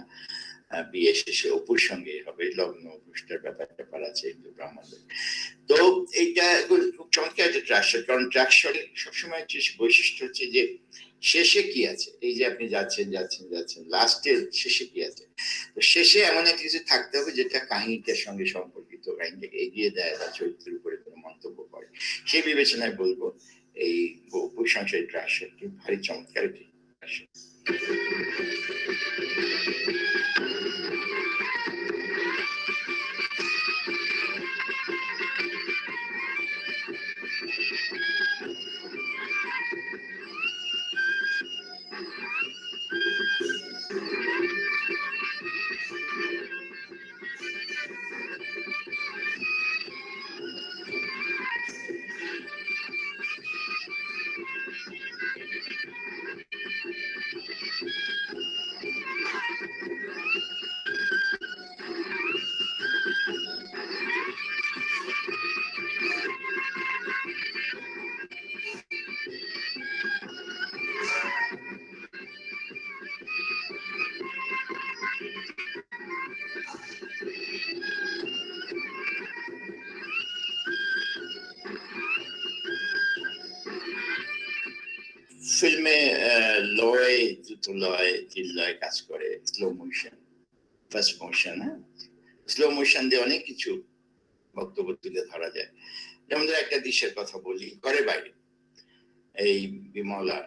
বিয়ে শেষে অপুর সঙ্গে হবে, লগ্ন পুষ্টার ব্যাপার আছে হিন্দু ব্রাহ্মণদের। তো এইটা খুব চমৎকার একটা ট্র্যাক শট, কারণ ট্র্যাক শট সবসময় বৈশিষ্ট্য হচ্ছে যে শেষে কি আছে, এই যে আপনি যাচ্ছেন যাচ্ছেন যাচ্ছেন, লাস্টের শেষে কি আছে। তো শেষে এমন একটা কিছু থাকতে হবে যেটা কাহিনীটার সঙ্গে সম্পর্কিত, কাহিনীটাকে এগিয়ে দেয় বা চরিত্রের উপরে কোনো মন্তব্য করে। সেই বিবেচনায় বলবো এই অপুর সংসারের ট্র্যাক শটটি ভারী চমৎকার একটি ট্র্যাক শট। ফিল্মে লয়, দ্রুত লয়, ধীর লয় কাজ করে, স্লো মোশন, ফাস্ট মোশন। হ্যাঁ, স্লো মোশন দিয়ে অনেক কিছু বক্তব্য তুলে ধরা যায়। যেমন ধর একটা দৃশ্যের কথা বলি, ঘরে বাইরে এই বিমলা,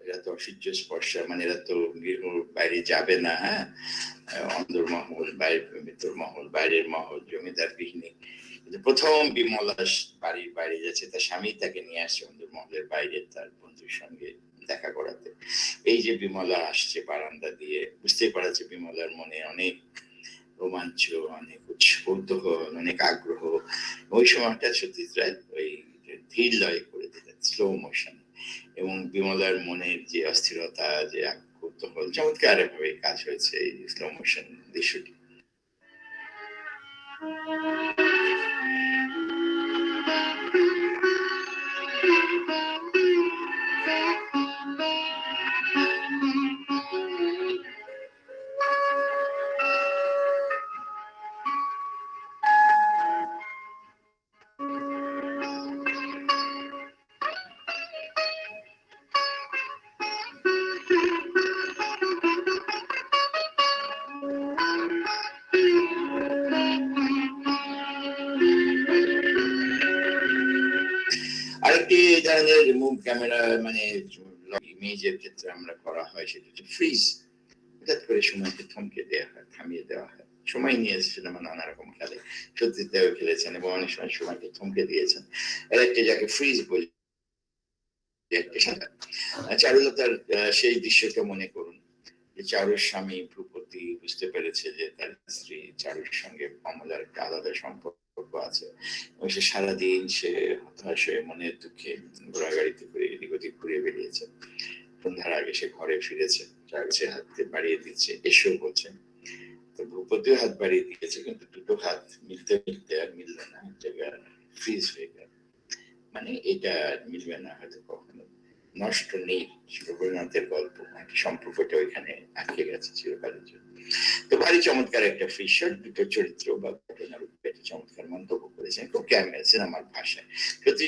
এরা তো অসহ্য স্পর্শা, মানে এরা তো বাইরে যাবে না। হ্যাঁ, অন্দরমহল, ভিতর মহল, বাইরের মহল, জমিদার গৃহিণী। প্রথম বিমলা বাড়ির বাইরে যাচ্ছে, তার স্বামী তাকে নিয়ে আসছে অন্দরমহলের বাইরে তার বন্ধুর সঙ্গে দেখা করাতে। এই যে বিমলা আসছে বারান্দা দিয়ে, বুঝতেই পারা যে বিমলার মনে অনেক রোমাঞ্চ, অনেক কৌতূহল, অনেক আগ্রহ। ওই সময়টা সত্যজিৎ রায় ওই ধীর লয় করে দিলেন, স্লো মোশন, এবং বিমলার মনের যে অস্থিরতা, যে কৌতূহল, চমৎকার ভাবে কাজ হয়েছে এই স্লো মোশন দৃশ্যটি। আরেকটি ধরনের মুভ ক্যামেরা মানে ইমেজের ক্ষেত্রে আমরা করা হয় সেটা হচ্ছে ফ্রিজ। হঠাৎ করে সময়কে থমকে দেওয়া হয়, থামিয়ে দেওয়া হয়। সময় নিয়ে সিনেমা নানা রকম খেলে, সত্যজিৎ রায়ও খেলেছেন এবং অনেক সময় সময়কে থমকে দিয়েছেন। এর একটা যাকে ফ্রিজ বলি। চারুলতার সেই দৃশ্যটা মনে করুন, যে চারুর স্বামী ভূপতি বুঝতে পেরেছে যে তার স্ত্রী চারুর সঙ্গে কমলার একটা আলাদা সম্পর্ক আছে, এবং সে সারাদিন সে হতাশ হয়ে মনের দুঃখে ঘোড়াগাড়িতে করে এদিক ওদিক ঘুরে বেরিয়েছে। সন্ধ্যার আগে সে ঘরে ফিরেছে, সে হাত বাড়িয়ে দিচ্ছে, এসো বলছে। তো ভূপতিও হাত বাড়িয়ে দিয়েছে, কিন্তু দুটো হাত মিলতে মিলতে আর মিলবে না, এক জায়গায় ফ্রিজ হয়ে গেল। মানে এটা মিলবে না হয়তো কখনো, নষ্ট নেই। রবীন্দ্রনাথের গল্প, সম্পর্কটা ওইখানে আটকে গেছে চিরকালের জন্য। তো ভারী চমৎকার একটা ফিশার, দুটো চরিত্র বা ঘটনার উপরে চমৎকার মন্তব্য করেছেন, খুব ক্যামেরা সিনেমার ভাষায়। সত্যি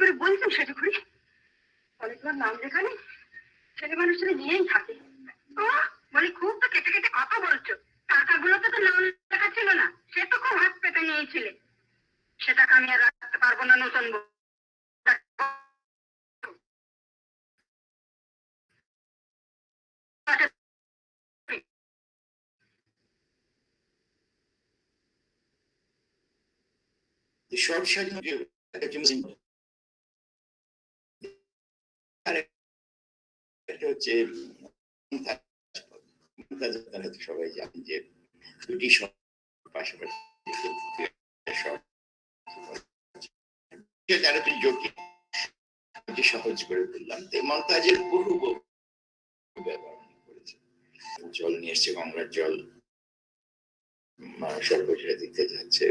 করে বলছেন শিলিগুড়ি? বলে তোমার নাম যেখানে ছেলে মানুষেরা নিয়েই থাকে। বলে খুব তো কেটে কেটে কথা বলছো, টাকাগুলোতে তো নাম লেখা ছিল না, সে তো খুব হাত পেতে নিয়েছিলে, সেটাকে আমি আর রাখতে পারবো না নতুন বউ। The short shot হচ্ছে সবাই জানেন যে দুটি পাশাপাশি জটিল সহজ করে বললাম। মমতাজের বহু ব্যবহার করেছে। জল নিয়ে এসছে, গঙ্গার জল সর্বজয়া দিতে যাচ্ছে,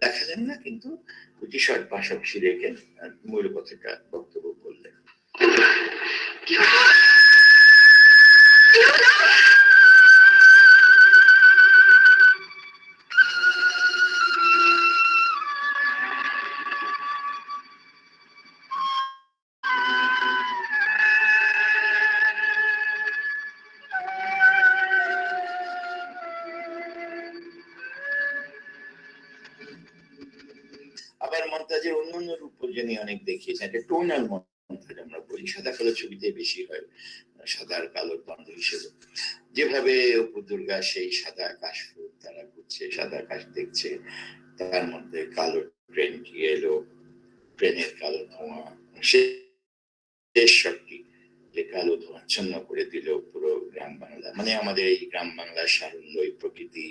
দেখা যায় না, কিন্তু দুটি শর্ট পাশাপাশি রেখে মূল কথাটা বক্তব্য বললেন। আবার মন্তাজের অন্যান্য রূপ যিনি অনেক দেখিয়েছেন, একটা টোনাল মন্তাজ আমরা বলি, সাদা কালো ছবিতে বেশি হয়, সাদা আর কালোর দ্বন্দ্ব হিসেবে। যেভাবে অপু দুর্গা সেই সাদা আকাশ তারা ঘুরছে, সাদা আকাশ দেখছে, তার মধ্যে কালো ট্রেন গিয়ে এলো, ট্রেনের কালো ধোঁয়া, শেষ শটটি যে কালো ধোঁয়াচ্ছন্ন করে দিল পুরো গ্রাম বাংলা, মানে আমাদের এই গ্রাম বাংলার সারল্য, এই প্রকৃতি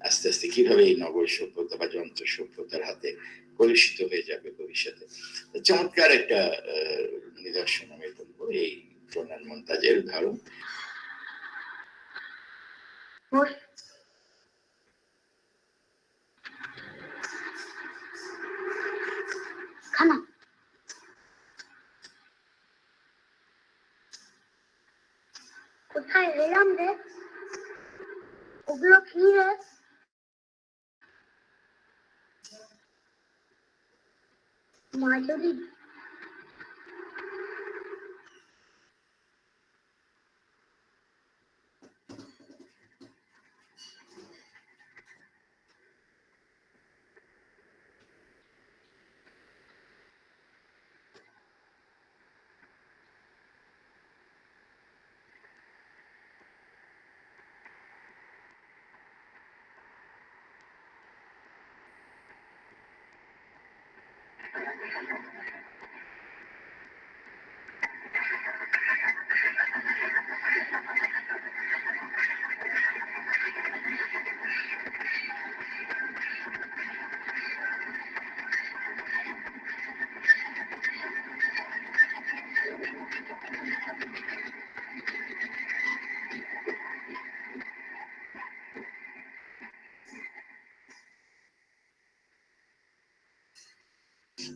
আস্তে আস্তে কিভাবে এই নগর সভ্যতা বা যন্ত্র সভ্যতার হাতে কলুষিত হয়ে যাবে ভবিষ্যতে। চমৎকার একটা নিদর্শন আমি বলবো এই টোনাল মন্তাজের উদাহরণ। কোথায় এলাম রে? ওগুলো কি রে? মা যদি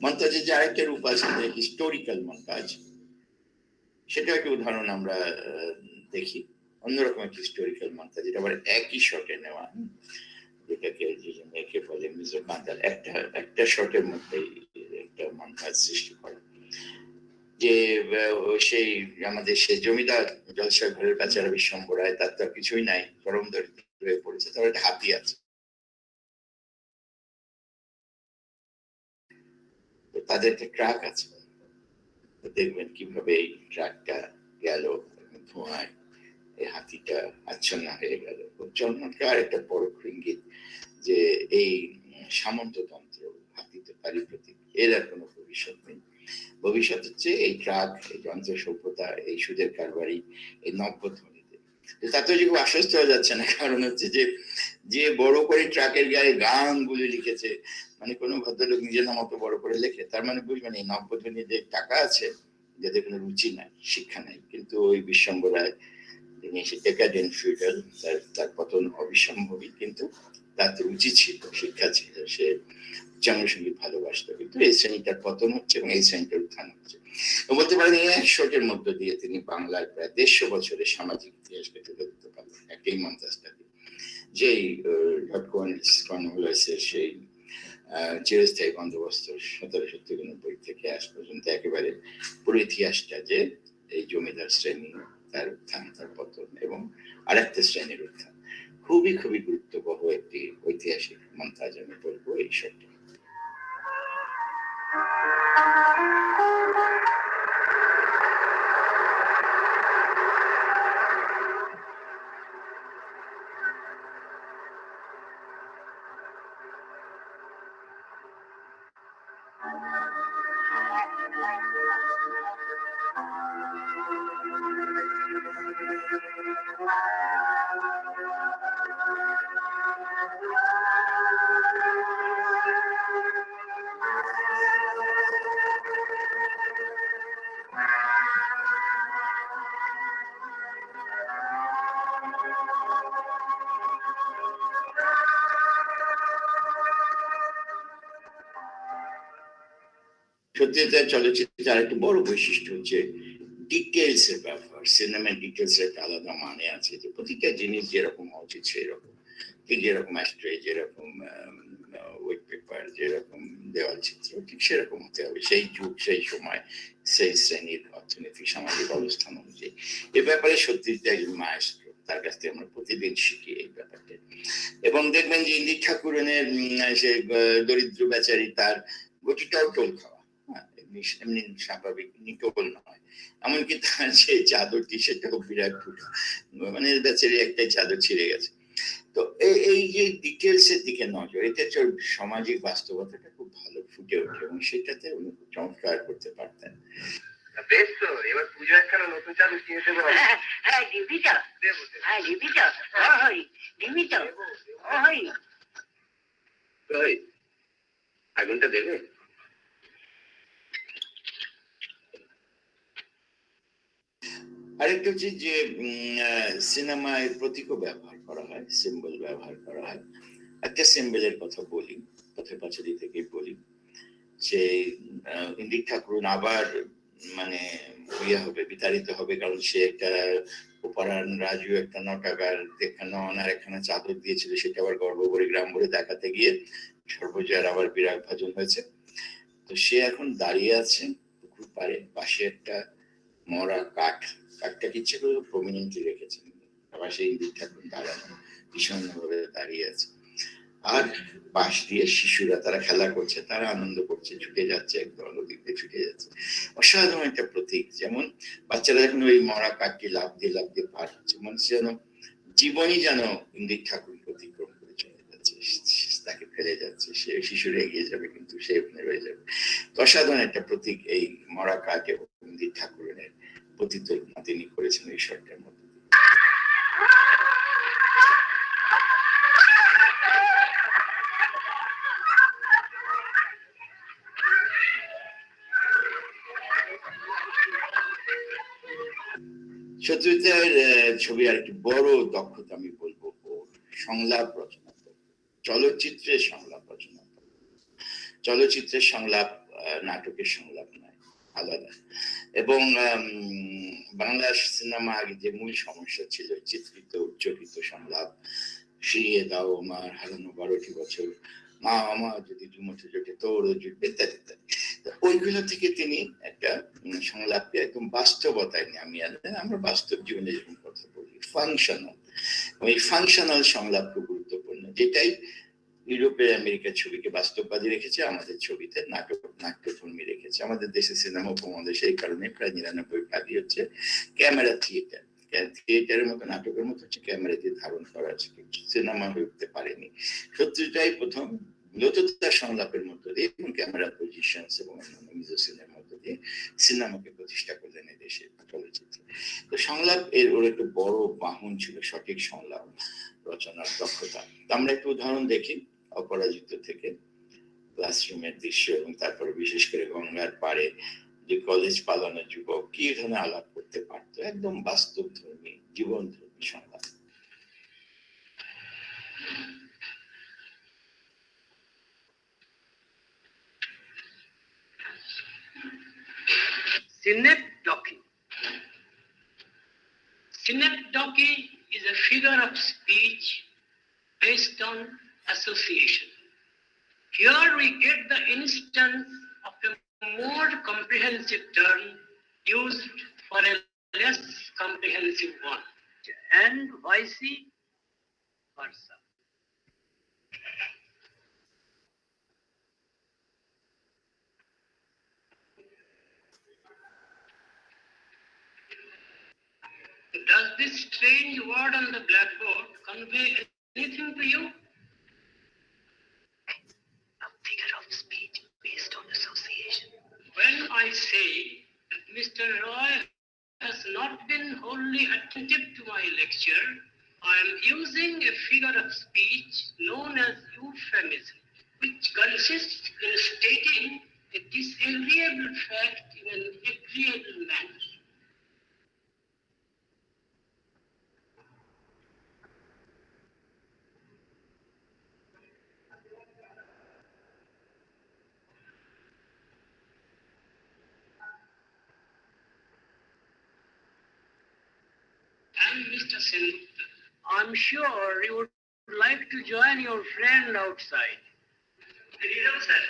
মন্তাজের যে আরেকটা রূপ আছে হিস্টোরিক্যাল মন্তাজ, সেটা একটা উদাহরণ আমরা দেখি। অন্যরকম একটা হিস্টোরিক্যাল মন্তাজ, যেটা আবার একই শটে নেওয়া, যেটাকে মেয়েকে বলে মিজর বান্দাল, একটা শটের মধ্যে একটা মন্তাজ সৃষ্টি করা। যে সেই আমাদের সেই জমিদার জলসা ঘরের বেচারা বিশ্বম্বরায়, তার তো কিছুই নাই, চরম দরিদ্র হয়ে পড়েছে, তার একটা হাতি আছে, তাদের একটা ট্রাক আছে, দেখবেন কিভাবে এই ট্রাকটা গেল ধোঁয়ায়, এই হাতিটা আচ্ছন্ন হয়ে গেল। চমৎকার একটা পরোক্ষ ইঙ্গিত যে এই সামন্ততন্ত্র, হাতি তো তারই প্রতীক, এর আর কোনো ভবিষ্যৎ নেই। ভবিষ্যৎ হচ্ছে এই ট্রাক, এই যন্ত্র সভ্যতা, এই সুদের কারবারি, এই নব্যধ্বনিতে। তাতে যে খুব আশ্বস্ত হয়ে যাচ্ছে না, কারণ হচ্ছে যে বড় করে ট্রাকের গায়ে গানগুলি লিখেছে, মানে কোনো ভদ্রলোক নিজের নাম অত বড় করে লেখে, তার মানে বুঝবেন এই নব্যধ্বনিতে টাকা আছে, যাদের কোনো রুচি নাই, শিক্ষা নাই। কিন্তু ওই বিশ্বম্বরায় তিনি সে ডেকাডেন্ট ফিউডাল, তার পতন অবিসম্ভবী, কিন্তু তার রুচি ছিল, শিক্ষা ছিল, সে উচ্চাঙ্গসঙ্গীত ভালোবাসতো, কিন্তু এই শ্রেণীটার পতন হচ্ছে এবং এই শ্রেণীটার উত্থান হচ্ছে। বলতে পারেন এই এক শটের মধ্য দিয়ে তিনি বাংলার প্রায় 150 বছরের সামাজিক ইতিহাসকে তুলে ধরতে পারলেন একই মন্তাজটা দিয়ে। যেই কর্নওয়ালিসের সেই চিরস্থায়ী বন্দোবস্ত 1793 থেকে আজ পর্যন্ত একেবারে পুরো ইতিহাসটা, যে এই জমিদার শ্রেণী, তার উত্থান, তার পতন এবং আরেকটা শ্রেণীর উত্থান, খুবই খুবই গুরুত্ববহ একটি ঐতিহাসিক মন্তাজ আমি বলবো এই শব্দ। সত্যিকার চলচ্চিত্রের আরেকটি বড় বৈশিষ্ট্য হচ্ছে ডিটেলস এর ব্যবহার। সিনেমার ডিটেলস এর একটা আলাদা মানে আছে, যে প্রতিটা জিনিস যেরকম হওয়া উচিত সেই রকম, ঠিক যেরকম অ্যাস্ট্রে, যেরকম ওয়েট পেপার, যেরকম দেওয়াল চিত্র, ঠিক সেরকম হতে হবে সেই যুগ, সেই সময়, সেই শ্রেণীর অর্থনৈতিক সামাজিক অবস্থান অনুযায়ী। এ ব্যাপারে সত্যিই একজন মায়েস্ট্রো, তার কাছ থেকে আমরা প্রতিদিন শিখি এই ব্যাপারটা। এবং দেখবেন যে ইন্দির ঠাকুরনের সে দরিদ্র বেচারি, তার গতিটাও টোল খাওয়া, এমনি স্বাভাবিক নিটোল নয়। এমনকি তার যে চাদরটি, সেটাও বিরাট ফুটা, মানে বেচারি একটাই চাদর ছিঁড়ে গেছে। তো এই যে ডিটেলস এর দিকে নজর, এটা সামাজিক বাস্তবতাটা খুব ভালো ফুটে ওঠে এবং সেটাতে উনি চমৎকার করতে পারতেন। বেশ, তো এবার পুজো একখানা নতুন চাদর কিনে দেবো। হ্যাঁ ডিবিটা, হ্যাঁ ডিবিটা, হয় ডিবিটা, হয় আগুনটা দেবে? আরেকটা হচ্ছে যে সিনেমায় প্রতীকও ব্যবহার করা হয়, সিম্বল ব্যবহার করা হয়। একটা সিম্বলের কথা বলি, পথের পাঁচালী থেকেই বলি, যে ইন্দির ঠাকুর আবার মানে ইয়ে হবে, বিতাড়িত হবে, কারণ সে একটা উপরান রাজু, একটা নটাকার একখানা অনার একখানা চাদর দিয়েছিল, সেটা আবার গর্ব করে গ্রাম ভরে দেখাতে গিয়ে সর্বজয়ার আবার বিরাট ভাজন হয়েছে। তো সে এখন দাঁড়িয়ে আছে পুকুর পাড়ে, পাশে একটা মরা কাঠটাকে ইচ্ছে করে প্রমিনেন্টলি রেখেছেন, আবার সেই ইন্দির ঠাকুর দাঁড়ানো ভীষণভাবে দাঁড়িয়ে আছে। আর পাশ দিয়ে শিশুরা, তারা খেলা করছে, তারা আনন্দ করছে, ছুটে যাচ্ছে, একদম নদীতে ছুটে যাচ্ছে। অসাধারণ একটা প্রতীক। যেমন বাচ্চারা যখন ওই মরা কাঠটি লাফ দিয়ে পার হচ্ছে, মনে যেন জীবনই যেন ইন্দির ঠাকুর অতিক্রম করে চলে যাচ্ছে, তাকে ফেলে যাচ্ছে, সে শিশুরা এগিয়ে যাবে কিন্তু সে ওখানে রয়ে যাবে। অসাধারণ একটা প্রতীক এই মরা কাঠ এবং ইন্দির ঠাকুরের প্রতিতুলনা তিনি করেছেন এই শর্টের মধ্যে। সত্যজিতের ছবি আরেকটি বড় দক্ষতা আমি বলবো সংলাপ রচনা, চলচ্চিত্রের সংলাপ রচনা। চলচ্চিত্রের সংলাপ নাটকের সংলাপ নয়, আলাদা। এবং বাংলা সিনেমা আগে যে মূল সমস্যা ছিল, চিত্রিত উচ্চরিত সংলাপ, ফিরিয়ে দাও আমার হারানো 12টি বছর, মা আমার যদি দুমুঠো জোটে তোরও জুটবে, ইত্যাদি ইত্যাদি। ওইগুলো থেকে তিনি একটা সংলাপকে একদম বাস্তবতায় নিয়ে আমি আমরা বাস্তব জীবনে যেরকম কথা বলি, ফাংশনাল, ওই ফাংশনাল সংলাপ খুব গুরুত্বপূর্ণ, যেটাই ইউরোপের আমেরিকার ছবিকে বাস্তববাদী রেখেছে, আমাদের ছবিতে নাট্যধর্মী রেখেছে। আমাদের দেশে সিনেমা উপমহাদেশে এই কারণে প্রায় 99% হচ্ছে ক্যামেরা থিয়েটার। থিয়েটারের মতো, নাটকের মতো হচ্ছে ক্যামেরা দিয়ে ধারণ করা আছে, সিনেমা হয়ে উঠতে পারেনি। সত্যিটাই প্রথম মূলত তার সংলাপের মধ্য দিয়ে এবং ক্যামেরা পজিশনস এবং অন্যান্য মিউজিশিয়ানের মধ্য দিয়ে সিনেমাকে প্রতিষ্ঠা করলেন এই দেশে চলচ্চিত্রে। তো সংলাপ ওর একটা বড় বাহন ছিল, সঠিক সংলাপ রচনার দক্ষতা। আমরা একটু উদাহরণ দেখি অপরাজিত থেকে, ক্লাসরুমের দৃশ্য এবং তারপরে বিশেষ করে গঙ্গার পাড়ে যে কলেজ পালানো যুবক কি এখানে আলাপ করতে পারতো, একদম বাস্তব ধর্মী, জীবন ধর্মী সংলাপ। Synecdoche. Synecdoche is a figure of speech based on association. Here we get the instance of a more comprehensive term used for a less comprehensive one, and vice versa. Does this strange word on the blackboard convey anything to you? A figure of speech based on association. When I say that Mr. Roy has not been wholly attentive to my lecture, I am using a figure of speech known as euphemism, which consists in stating a disagreeable fact in an agreeable manner. And Mr. Sengupta, I'm sure you would like to join your friend outside. Hello, sir.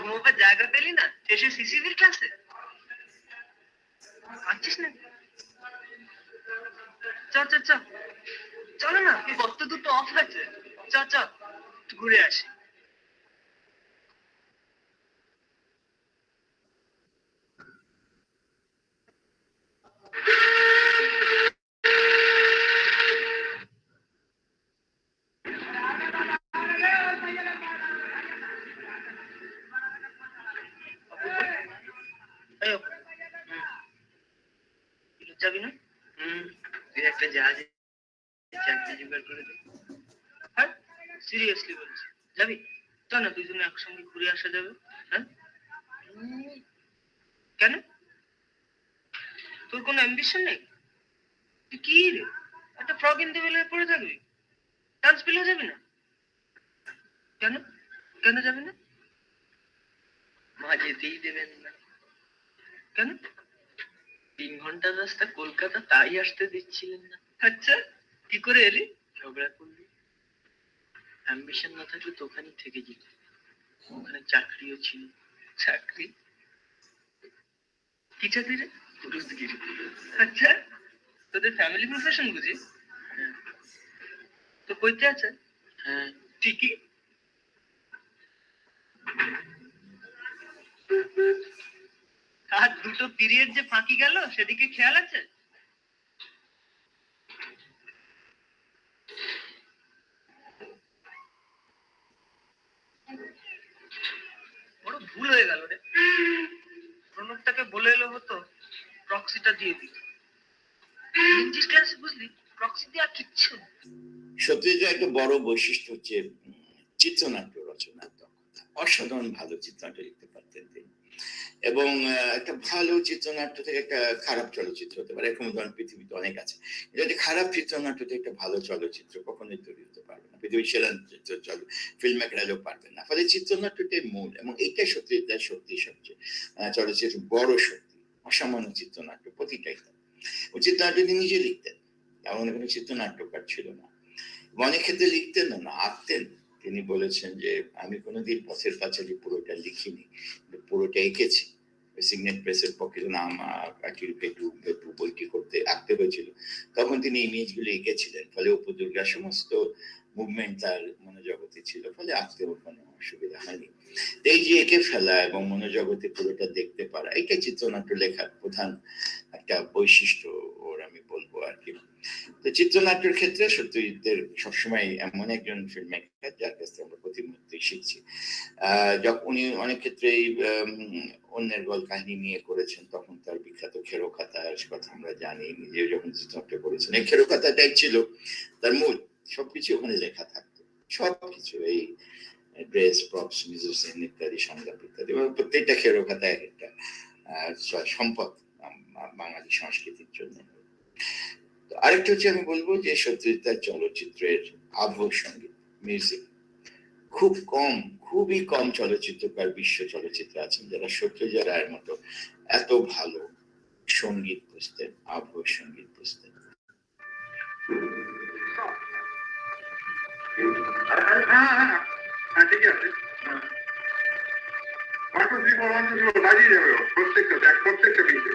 ঘুমোবার জায়গা পেলি না শেষে সিসিবির ক্লাসে কাঁদছিস না চ চ চ চলো না কত দুটো অফ আছে চ চ ঘুরে আসি যাবি না তুই একটা জাহাজে চাকরি জোগাড় করে দে হ্যাঁ সিরিয়াসলি বলছি যাবি চল না দুজনে একসঙ্গে ঘুরে আসা যাবে হ্যাঁ কেন তোর কোনো অ্যাম্বিশন নেই তুই কি রে একটা ফ্রক ইন দ্য বেলে পড়ে থাকবি ডান্স পেলেও যাবি না কেন কেন যাবি না মা যেতেই দেবেন না কেন 3 ঘন্টার রাস্তা কলকাতা তাই আসতে দিচ্ছিলেন না আচ্ছা কি করে এলি ঝগড়া করলি অ্যাম্বিশন না থাকলে তো ওখানেই থেকে যেত ওখানে চাকরিও ছিল চাকরি কি চাকরি রে পুরুষগিরি আচ্ছা তোদের ফ্যামিলি প্রফেশন বুঝি তো কইতে আছে হ্যাঁ ঠিকই আর দুটো পিরিয়ড যে ফাঁকি গেল সেদিকে খেয়াল আছে বড় ভুল হয়ে গেল রে প্রণবটাকে বলে এলো হতো প্রক্সিটা দিয়ে দিল ইংলিশ ক্লাসে বুঝলি প্রক্সি দেওয়া কিচ্ছু সত্যজিৎ একটা বড় বৈশিষ্ট্য হচ্ছে চিত্রনাট্য রচনার দক্ষতা অসাধারণ ভালো চিত্রনাট্য লিখতে পারতেন তিনি এবং একটা ভালো চিত্রনাট্য থেকে একটা খারাপ চলচ্চিত্র হতে পারে এরকম ধরনের পৃথিবীতে অনেক আছে যদি খারাপ চিত্রনাট্য থেকে একটা ভালো চলচ্চিত্র কখনোই তৈরি হতে পারবে না পৃথিবীর সেরা ফিল্ম মেকাররাও পারবে না ফলে চিত্রনাট্যটাই মূল এবং এইটাই সত্যজিৎ সত্যি সবচেয়ে চলচ্চিত্র বড় শক্তি অসামান্য চিত্রনাট্য প্রতিটাই ও চিত্রনাট্য তিনি নিজে লিখতেন এমন কোনো চিত্রনাট্যকার ছিল না অনেক ক্ষেত্রে লিখতেন না আঁকতেন তিনি বলেছেন যে আমি কোনোদিন পথের পাঁচালী পুরোটা লিখিনি পুরোটা এঁকেছি সিগনেট প্রেসের পক্ষে নাম পেটু বইটি করতে আঁকতে হয়েছিল তখন তিনি ইমেজগুলো এঁকেছিলেন ফলে উপদুর্গার সমস্ত মুভমেন্ট তার মনোজগতে ছিল ফলে আঁকতেও কোনো অসুবিধা হয়নি এই যে এঁকে ফেলা এবং মনোজগতে পুরোটা দেখতে পারা এটাই চিত্রনাট্য লেখার প্রধান একটা বৈশিষ্ট্য ওর আমি বলবো আর কি তো চিত্রনাট্যের ক্ষেত্রে সত্যজিতের সবসময় এমন একজন ফিল্ম মেকার যার কাছ থেকে আমরা প্রতি মুহূর্তে শিখছি। উনি অনেক ক্ষেত্রেই অন্যের গল্প কাহিনী নিয়ে করেছেন, তখন তার বিখ্যাত খেরো খাতার কথা আমরা জানি, নিজে যখন চিত্রনাট্য করেছেন এই খেরো খাতাটাই ছিল তার মূল, সবকিছু ওখানে লেখা থাকতো, সবকিছু, এই ড্রেস, প্রপস, মিউজিশিয়ান ইত্যাদি, সংলাপ ইত্যাদি, এবং প্রত্যেকটা খেরো খাতা এক একটা সম্পদ বাঙালি সংস্কৃতির জন্য। আরেকটা হচ্ছে আমি বলবো যে সত্যজিৎ তার চলচ্চিত্রের আবহ সঙ্গীত, মিউজিক, খুবই কম চলচ্চিত্রকার বিশ্ব চলচ্চিত্রে আছেন যারা সত্যজিৎ রায়ের মতো এত ভালো সঙ্গীত বুঝতেন, আবহ সঙ্গীত বুঝতেন। ঠিক আছে, লাগিয়ে যাবে প্রত্যেকটা বিতে।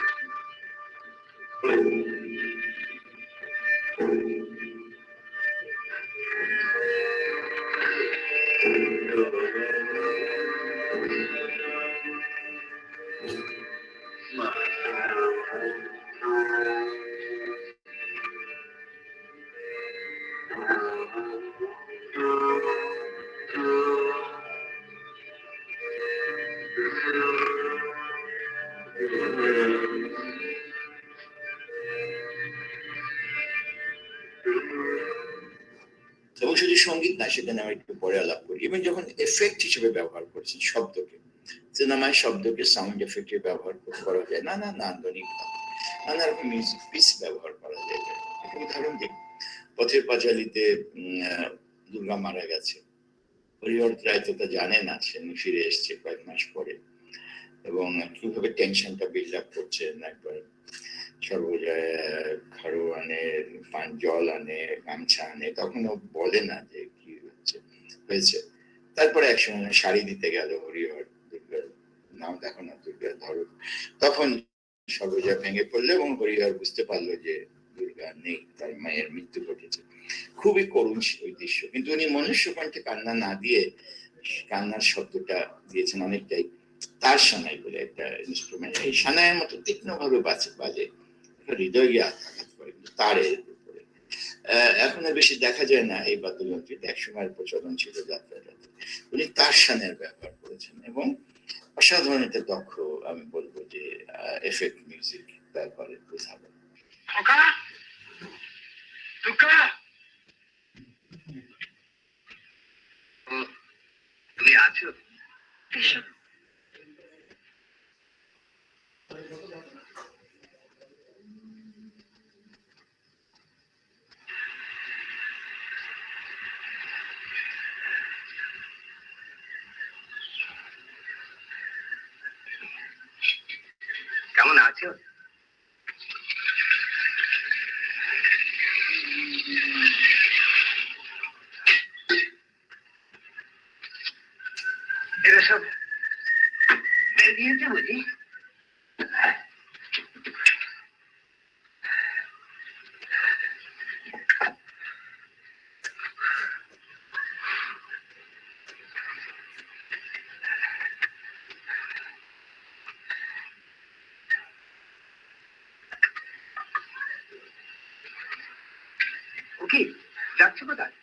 এবং শুধু সঙ্গীত না, সেটা আমি একটু পরে আলাপ করি। এবং যখন এফেক্ট হিসেবে ব্যবহার করছেন শব্দকে, সিনেমায় শব্দকে সাউন্ড এফেক্টে ব্যবহার করা যায়, নান্দনিক নানা রকম মিউজিক পিস ব্যবহার করা যায়। একটা উদাহরণ দিই, পথের পাঁচালীতে দুর্গা মারা গেছে, হরিহর রায় তো তা জানে না, সে ফিরে এসছে কয়েক মাস পরে, এবং কিভাবে টেনশনটা বিল্ড আপ করছেন, একবার সর্বজয় খাড়ো আনে, জল আনে, গামছা আনে, তখন ও বলে না যে কি হয়েছে। তারপরে একসময় শাড়ি দিতে গেল হরিহর, দুর্গার নাম দেখো না, দুর্গা ধরো, তখন সর্বজয় ভেঙে পড়লো এবং হরিহর বুঝতে পারলো যে দুর্গা নেই, তার মায়ের মৃত্যু ঘটেছে। খুবই করুণ ওই দৃশ্য, কিন্তু উনি মনুষ্য কণ্ঠে কান্না না দিয়ে কান্নার শব্দটা দিয়েছেন অনেকটাই তার সানাই বলে একটা ইনস্ট্রুমেন্ট, এই সানাইয়ের মতো তীক্ষ্ণ ভাবে বাজে, হৃদয় গিয়ে আঘাত করে, কিন্তু তারের উপরে। এখন আর বেশি দেখা যায় না এই বাদ্যযন্ত্রীতে, একসময়ের প্রচলন ছিল যাত্রাতে। উনি তার সানের ব্যবহার করেছেন এবং অসাধারণ একটা দক্ষ, আমি বলবো যে এফেক্ট মিউজিক ব্যবহারে বোঝাবেন। তুমি আছো? কেমন আছো? এরা সব বেরিয়েছে বুঝি? কি যাচ্ছ কোথায়?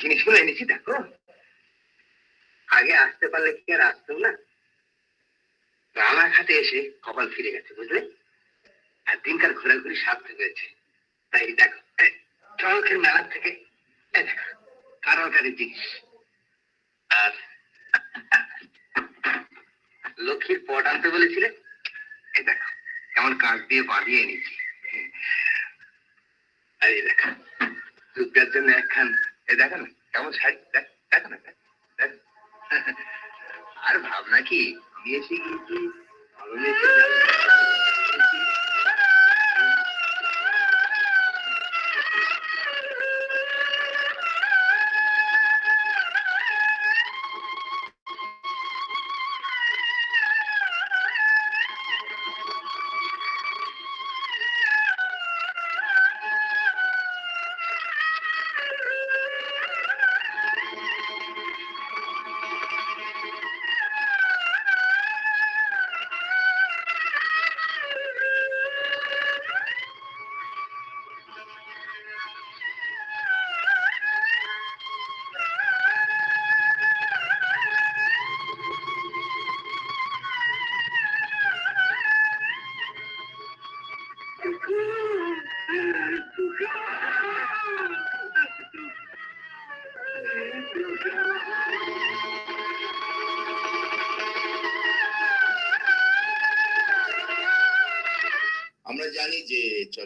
জিনিসগুলো এনেছি দেখো, আগে আসতে পারলে কি আর আসতাম না, আমার হাতে এসে কপাল ফিরে গেছে বুঝলে, আর দিনকার ঘোরাঘুরি সার্থক হয়েছে। তাই দেখো, চরকের মেলার থেকে দেখো কারোকারি জিনিস, আর লক্ষ্মীর পট আনতে বলেছিলে, এই দেখো কেমন কাঠ দিয়ে বাঁধিয়ে এনেছি। আর এই দেখো দুর্গার জন্য একখান, এই দেখো না কেমন শাড়ি, দেখো না, আর ভাবনা কি নিয়েছি কি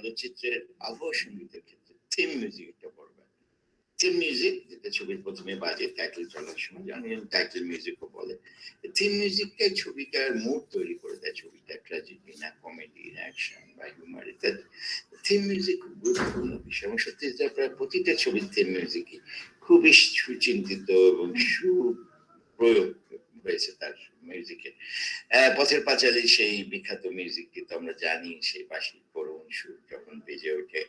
চলচ্চিত্রের আবহ সঙ্গীতের ক্ষেত্রে থিম মিউজিক একটা বড় ব্যাপার। থিম মিউজিক যেটা ছবির প্রথমে বাজে টাইটেল চলার সময়, জানি টাইটেল মিউজিকও বলে, থিম মিউজিকটাই ছবিটার মুড তৈরি করে দেয়, ছবিটা ট্র্যাজেডি না কমেডি না অ্যাকশন বা হিউমার ইত্যাদি। থিম মিউজিক খুব গুরুত্বপূর্ণ বিষয় এবং সত্যি প্রায় প্রতিটা ছবির থিম মিউজিকই খুবই সুচিন্তিত এবং সুপ্রয়োগ হয়েছে তার মিউজিকে। পথের পাঁচালী সেই বিখ্যাত মিউজিকটি তো আমরা জানি, সেই বাঁশির করুণ সুর যখন বেজে ওঠে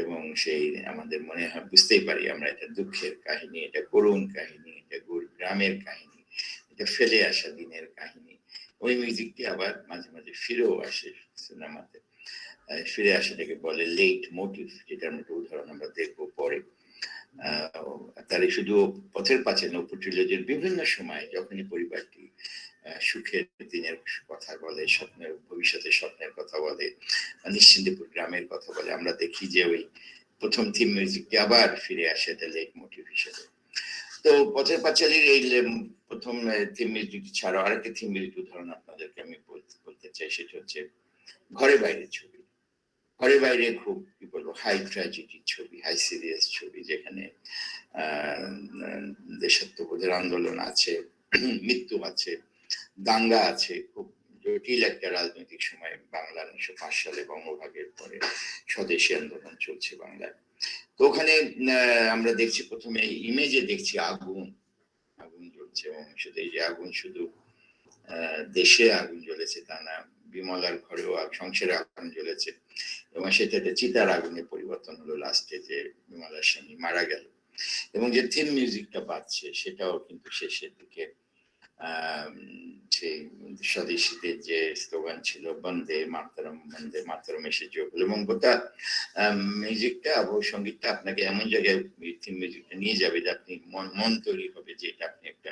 এবং সেই আমাদের মনে হয় বুঝতেই পারি আমরা এটা দুঃখের কাহিনী, এটা করুণ কাহিনী, এটা গ্রামের কাহিনী, এটা ফেলে আসা দিনের কাহিনী। ওই মিউজিকটি আবার মাঝে মাঝে ফিরেও আসে সিনেমাতে, ফিরে আসাটাকে বলে লেট মোটিভ, যেটার মতো উদাহরণ আমরা দেখবো পরে। তাহলে শুধু পথের পাঁচালী নৌপু ট্রিলজির বিভিন্ন সময় যখনই পরিবারটি সুখের দিনের কথা বলে, স্বপ্নের ভবিষ্যতের স্বপ্নের কথা বলে, নিশ্চিন্তপুর গ্রামের কথা বলে, আমরা দেখি যে ওই প্রথম থিম মিউজিকটি আবার ফিরে আসে এটা লেট মোটিভ হিসেবে। তো পথের পাঁচালীর এই প্রথম থিম মিউজিক ছাড়াও আরেকটা থিম মিউজিক উদাহরণ আপনাদেরকে আমি বলতে চাই, সেটা হচ্ছে ঘরে বাইরের ছবি। ঘরে বাইরে খুব কি বলবো হাই ট্র্যাজেডির ছবি, হাই সিরিয়াস ছবি, যেখানে দেশাত্মবোধের আন্দোলন আছে, মৃত্যু আছে, দাঙ্গা আছে, খুব জটিল একটা রাজনৈতিক সময় বাংলার 1905 সালে বঙ্গভাগের পরে স্বদেশী আন্দোলন চলছে বাংলায়। তো ওখানে আমরা দেখছি প্রথমে ইমেজে দেখছি আগুন জ্বলছে, এবং শুধু এই যে আগুন শুধু দেশে আগুন জ্বলেছে তা না, বিমলার ঘরেও সংসারে আগুন জ্বলেছে এবং সেটা চিতার আগুনে পরিবর্তন হলো লাস্টে, যে বিমলার স্বামী মারা গেল। এবং যে থিম মিউজিকটা বাজছে সেটাও কিন্তু শেষের দিকে সেই স্বদেশীদের যে স্লোগান ছিল বন্দে মাতরম এসে যোগ হলো, এবং গোটা মিউজিকটা আবহ সঙ্গীতটা আপনাকে এমন জায়গায় থিম মিউজিকটা নিয়ে যাবে যে আপনি মন তৈরি হবে যে এটা আপনি একটা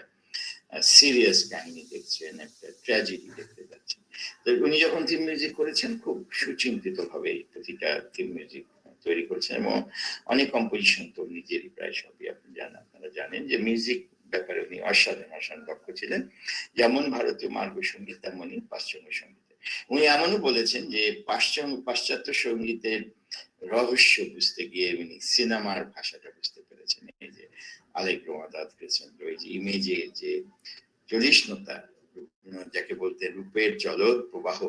সিরিয়াস কাহিনী দেখছেন, একটা ট্র্যাজেডি দেখতে যাচ্ছেন। তো উনি যখন থিম মিউজিক করেছেন খুব সুচিন্তিত ভাবে প্রতিটা থিম মিউজিক তৈরি করেছেন, এবং অনেক কম্পোজিশন তো নিজেরই প্রায় সবই আপনারা জানেন যে মিউজিক ব্যাপারে উনি অসাধারণ দক্ষ ছিলেন, যেমন ভারতীয় মার্গ সঙ্গীত তেমনই পাশ্চাত্য সঙ্গীতে। উনি এমনও বলেছেন যে পাশ্চাত্য সঙ্গীতের রহস্য বুঝতে গিয়ে উনি সিনেমার ভাষাটা বুঝতে পেরেছেন। এই যে আলেগ্রো আদাত ক্রেসেন্ডো, এই যে ইমেজের যে জ্বলিষ্ণতা, যাকে বলতে রূপের চলৎ প্রবাহ,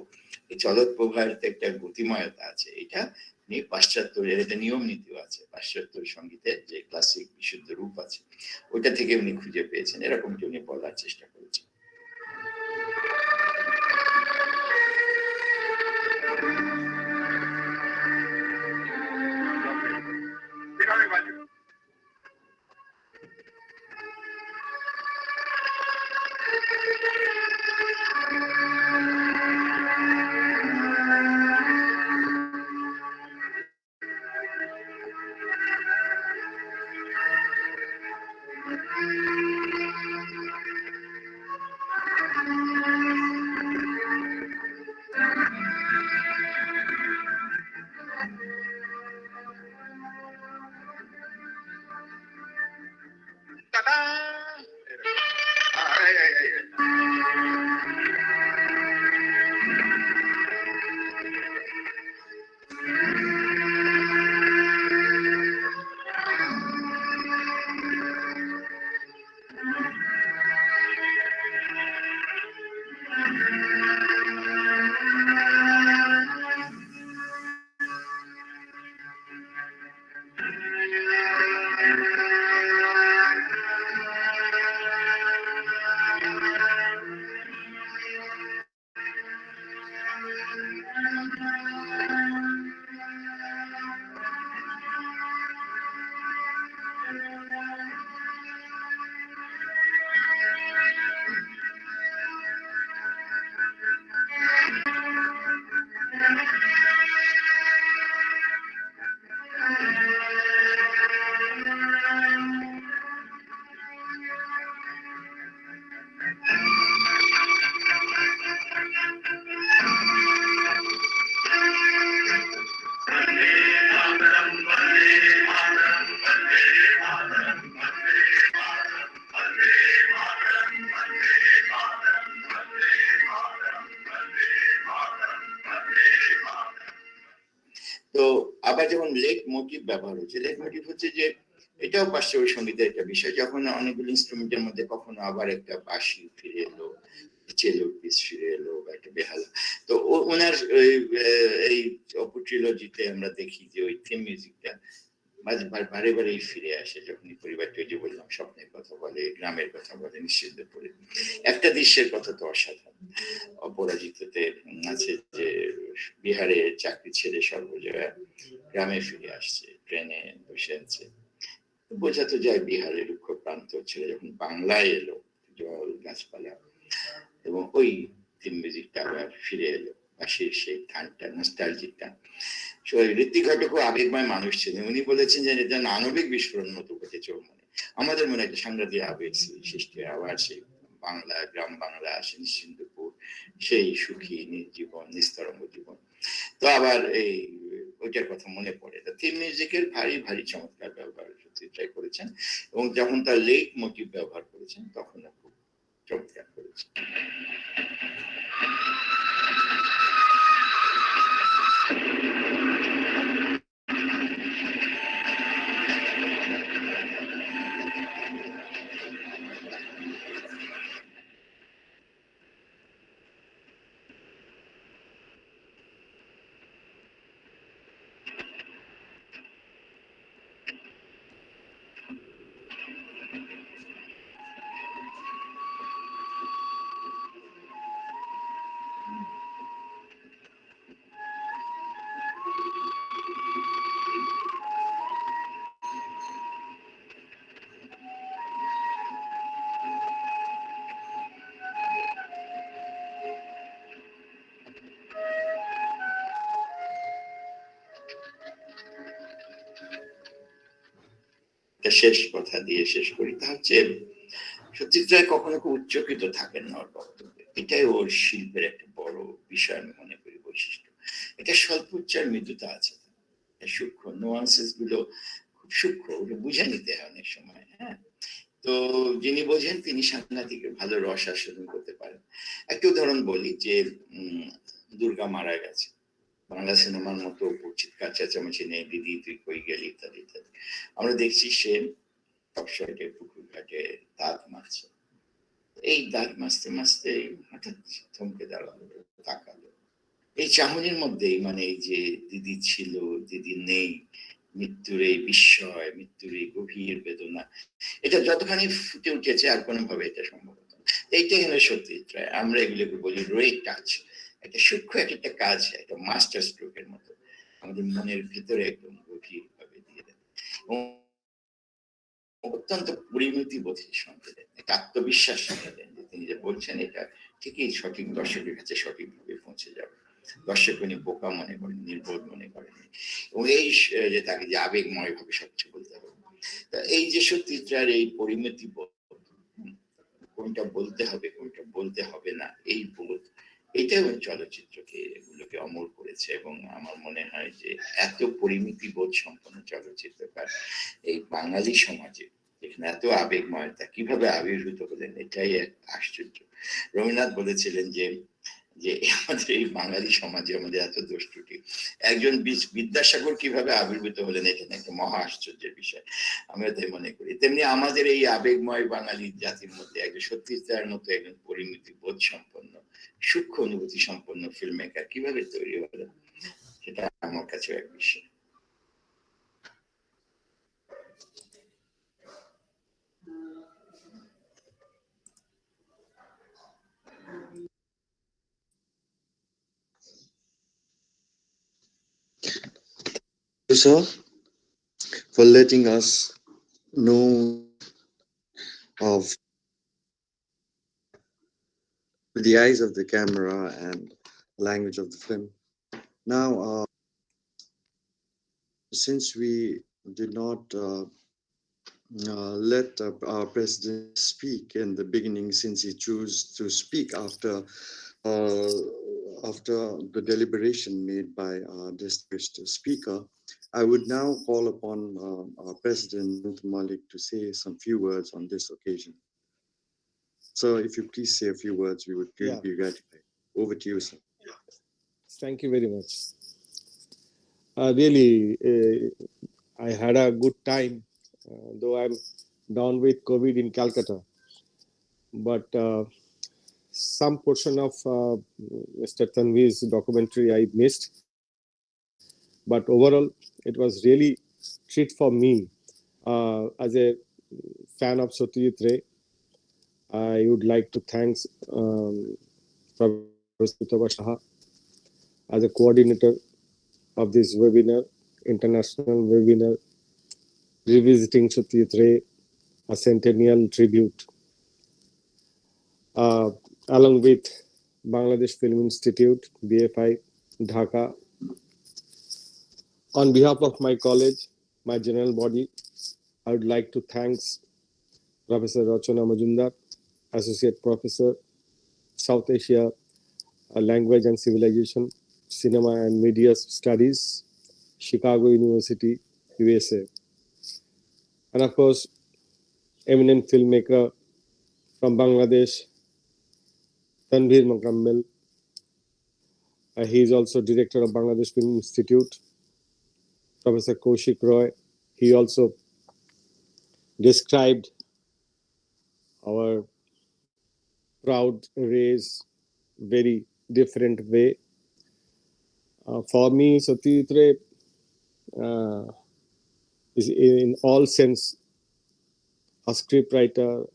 এই চলৎ প্রবাহের একটা গতিময়তা আছে, এটা নিয়ে পাশ্চাত্য এটা নিয়ম নীতিও আছে, পাশ্চাত্য সঙ্গীতের যে ক্লাসিক বিশুদ্ধ রূপ আছে ওইটা থেকে উনি খুঁজে পেয়েছেন, এরকমটি উনি বলার চেষ্টা করেছেন। লেট মোটিভ ব্যবহার হচ্ছে। লেট মোটিভ হচ্ছে যে এটাও পাশ্চাত্য সঙ্গীতের একটা বিষয়, যখন অনেকগুলো ইনস্ট্রুমেন্টের মধ্যে কখনো আবার একটা বাঁশি ফিরে এলো, চেলো পিস ফিরে এলো, বা একটা বেহালা। তো ওনার এই অপু ট্রিলজিতে আমরা দেখি যে ওই থিম মিউজিকটা বারে বারেই ফিরে আসে, যখন পরিবার তৈরি বললাম, স্বপ্নের কথা বলে, গ্রামের কথা বলে, নিশ্চিন্ত পড়ে। একটা দৃশ্যের কথা তো অসাধারণ, অপরাজিততে আছে যে বিহারে চাকরি ছেড়ে সর্বজয়া গ্রামে ফিরে আসছে, ট্রেনে বসে আছে, বোঝা তো যায় বিহারের রুক্ষ প্রান্ত ছেড়ে যখন বাংলায় এলো, জল গাছপালা, এবং ওই থিম মিউজিকটা আবার ফিরে এলো, বাঁশির সেই গানটা, নস্টালজিক গান। ঋত্বিক হয়তো খুব আবেগময় মানুষ ছিলেন, উনি বলেছেন যে এটা আণবিক বিস্ফোরণ মতো ঘটেছে ওর মনে। আমাদের মনে একটা সাংঘাতিক আবেগ সৃষ্টি হয়, আবার সেই বাংলা, গ্রাম বাংলা আসে, নিশ্চিন্তপুর, সেই সুখী জীবন, নিস্তরঙ্গ জীবন। তো আবার এই ওইটার কথা মনে পড়ে। থিম মিউজিকের ভারী ভারী চমৎকার ব্যবহার ট্রাই করেছেন, এবং যখন তার লেট মোটিভ ব্যবহার করেছেন তখন খুব চমৎকার করেছেন। শেষ কথা দিয়ে শেষ করি, তা হচ্ছে সত্যজিৎ রায় কখনো খুব উচ্চকিত থাকেন না ওর বক্তব্যে, এটাই ওর শিল্পের একটা বড় বিষয় আমি মনে করি, বৈশিষ্ট্য। এটা স্বল্প উচ্চার মৃদুতা আছে, সূক্ষ্ম নোয়ান্সেস গুলো খুব সূক্ষ্ম, ওটা বুঝে নিতে হয় অনেক সময়। হ্যাঁ, তো যিনি বোঝেন তিনি সাংঘাতিক ভালো রস আস্বাদন করতে পারেন। একটা উদাহরণ বলি যে দুর্গা মারা গেছে, বাংলা সিনেমার মতো চিৎকার চেঁচামেচি নেই, দিদি তুই কই গেলি ইত্যাদি ইত্যাদি। আমরা দেখছি সে সবসময় পুকুর ঘাটে দাঁত মারছে, এই দাঁত মাসতে মাসতে হঠাৎ থমকে দাঁড়ালো, তাকালো, এই চাহনির মধ্যেই মানে এই যে দিদি ছিল, দিদি নেই, মৃত্যুর এই বিস্ময়, মৃত্যুর এই গভীর বেদনা, এটা যতখানি ফুটে উঠেছে আর কোনোভাবে এটা সম্ভব হতো না। এইটাই হলো সত্যজিৎ রায়, আমরা এগুলোকে বলি রে টাচ, একটা সূক্ষ্ম একটা কাজ, একটা মাস্টার স্ট্রোকের মতো আমাদের মনের ভিতরে একদম গভীর ভাবে দিয়ে দেয়, অত্যন্ত পরিণতি বোধের সঙ্গে দেন, একটা আত্মবিশ্বাস সঙ্গে দেন যে তিনি যে বলছেন এটা ঠিকই সঠিক দর্শকের কাছে সঠিকভাবে পৌঁছে যাবে, দর্শক উনি বোকা মনে করেন, নির্বোধ মনে করেন, এবং এই যে তাকে যে আবেগময় ভাবে সবকিছু বলতে হবে, তা এই যে সত্যিকার এই পরিণতি বোধ, কোনটা বলতে হবে কোনটা বলতে হবে না, এই বোধ, এটাও চলচ্চিত্রকে এগুলোকে অমর করেছে। এবং আমার মনে হয় যে এত পরিমিতি বোধ সম্পন্ন চলচ্চিত্রকার এই বাঙালি সমাজে, যেখানে এত আবেগময়তা কিভাবে আবির্ভূত হলেন, এটাই এক আশ্চর্য। রবীন্দ্রনাথ বলেছিলেন যে যে আমাদের এই বাঙালি সমাজে আমাদের এত দোষ ত্রুটি, একজন বিদ্যাসাগর কিভাবে আবির্ভূত হলেন, এটা একটা মহা আশ্চর্যের বিষয়, আমরা তাই মনে করি। তেমনি আমাদের এই আবেগময় বাঙালি জাতির মধ্যে একজন সত্যজিৎ মতো একজন পরিমিতি বোধ সম্পন্ন, সূক্ষ্ম অনুভূতি সম্পন্ন ফিল্ম মেকার কিভাবে তৈরি হলেন, সেটা আমার কাছে এক বিষয়। Sir, for letting us know of the eyes of the camera and language of the film. Now, since we did not let our president speak in the beginning, since he chose to speak after the deliberation made by our distinguished speaker, I would now call upon our president Malik to say some few words on this occasion. So, if you please say a few words, we would be gratified. Over to you, sir. Thank you very much. Really, I had a good time, though I'm down with COVID in Calcutta. But some portion of Mr. Tanvi's documentary I missed. But overall, it was really treat for me as a fan of Satyajit Ray. I would like to thank Professor Satyajit Shaha as a coordinator of this webinar, international webinar, revisiting Satyajit Ray, a Centennial tribute, uh, along with Bangladesh Film Institute, BFI, Dhaka. On behalf of my college, my general body, I would like to thank Professor Rachana Majumdar, Associate Professor, South Asia Language and Civilization, Cinema and Media Studies, Chicago University, USA. And of course, eminent filmmaker from Bangladesh, Tanvir Mukammel. He is also director of Bangladesh Film Institute, Professor Kaushik Roy. He also described our proud race very different way. For me, Satyajit Ray is in all sense a scriptwriter,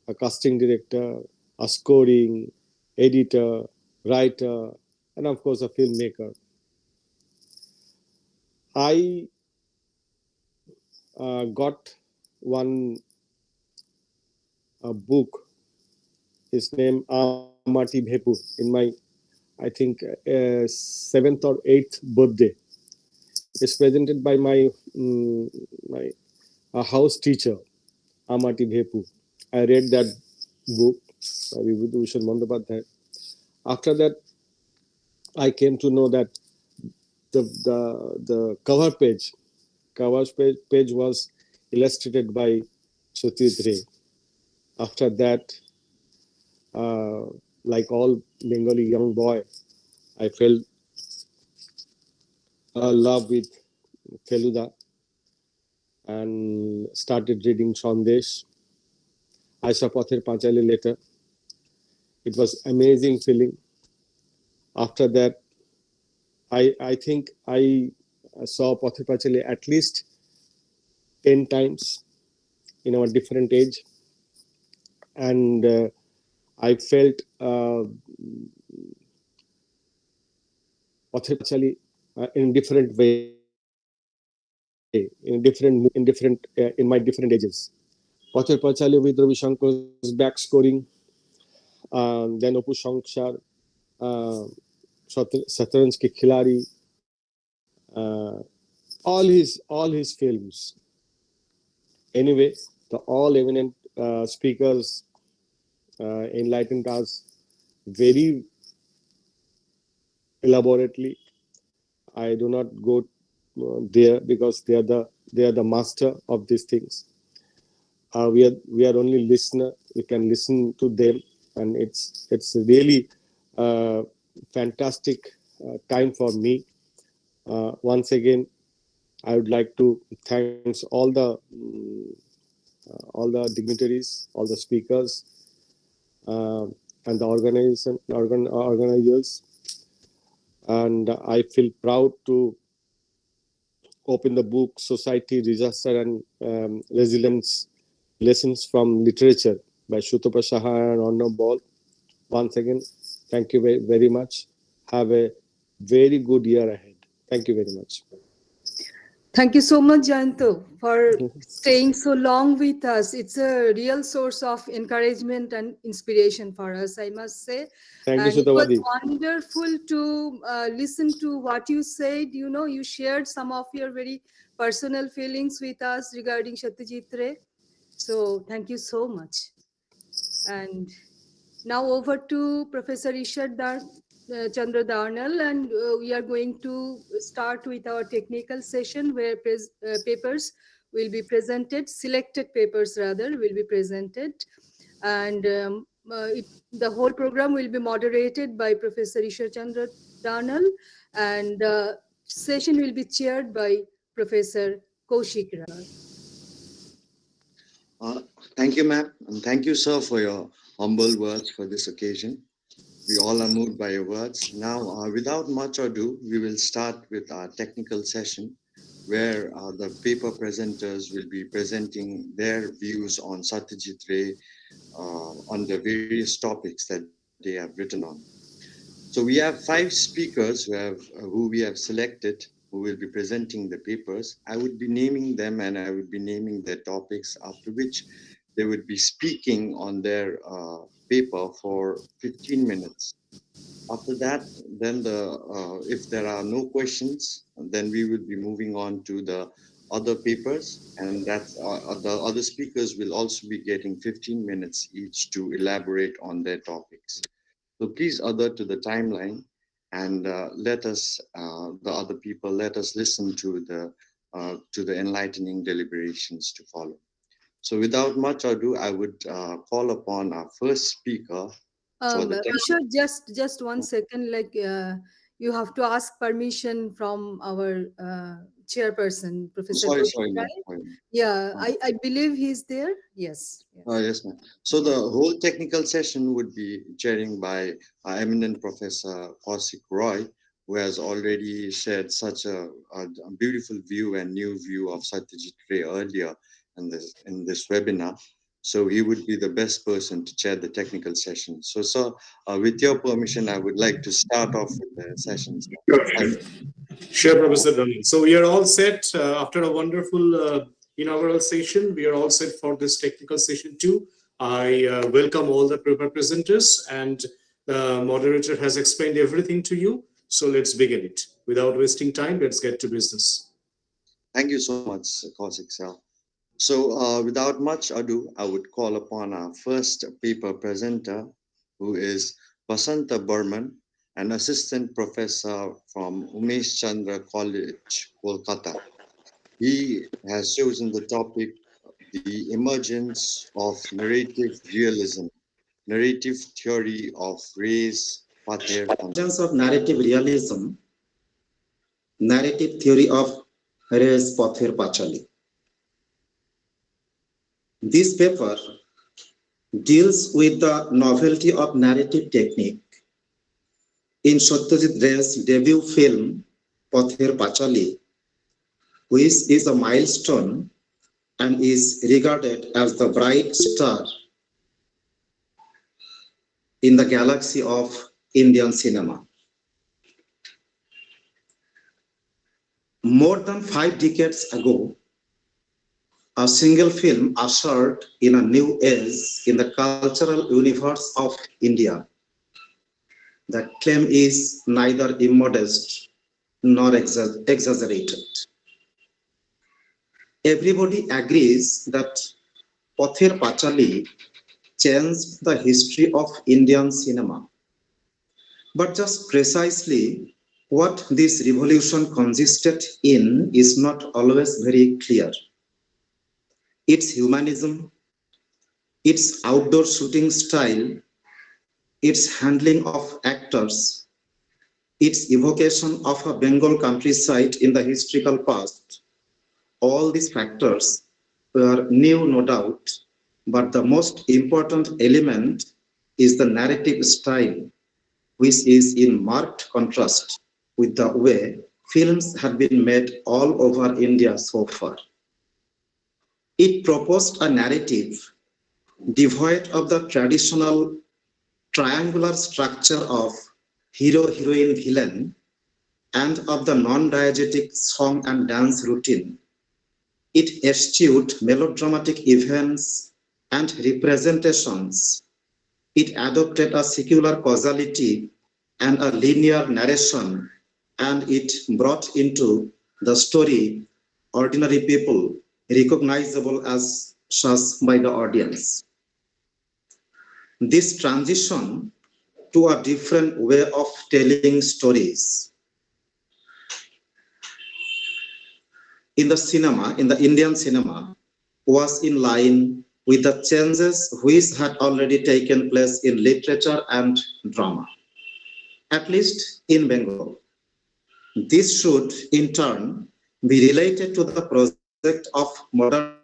a casting director, a scoring, editor, writer, and of course a filmmaker. I got one book, his name Amati Bhepu, in my, I think, 7th or 8th birthday. It's presented by my house teacher, Amati Bhepu. I read that book by Vibhushan Bandyopadhyay. After that, I came to know that the cover page was illustrated by Satyajit Ray. After that, like all Bengali young boy, I fell love with Feluda and started reading Sandesh. I saw Pather Panchali later. It was amazing feeling. After that, I think I saw Pather Panchali at least 10 times in our different age. And I felt Pather Panchali in different way, in my different ages. Pather Panchali with Ravi Shankar's back scoring, then Apu Shankar, शतरंज के खिलाड़ी, all his films. Anyway, the all eminent speakers enlightened us very elaborately. I do not go there because they are the master of these things. We are only listener. We can listen to them, and it's really fantastic time for me. Once again, I would like to thank all the dignitaries, all the speakers, and the organizers. And I feel proud to open the book Society, Disaster and Resilience Lessons from Literature by Shutapa Saha and Ananda Mohan. Once again, thank you very, very much. Have a very good year ahead. Thank you very much. Thank you so much, Jayanto, for staying so long with us. It's a real source of encouragement and inspiration for us, I must say. Thank and you, it was Sutavadi. wonderful to listen to what you said. You know, you shared some of your very personal feelings with us regarding Satyajit Ray. So thank you so much. And now over to Professor Ishar Chandra Darnal, and we are going to start with our technical session where papers will be presented, selected papers rather will be presented, and the whole program will be moderated by Professor Ishar Chandra Darnal, and session will be chaired by Professor Kaushik Rai. Thank you, ma'am, and thank you, sir, for your humble words for this occasion. We all are moved by your words. Now, without much ado, we will start with our technical session, where the paper presenters will be presenting their views on Satyajit Ray on the various topics that they have written on. So we have 5 speakers who we have selected, who will be presenting the papers. I would be naming them and I would be naming their topics, after which they would be speaking on their paper for 15 minutes. After that, then if there are no questions, then we will be moving on to the other papers, and that's the other speakers will also be getting 15 minutes each to elaborate on their topics. So please adhere to the timeline, and let us, the other people, let us listen to the enlightening deliberations to follow. So without much ado, I would call upon our first speaker. Sure, just 1 second. Like you have to ask permission from our chairperson, Professor. Sorry, ma'am. Yeah, I believe he's there. Yes. Yes, ma'am. So the whole technical session would be chairing by eminent Professor Kaushik Roy, who has already shared such a beautiful view and new view of Satyajit Ray earlier in this webinar. So he would be the best person to chair the technical session. So, sir, with your permission, I would like to start off with the sessions. Sure, Professor Dhanan. So we are all set after a wonderful inaugural session. We are all set for this technical session too. I welcome all the paper presenters, and the moderator has explained everything to you. So let's begin it. Without wasting time, let's get to business. Thank you so much, Kaushik sir. So without much ado, I would call upon our first paper presenter, who is Basanta Burman, an assistant professor from Umesh Chandra College, Kolkata. He has chosen the topic, the emergence of narrative realism, narrative theory of Ray's Pather. Emergence of narrative realism, narrative theory of Ray's Pather Pachali. This paper deals with the novelty of narrative technique in Satyajit Ray's debut film, Pather Pachali, which is a milestone and is regarded as the bright star in the galaxy of Indian cinema. More than 5 decades ago, a single film ushered in a new age in the cultural universe of India. The claim is neither immodest nor exaggerated. Everybody agrees that Pather Pachali changed the history of Indian cinema. But just precisely what this revolution consisted in is not always very clear. Its humanism, its outdoor shooting style, its handling of actors, its evocation of a Bengal countryside in the historical past, all these factors were new, no doubt, but the most important element is the narrative style, which is in marked contrast with the way films have been made all over India so far. It proposed a narrative devoid of the traditional triangular structure of hero, heroine, villain, and of the non-diegetic song and dance routine. It eschewed melodramatic events and representations. It adopted a secular causality and a linear narration, and it brought into the story ordinary people recognizable as such by the audience. This transition to a different way of telling stories in the cinema, in the Indian cinema, was in line with the changes which had already taken place in literature and drama, at least in Bengal. This should, in turn, be related to the project of modern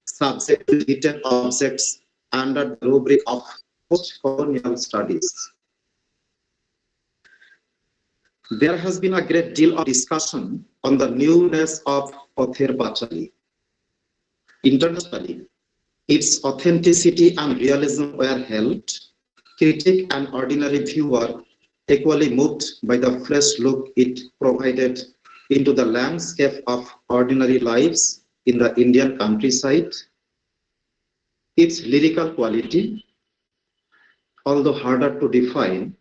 subject related objects under the rubric of post-colonial studies. There has been a great deal of discussion on the newness of Pather Pachali. Internationally, its authenticity and realism were held. Critic and ordinary viewer equally moved by the fresh look it provided into the landscape of ordinary lives in the Indian countryside. Its lyrical quality, although harder to define,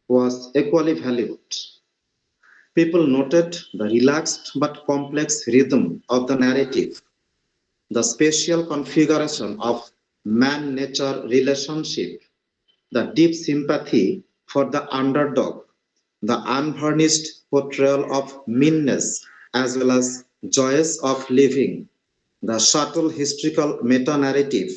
was equally valued. People noted the relaxed but complex rhythm of the narrative, the spatial configuration of man-nature relationship, the deep sympathy for the underdog, the unvarnished portrayal of meanness as well as joys of living, the subtle historical meta-narrative,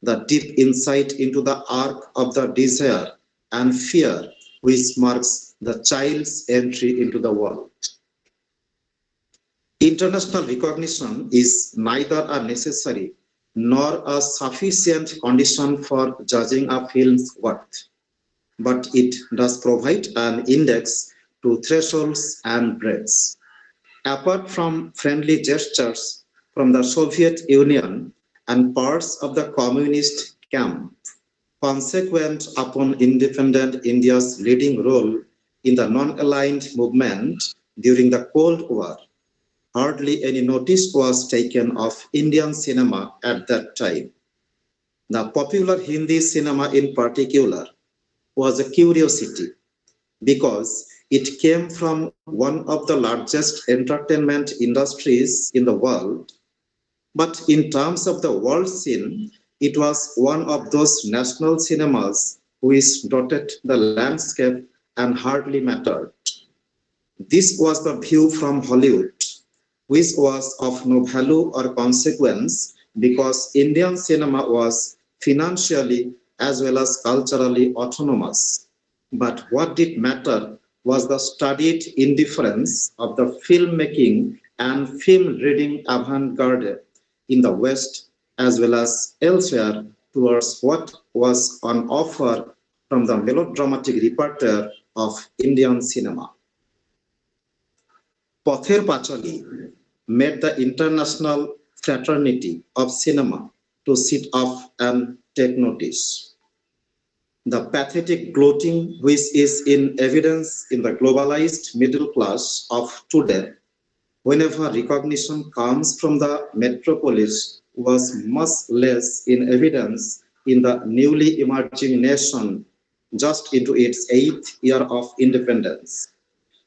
the deep insight into the arc of the desire and fear which marks the child's entry into the world. International recognition is neither a necessary nor a sufficient condition for judging a film's worth, but it does provide an index to thresholds and breadths. Apart from friendly gestures from the Soviet Union and parts of the communist camp, consequent upon independent India's leading role in the non-aligned movement during the Cold War, hardly any notice was taken of Indian cinema at that time. The popular Hindi cinema in particular was a curiosity because it came from one of the largest entertainment industries in the world. But in terms of the world scene, it was one of those national cinemas which dotted the landscape and hardly mattered. This was the view from Hollywood, which was of no value or consequence because Indian cinema was financially as well as culturally autonomous. But what did matter was the studied indifference of the filmmaking and film reading avant-garde in the West as well as elsewhere towards what was on offer from the melodramatic repertoire of Indian cinema. Pather Pachali made the international fraternity of cinema to sit up and take notice. The pathetic gloating which is in evidence in the globalized middle class of today, whenever recognition comes from the metropolis, was much less in evidence in the newly emerging nation just into its 8th year of independence.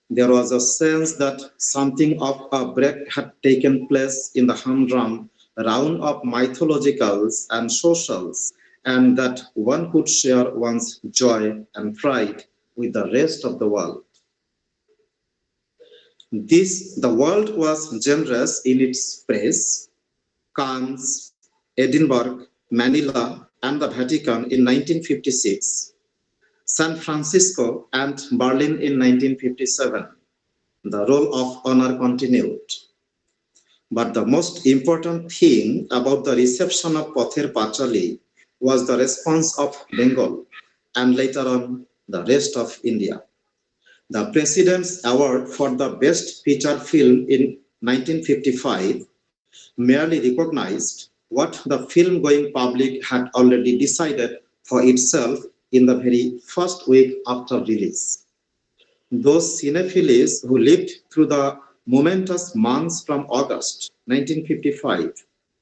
There was a sense that something of a break had taken place in the humdrum round of mythologicals and socials, and that one could share one's joy and pride with the rest of the world. The world was generous in its praise. Cannes, Edinburgh, Manila, and the Vatican in 1956. San Francisco and Berlin in 1957. The roll of honor continued. But the most important thing about the reception of Pather Pachali was the response of Bengal and later on the rest of India. The President's Award for the Best Feature Film in 1955 merely recognized what the film-going public had already decided for itself in the very first week after release. Those cinephiles who lived through the momentous months from August 1955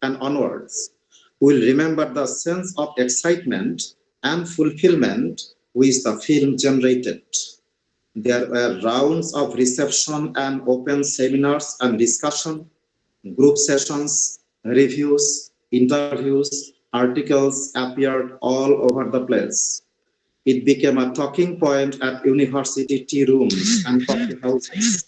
and onwards will remember the sense of excitement and fulfillment which the film generated. There were rounds of reception and open seminars and discussion, group sessions, reviews, interviews, articles appeared all over the place. It became a talking point at university tea rooms and coffee houses,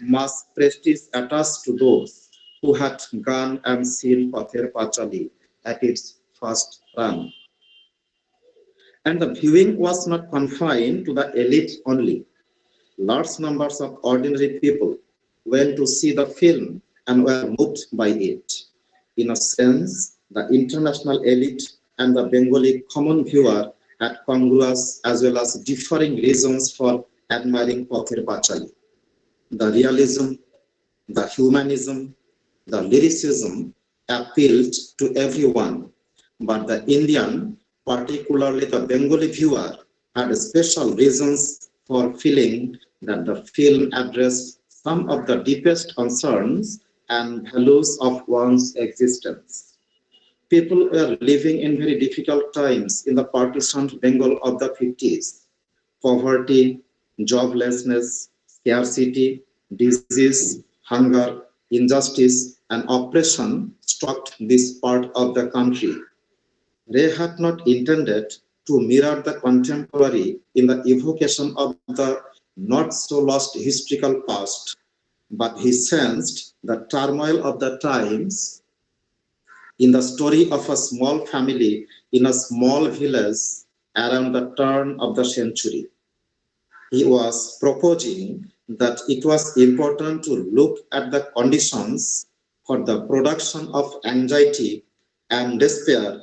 much prestige attached to those who had gone and seen Pather Pachali at its first run. And the viewing was not confined to the elite only. large numbers of ordinary people went to see the film and were moved by it. In a sense, the international elite and the Bengali common viewer had congruous as well as differing reasons for admiring Pather Pachali. The realism, the humanism, the lyricism appealed to everyone, but the Indian, particularly the Bengali viewer, had special reasons for feeling that the film addressed some of the deepest concerns and values of one's existence. People were living in very difficult times in the partitioned Bengal of the 50s. Poverty, joblessness, scarcity, disease, hunger, injustice, and oppression struck this part of the country. Ray had not intended to mirror the contemporary in the evocation of the not so lost historical past, but he sensed the turmoil of the times in the story of a small family in a small village around the turn of the century. He was proposing that it was important to look at the conditions for the production of anxiety and despair,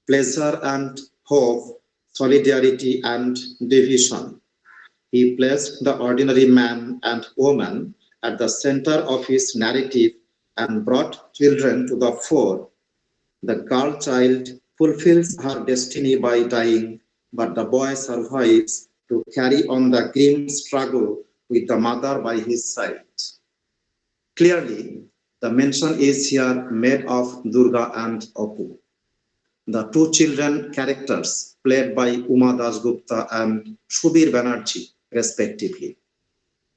pleasure and hope, solidarity and division. He placed the ordinary man and woman at the center of his narrative and brought children to the fore. The girl child fulfills her destiny by dying, but the boy survives to carry on the grim struggle with the mother by his side. Clearly, the mention is here made of Durga and Apu, the two children characters played by Uma Dasgupta and Shubir Banerjee, respectively.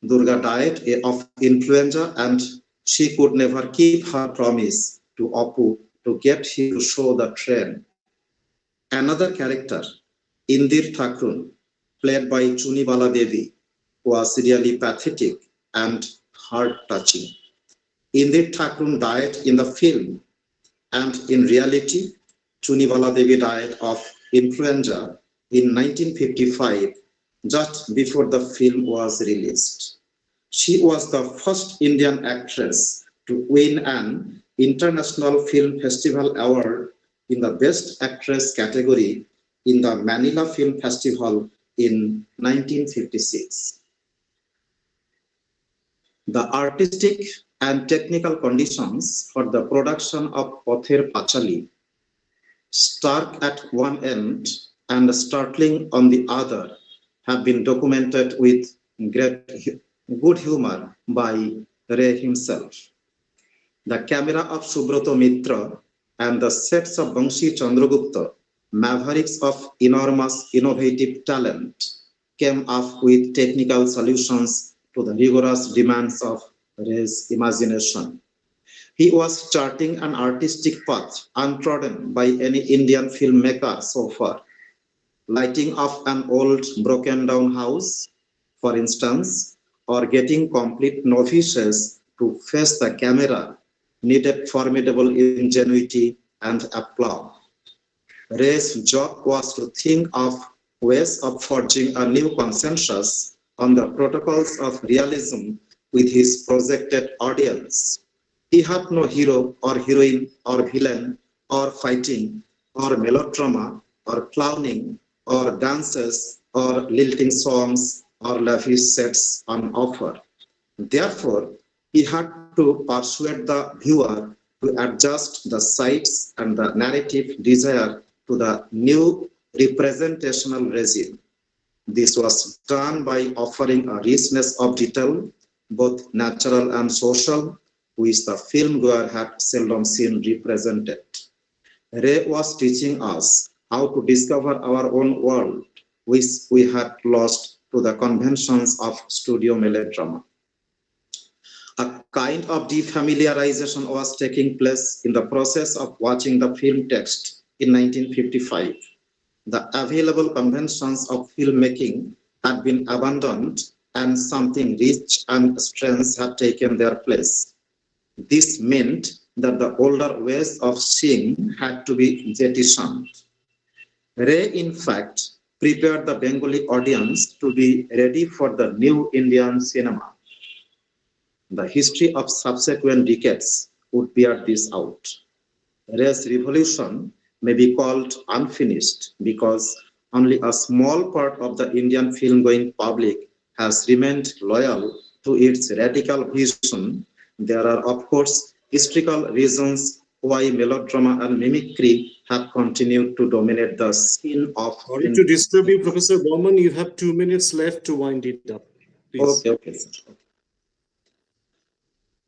Durga died of influenza and she could never keep her promise to Apu to get him to show the train. Another character, Indir Thakurun, played by Chunibala Devi, was really pathetic and heart-touching. Indir Thakurun died in the film, and in reality, Chunibala Devi died of influenza in 1955, just before the film was released. She was the first Indian actress to win an International Film Festival Award in the Best Actress category in the Manila Film Festival in 1956. The artistic and technical conditions for the production of Pather Pachali, stark at one end and startling on the other, have been documented with great good humor by Ray himself. The camera of Subroto Mitra and the sets of Banshi Chandragupta, mavericks of enormous innovative talent, came up with technical solutions to the rigorous demands of Ray's imagination. He was charting an artistic path untrodden by any Indian filmmaker so far. Lighting of an old broken down house, for instance, or getting complete novices to face the camera needed formidable ingenuity and aplomb. Ray's job was to think of ways of forging a new consensus on the protocols of realism with his projected audience. He had no hero or heroine or villain or fighting or melodrama or clowning or dances or lilting songs or lavish sets on offer. Therefore, he had to persuade the viewer to adjust the sights and the narrative desire to the new representational regime. This was done by offering a richness of detail, both natural and social, which the filmgoer had seldom seen represented. Ray was teaching us how to discover our own world, which we had lost to the conventions of studio melodrama. A kind of defamiliarization was taking place in the process of watching the film text in 1955. The available conventions of filmmaking had been abandoned and something rich and strange had taken their place. This meant that the older ways of seeing had to be jettisoned. Ray, in fact, prepared the Bengali audience to be ready for the new Indian cinema. The history of subsequent decades would bear this out. Ray's revolution may be called unfinished because only a small part of the Indian film-going public has remained loyal to its radical vision. There are, of course, historical reasons why melodrama and mimicry have continued to dominate the scene of... Sorry to disturb you, Professor Bowman. You have 2 minutes left to wind it up. Please. Okay, sir.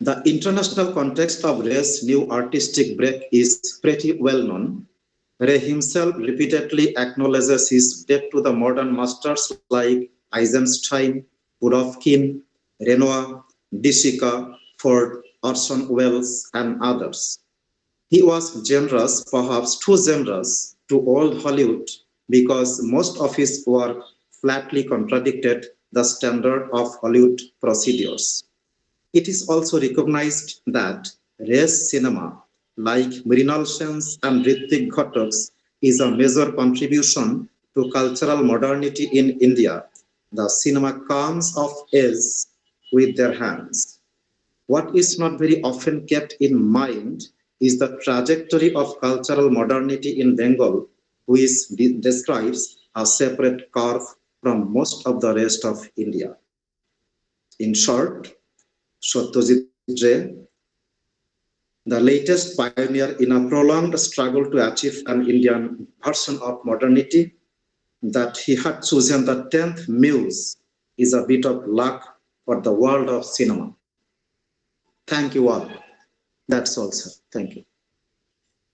The international context of Ray's new artistic break is pretty well known. Ray himself repeatedly acknowledges his debt to the modern masters like Eisenstein, Pudovkin, Renoir, Dishika, Ford, Orson Welles, and others. He was generous, perhaps too generous, to old Hollywood because most of his work flatly contradicted the standard of Hollywood procedures. It is also recognized that Ray's cinema, like Mrinal Sen's and Hrithik Ghatak's, is a major contribution to cultural modernity in India. The cinema comes of age with their hands. What is not very often kept in mind is the trajectory of cultural modernity in Bengal, which describes a separate curve from most of the rest of India. In short, Satyajit Ray, the latest pioneer in a prolonged struggle to achieve an Indian version of modernity, that he had chosen the 10th muse is a bit of luck for the world of cinema. Thank you all. That's all, sir. Thank you.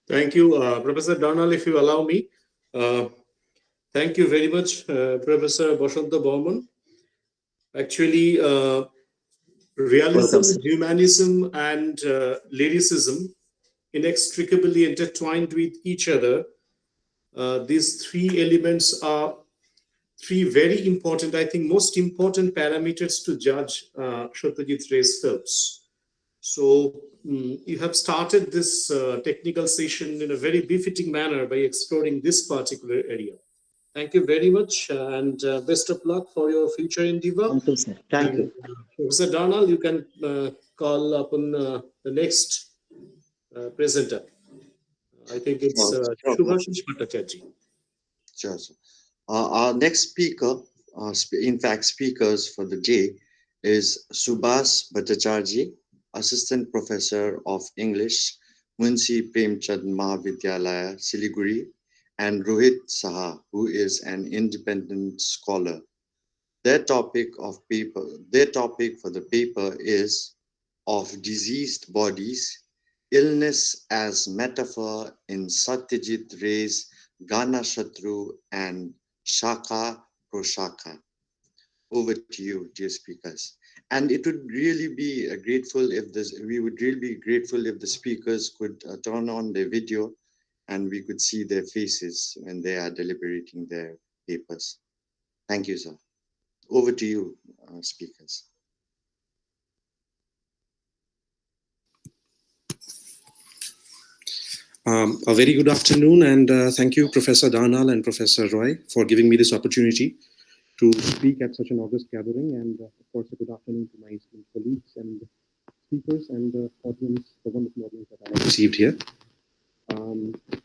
Thank you, Professor Donald, if you allow me. Thank you very much, Professor Bashanta Bowman. Actually, realism, humanism, and lyricism inextricably intertwined with each other. These three elements are three very important, I think, most important parameters to judge Satyajit Ray's films. So you have started this technical session in a very befitting manner by exploring this particular area. Thank you very much, and best of luck for your future endeavor. Thank you, sir. Thank you. Professor Donald, you can call upon the next presenter. I think it's Subhashish Bhattacharjee. Sure, sir. Our next speaker, in fact, speakers for the day is Subhas Bhattacharjee, Assistant Professor of English, Munshi Premchand Mahavidyalaya, Siliguri, and Rohit Saha, who is an independent scholar. Their topic for the paper is Of Diseased Bodies, Illness as Metaphor in Satyajit Ray's Gana Shatru and Shaka Proshaka. Over to you, dear speakers. And it would really be we would really be grateful if the speakers could turn on their video and we could see their faces when they are deliberating their papers. Thank you, sir. Over to you, speakers. A very good afternoon, and thank you, Professor Darnal and Professor Roy, for giving me this opportunity to speak at such an august gathering. And of course, a good afternoon to my esteemed colleagues and speakers and the audience, the wonderful audience that I have received here.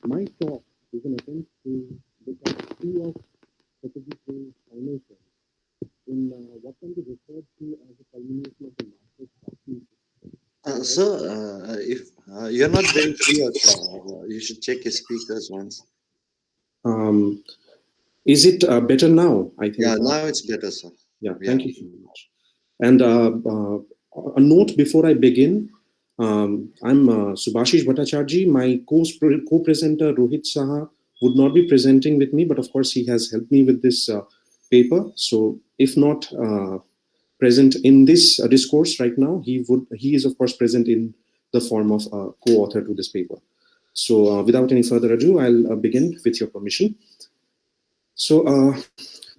My talk is an attempt to look at two of Satyajit Ray's final films in what can be referred to as a culmination of the master's craftsmanship. Sir, if you're not very clear, you should check your speakers once. Is it better now? I think. Yeah, now it's better, sir. Yeah, thank you so much. And a note before I begin. I'm Subhashish Bhattacharjee. My co-presenter Rohit Saha would not be presenting with me, but of course he has helped me with this paper. So if not present in this discourse right now, he is of course present in the form of a co-author to this paper. So without any further ado, I'll begin with your permission. So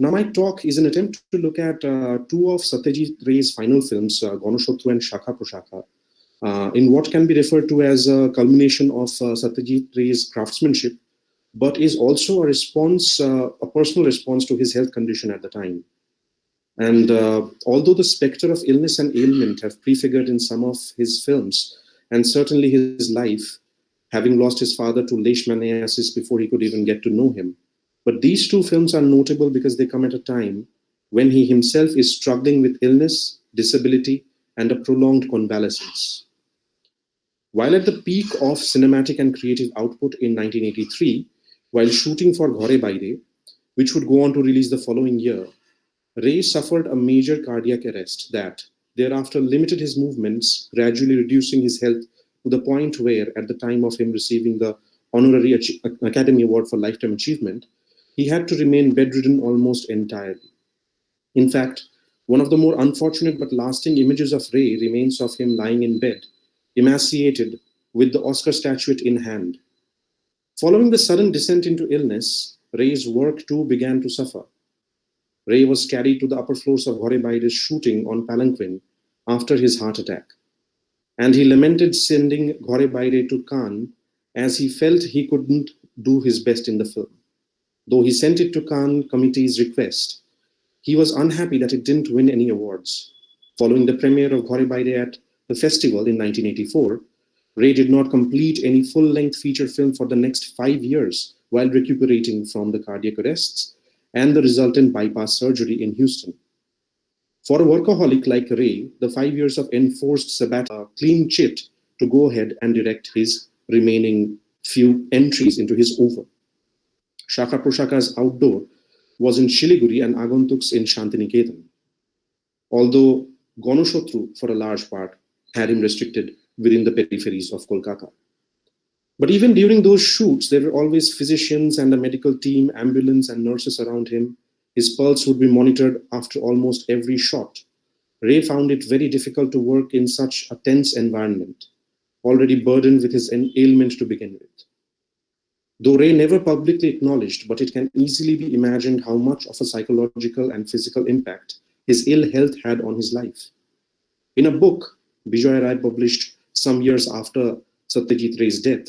now my talk is an attempt to look at two of Satyajit Ray's final films, Ganashotru and Shaka Proshaka, in what can be referred to as a culmination of Satyajit Ray's craftsmanship, but is also a response, a personal response to his health condition at the time. And although the specter of illness and ailment have prefigured in some of his films, and certainly his life, having lost his father to leishmaniasis before he could even get to know him, but these two films are notable because they come at a time when he himself is struggling with illness, disability, and a prolonged convalescence. While at the peak of cinematic and creative output in 1983, while shooting for Ghore Baire, which would go on to release the following year, Ray suffered a major cardiac arrest that thereafter limited his movements, gradually reducing his health to the point where, at the time of him receiving the Honorary Academy Award for Lifetime Achievement, he had to remain bedridden almost entirely. In fact, one of the more unfortunate but lasting images of Ray remains of him lying in bed, emaciated, with the Oscar statuette in hand. Following the sudden descent into illness, Ray's work too began to suffer. Ray was carried to the upper floors of Ghore Baire's shooting on palanquin after his heart attack, and he lamented sending Ghore Baire to Cannes as he felt he couldn't do his best in the film. Though he sent it to Cannes Committee's request, he was unhappy that it didn't win any awards. Following the premiere of Ghore Baire at the festival in 1984, Ray did not complete any full-length feature film for the next 5 years while recuperating from the cardiac arrests and the resultant bypass surgery in Houston. For a workaholic like Ray, the 5 years of enforced sabbatical, clean chit to go ahead and direct his remaining few entries into his oeuvre. Shaka Proshaka's outdoor was in Siliguri and Agantuk's in Shantiniketan, although Ganushotru, for a large part, had him restricted within the peripheries of Kolkata. But even during those shoots, there were always physicians and a medical team, ambulance and nurses around him. His pulse would be monitored after almost every shot. Ray found it very difficult to work in such a tense environment, already burdened with his ailment to begin with. Though Ray never publicly acknowledged, but it can easily be imagined how much of a psychological and physical impact his ill health had on his life. In a book Bijoy Rai published some years after Satyajit Ray's death,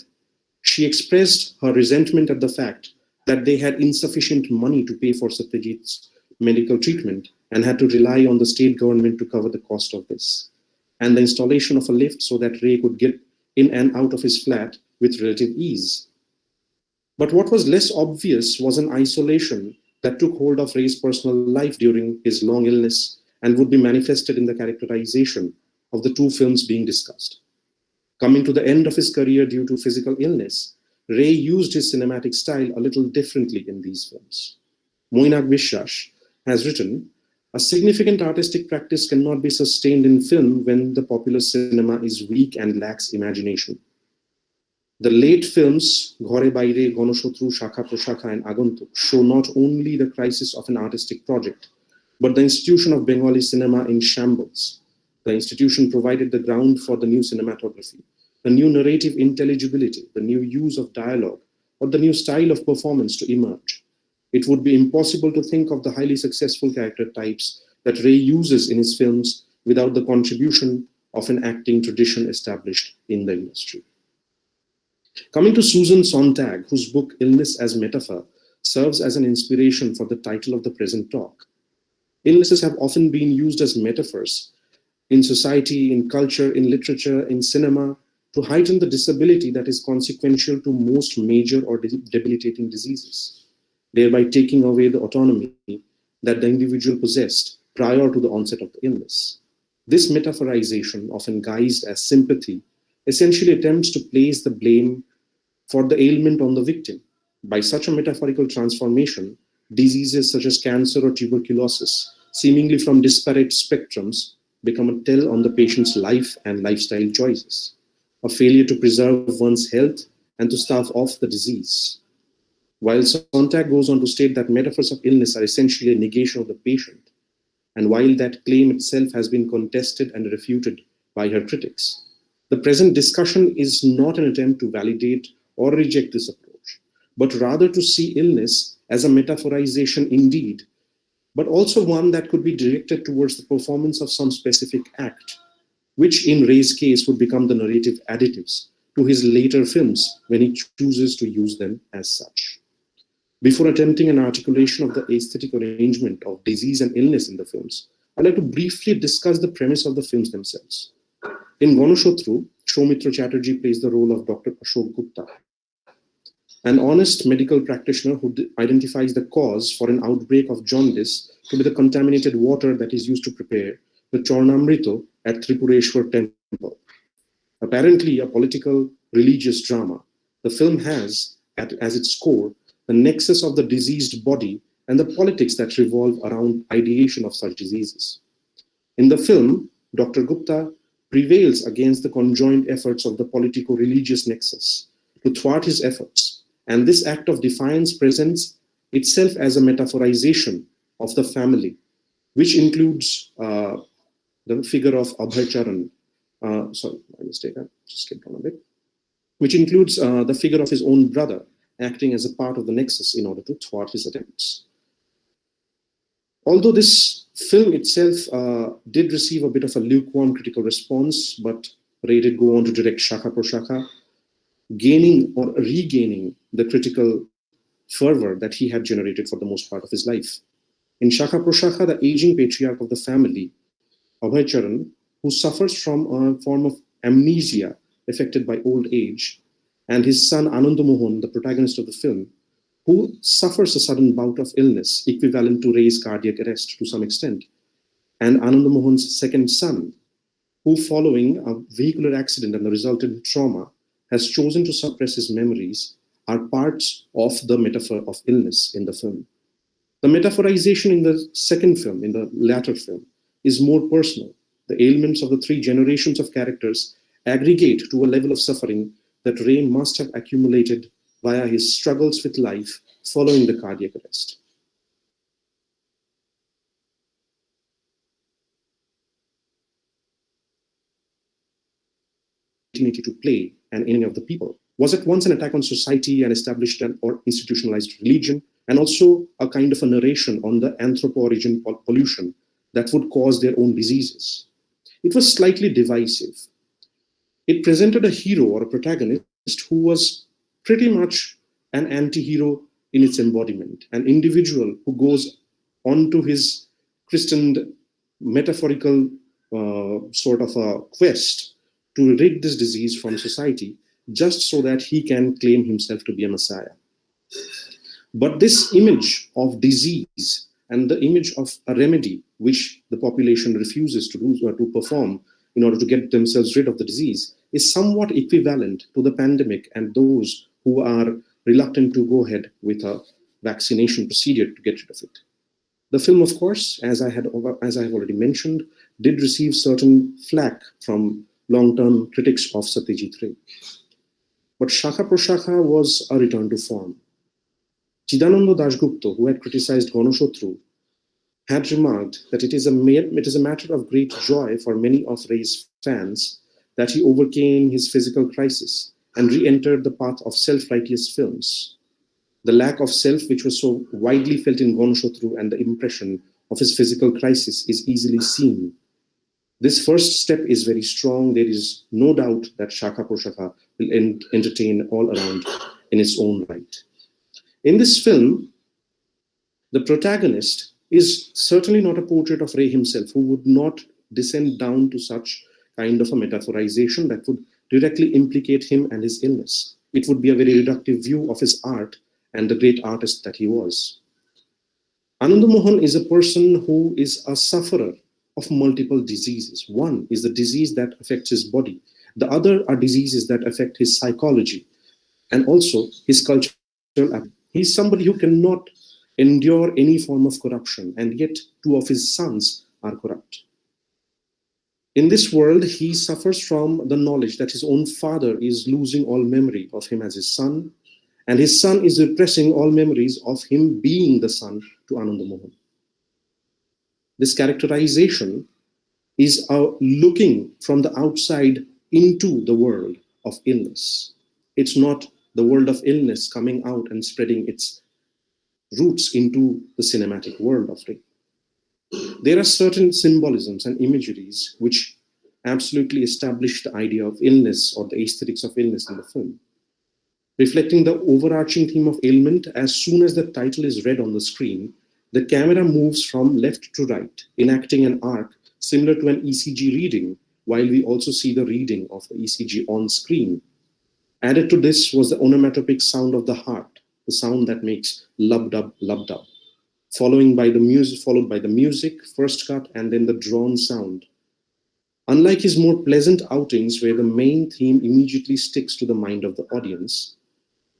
she expressed her resentment at the fact that they had insufficient money to pay for Satyajit's medical treatment and had to rely on the state government to cover the cost of this, and the installation of a lift so that Ray could get in and out of his flat with relative ease. But what was less obvious was an isolation that took hold of Ray's personal life during his long illness and would be manifested in the characterization of the two films being discussed. Coming to the end of his career due to physical illness, Ray used his cinematic style a little differently in these films. Moinag Vishwas has written, "A significant artistic practice cannot be sustained in film when the popular cinema is weak and lacks imagination. The late films, Ghore Baire, Ganushotru, Shaka Proshaka, and Agantuk, show not only the crisis of an artistic project, but the institution of Bengali cinema in shambles. The institution provided the ground for the new cinematography, the new narrative intelligibility, the new use of dialogue, or the new style of performance to emerge. It would be impossible to think of the highly successful character types that Ray uses in his films without the contribution of an acting tradition established in the industry." Coming to Susan Sontag, whose book Illness as Metaphor serves as an inspiration for the title of the present talk. Illnesses have often been used as metaphors in society, in culture, in literature, in cinema, to heighten the disability that is consequential to most major or debilitating diseases, thereby taking away the autonomy that the individual possessed prior to the onset of the illness. This metaphorization, often guised as sympathy, essentially attempts to place the blame for the ailment on the victim. By such a metaphorical transformation, diseases such as cancer or tuberculosis, seemingly from disparate spectrums, become a tell on the patient's life and lifestyle choices, a failure to preserve one's health and to stave off the disease. While Sontag goes on to state that metaphors of illness are essentially a negation of the patient, and while that claim itself has been contested and refuted by her critics, the present discussion is not an attempt to validate or reject this approach, but rather to see illness as a metaphorization indeed, but also one that could be directed towards the performance of some specific act, which in Ray's case would become the narrative additives to his later films when he chooses to use them as such. Before attempting an articulation of the aesthetic arrangement of disease and illness in the films, I'd like to briefly discuss the premise of the films themselves. In Ganashotru, Soumitra Chatterjee plays the role of Dr. Ashok Gupta, an honest medical practitioner who identifies the cause for an outbreak of jaundice to be the contaminated water that is used to prepare the Charnamrito at Tripureshwar temple. Apparently a political religious drama, the film has as its core the nexus of the diseased body and the politics that revolve around ideation of such diseases. In the film, Dr. Gupta prevails against the conjoined efforts of the politico-religious nexus to thwart his efforts, and this act of defiance presents itself as a metaphorization of the family, which includes the figure of Abhay Charan. Sorry, my mistake, I just skipped on a bit. Which includes the figure of his own brother acting as a part of the nexus in order to thwart his attempts. Although this film itself did receive a bit of a lukewarm critical response, but Ray did go on to direct Shaka Proshaka, gaining or regaining the critical fervor that he had generated for the most part of his life. In Shaka Proshaka, the aging patriarch of the family, Abhay Charan, who suffers from a form of amnesia affected by old age, and his son Ananda Mohan, the protagonist of the film, who suffers a sudden bout of illness equivalent to Ray's cardiac arrest to some extent, and Ananda Mohan's second son, who following a vehicular accident and the resultant trauma has chosen to suppress his memories, are parts of the metaphor of illness in the film. The metaphorization in the second film, in the latter film, is more personal. The ailments of the three generations of characters aggregate to a level of suffering that Ray must have accumulated via his struggles with life following the cardiac arrest. To play an enemy of the people was at once an attack on society and established an or institutionalized religion, and also a kind of a narration on the anthropo-origin pollution that would cause their own diseases. It was slightly divisive. It presented a hero or a protagonist who was pretty much an anti-hero in its embodiment, an individual who goes on to his christened metaphorical sort of a quest to rid this disease from society, just so that he can claim himself to be a messiah. But this image of disease and the image of a remedy, which the population refuses to do or to perform in order to get themselves rid of the disease, is somewhat equivalent to the pandemic and those who are reluctant to go ahead with a vaccination procedure to get rid of it. The film, of course, as I have already mentioned, did receive certain flack from long-term critics of Satyajit Ray. But Shaka Proshaka was a return to form. Chidananda Dasgupta, who had criticized Ganashotru, had remarked that it is a matter of great joy for many of Ray's fans that he overcame his physical crisis and re-entered the path of self-righteous films. The lack of self, which was so widely felt in Ganashotru, and the impression of his physical crisis is easily seen. This first step is very strong. There is no doubt that Shaka Proshaka will entertain all around in its own right. In this film, the protagonist is certainly not a portrait of Ray himself, who would not descend down to such kind of a metaphorization that would directly implicate him and his illness. It would be a very reductive view of his art and the great artist that he was. Ananda Mohan is a person who is a sufferer of multiple diseases. One is the disease that affects his body. The other are diseases that affect his psychology and also his cultural attitude. He's somebody who cannot endure any form of corruption, and yet two of his sons are corrupt. In this world, he suffers from the knowledge that his own father is losing all memory of him as his son, and his son is repressing all memories of him being the son to Ananda Mohan. This characterization is looking from the outside into the world of illness. It's not the world of illness coming out and spreading its roots into the cinematic world of Ray. There are certain symbolisms and imageries which absolutely established the idea of illness or the aesthetics of illness in the film. Reflecting the overarching theme of ailment, as soon as the title is read on the screen, the camera moves from left to right, enacting an arc similar to an ECG reading, while we also see the reading of the ECG on screen. Added to this was the onomatopic sound of the heart, the sound that makes lub-dub, lub-dub, followed by the music, first cut, and then the drawn sound. Unlike his more pleasant outings, where the main theme immediately sticks to the mind of the audience,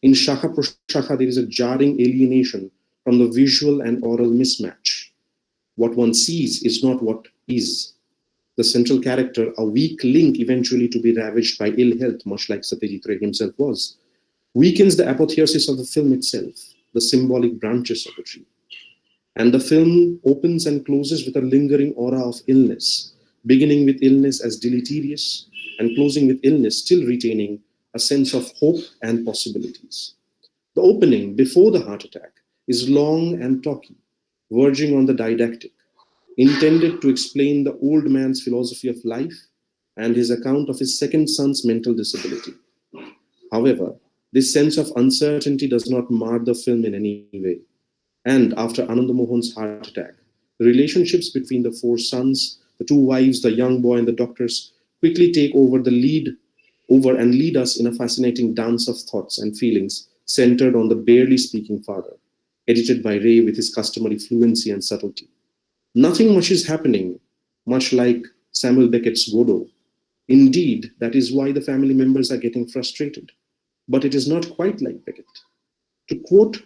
in Shakha Proshakha there is a jarring alienation from the visual and oral mismatch. What one sees is not what is. The central character, a weak link eventually to be ravaged by ill health, much like Satyajit Ray himself was, weakens the apotheosis of the film itself, the symbolic branches of the tree. And the film opens and closes with a lingering aura of illness, beginning with illness as deleterious and closing with illness still retaining a sense of hope and possibilities. The opening, before the heart attack, is long and talky, verging on the didactic, intended to explain the old man's philosophy of life and his account of his second son's mental disability. However, this sense of uncertainty does not mar the film in any way. And after Ananda Mohan's heart attack, the relationships between the four sons, the two wives, the young boy, and the doctors quickly take over and lead us in a fascinating dance of thoughts and feelings centered on the barely speaking father, edited by Ray with his customary fluency and subtlety. Nothing much is happening, much like Samuel Beckett's Godot. Indeed, that is why the family members are getting frustrated. But it is not quite like Beckett. To quote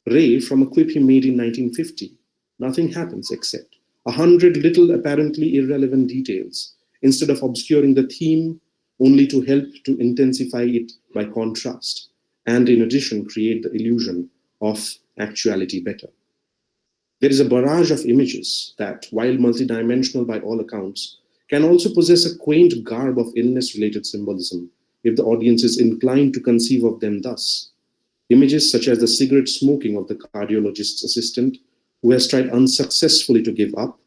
Ray from a quip he made in 1950, nothing happens except 100 little apparently irrelevant details, instead of obscuring the theme, only to help to intensify it by contrast, and in addition create the illusion of actuality better. There is a barrage of images that, while multidimensional by all accounts, can also possess a quaint garb of illness-related symbolism if the audience is inclined to conceive of them thus. Images such as the cigarette smoking of the cardiologist's assistant, who has tried unsuccessfully to give up,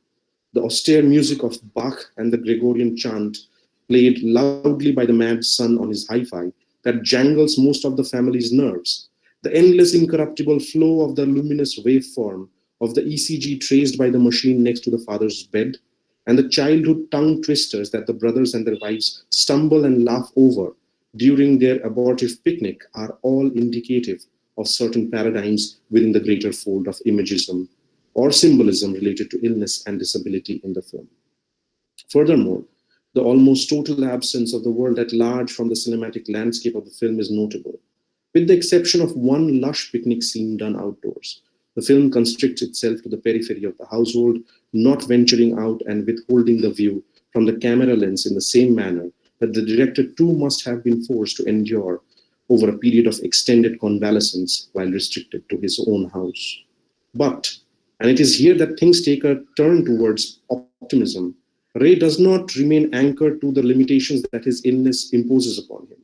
the austere music of Bach and the Gregorian chant played loudly by the mad son on his hi-fi that jangles most of the family's nerves, the endless incorruptible flow of the luminous waveform of the ECG traced by the machine next to the father's bed, and the childhood tongue twisters that the brothers and their wives stumble and laugh over during their abortive picnic are all indicative of certain paradigms within the greater fold of imagism or symbolism related to illness and disability in the film. Furthermore, the almost total absence of the world at large from the cinematic landscape of the film is notable. With the exception of one lush picnic scene done outdoors, the film constricts itself to the periphery of the household, not venturing out and withholding the view from the camera lens in the same manner that the director too must have been forced to endure over a period of extended convalescence while restricted to his own house. But, and it is here that things take a turn towards optimism, Ray does not remain anchored to the limitations that his illness imposes upon him.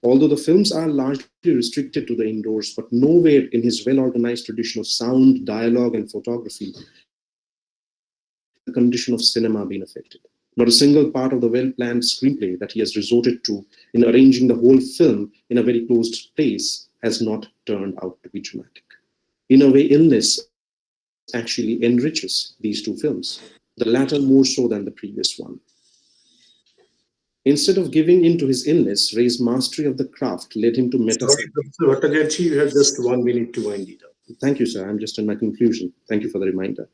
Although the films are largely restricted to the indoors, but nowhere in his well-organized tradition of sound, dialogue, and photography the condition of cinema being affected. Not a single part of the well-planned screenplay that he has resorted to in arranging the whole film in a very closed place has not turned out to be dramatic. In a way, illness actually enriches these two films, the latter more so than the previous one. Instead of giving in to his illness, Ray's mastery of the craft led him to Sorry, Professor Bhattacharjee, you have just 1 minute to wind it up. Thank you, sir. I'm just in my conclusion. Thank you for the reminder.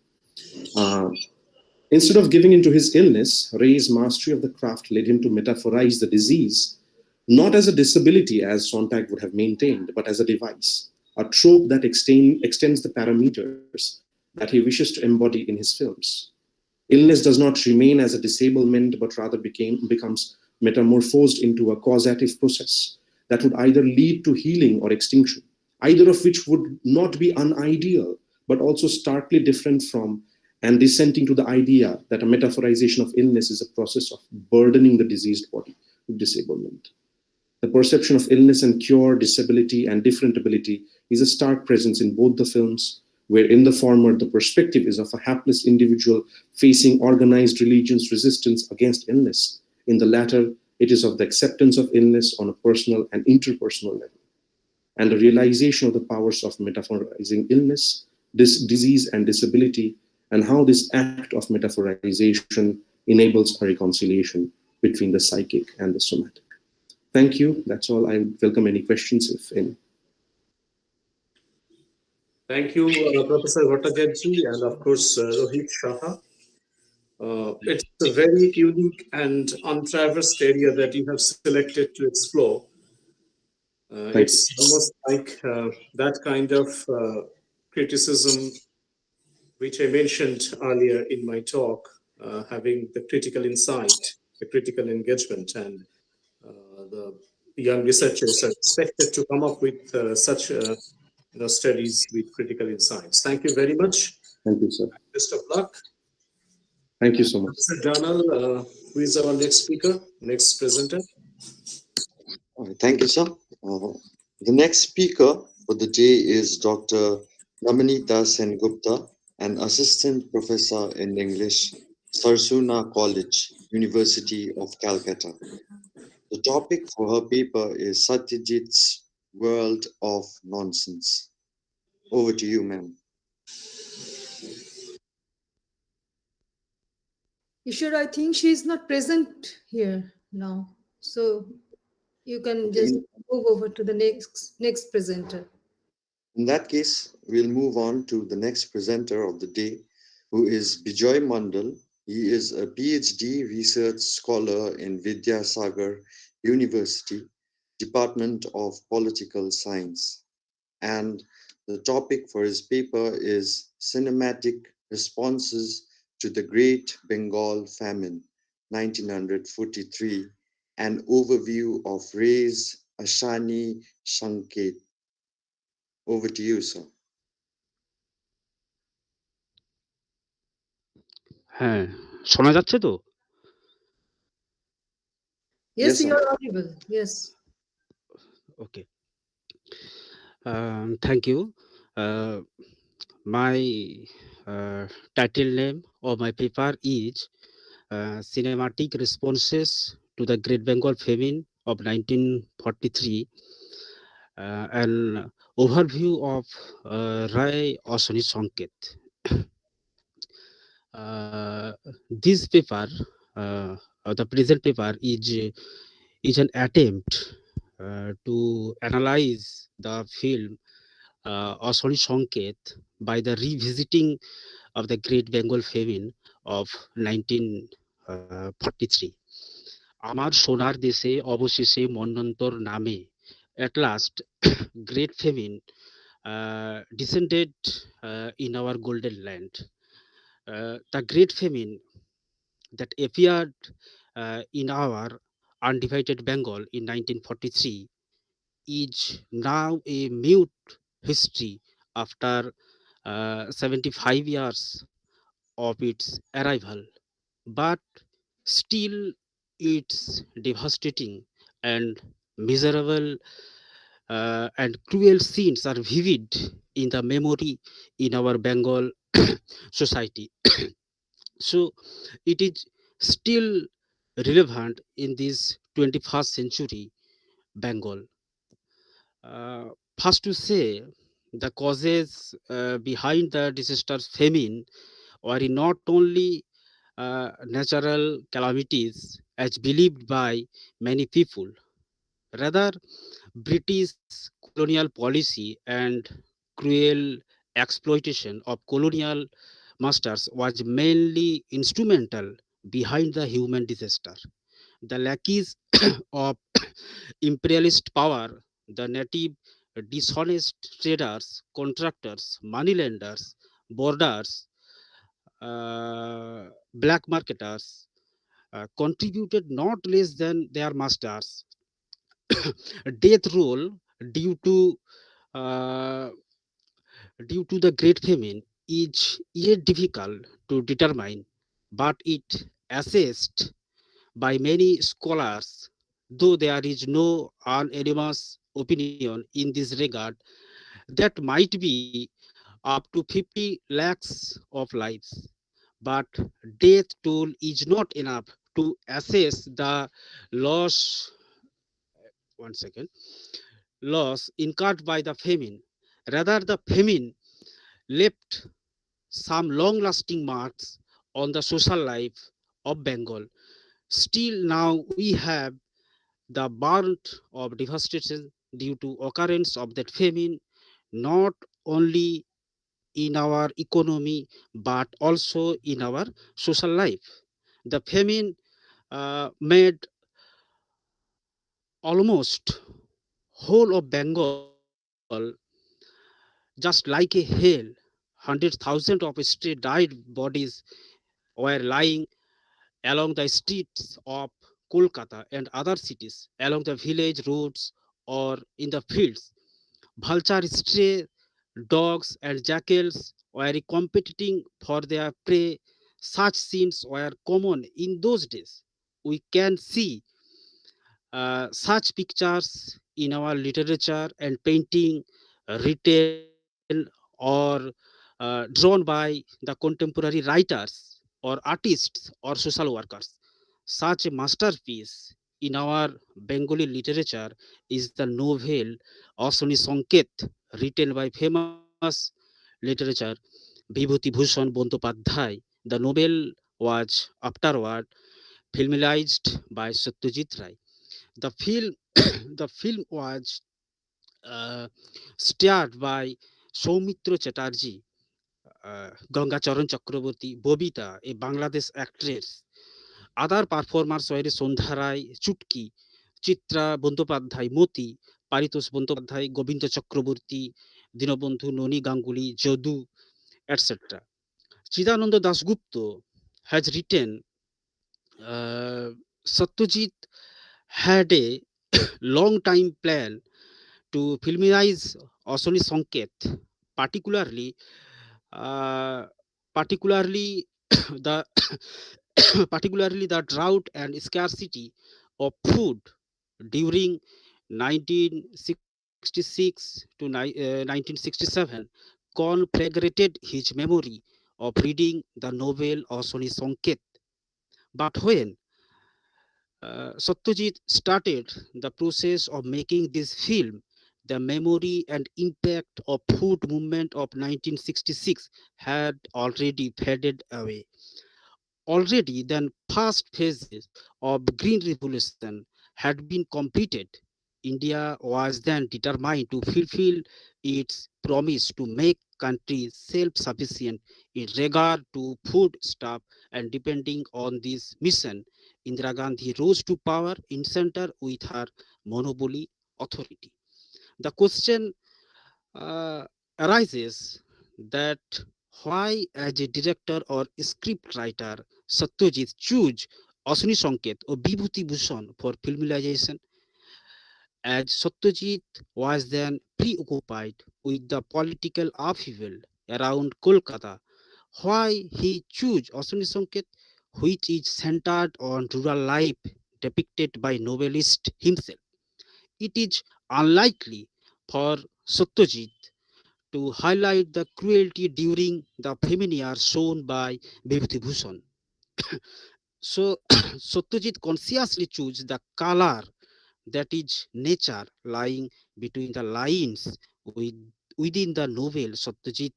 Instead of giving in to his illness, Ray's mastery of the craft led him to metaphorize the disease, not as a disability as Sontag would have maintained, but as a device, a trope that extends the parameters that he wishes to embody in his films. Illness does not remain as a disablement, but rather becomes metamorphosed into a causative process that would either lead to healing or extinction, either of which would not be unideal, but also starkly different from and dissenting to the idea that a metaphorization of illness is a process of burdening the diseased body with disablement. The perception of illness and cure, disability, and differentability is a stark presence in both the films, where in the former, the perspective is of a hapless individual facing organized religion's resistance against illness. In the latter, it is of the acceptance of illness on a personal and interpersonal level, and a realization of the powers of metaphorizing illness, disease, and disability, and how this act of metaphorization enables a reconciliation between the psychic and the somatic. Thank you. That's all. I welcome any questions, if any. Thank you, Professor Bhattacharya, and of course, Rohit Shaha. It's a very unique and untraversed area that you have selected to explore. It's almost like that kind of criticism which I mentioned earlier in my talk, having the critical insight, the critical engagement, and the young researchers are expected to come up with such studies with critical insights. Thank you very much. Thank you, sir. Best of luck. Thank you so much. Mr. Donald, who is our next speaker, next presenter? Thank you, sir. The next speaker for the day is Dr. Namanita Sengupta, an assistant professor in English, Sarsuna College, University of Calcutta. The topic for her paper is Satyajit's World of Nonsense. Over to you, ma'am. Ishwar, I think she is not present here now. So you can just move over to the next presenter. In that case, we'll move on to the next presenter of the day, who is Bijoy Mandal. He is a PhD research scholar in Vidyasagar University, Department of Political Science. And the topic for his paper is Cinematic Responses to the Great Bengal Famine, 1943, an overview of Ray's Ashani Sanket. Over to you, sir. হ্যাঁ, শোনা যাচ্ছে তো? Yes, you are audible. Yes. Okay. Thank you. My title name of my paper is Cinematic Responses to the Great Bengal Famine of 1943, an overview of Rai Asani Sanket. This paper, the present paper, is an attempt to analyze the film Asani Sanket by the revisiting of the Great Bengal Famine of 1943. আমার সোনার দেশে অবশেষে মন্বন্তর নামে at last great famine descended in our golden land. The great famine that appeared in our undivided Bengal in 1943 is now a mute history after 75 years of its arrival, but still its devastating and miserable and cruel scenes are vivid in the memory in our Bengal society. So it is still relevant in this 21st century Bengal. First to say, the causes behind the disaster's famine were not only natural calamities as believed by many people. Rather, British colonial policy and cruel exploitation of colonial masters was mainly instrumental behind the human disaster. The lackeys of imperialist power, the native dishonest traders, contractors, moneylenders, borders, black marketers contributed not less than their masters. Death roll due to uh, the great famine is yet difficult to determine, but it assessed by many scholars, though there is no unanimous opinion in this regard, that might be up to 50 lakhs of lives. But death toll is not enough to assess the loss, one second, loss incurred by the famine. Rather, the famine left some long-lasting marks on the social life of Bengal. Still now we have the brunt of devastation due to occurrence of that famine, not only in our economy but also in our social life. The famine made almost whole of Bengal just like a hell. Hundreds, thousands of stray died bodies were lying along the streets of Kolkata and other cities, along the village roads or in the fields. Vulture, stray dogs, and jackals were competing for their prey. Such scenes were common in those days. We can see such pictures in our literature and painting written or drawn by the contemporary writers or artists or social workers. Such a masterpiece in our Bengali literature is the novel Asani Sanket, written by famous literature Vibhuti Bhushan Bandyopadhyay. The novel was afterward filmized by Satyajit Ray. The film, the film was uh, starred by Soumitra Chatterjee, Ganga Charan Chakraborty, Bobita, a Bangladesh actress. Other performers were Sondha Rai, Chutki, Chitra Bandyopadhyay, Moti, Paritosh Bandyopadhyay, Govinda Chakraborty, Dinabandhu Noni Ganguly, Jadu, etc. Chidananda Dasgupta has written Satyajit had a long time plan to filmize Asani Sanket, particularly uh, particularly the particularly the drought and scarcity of food during 1966 to 1967 conflagrated his memory of reading the novel Asani Sanket. But when Satyajit started the process of making this film, the memory and impact of food movement of 1966 had already faded away. Already then first phases of green revolution had been completed. India was then determined to fulfill its promise to make country self-sufficient in regard to food stuff, and depending on this mission, Indira Gandhi rose to power in center with her monopoly authority. The question uh, arises that why, as a director or script writer, Satyajit choose Asani Sanket or Vibhuti Bhushan for filmization, as Satyajit was then preoccupied with the political upheaval around Kolkata. Why he chose Asani Sanket, which is centered on rural life depicted by novelist himself. It is unlikely for Satyajit to highlight the cruelty during the famine year shown by Vibhuti Bhushan. So Satyajit consciously chose the color that is nature lying between the lines within the novel. Satyajit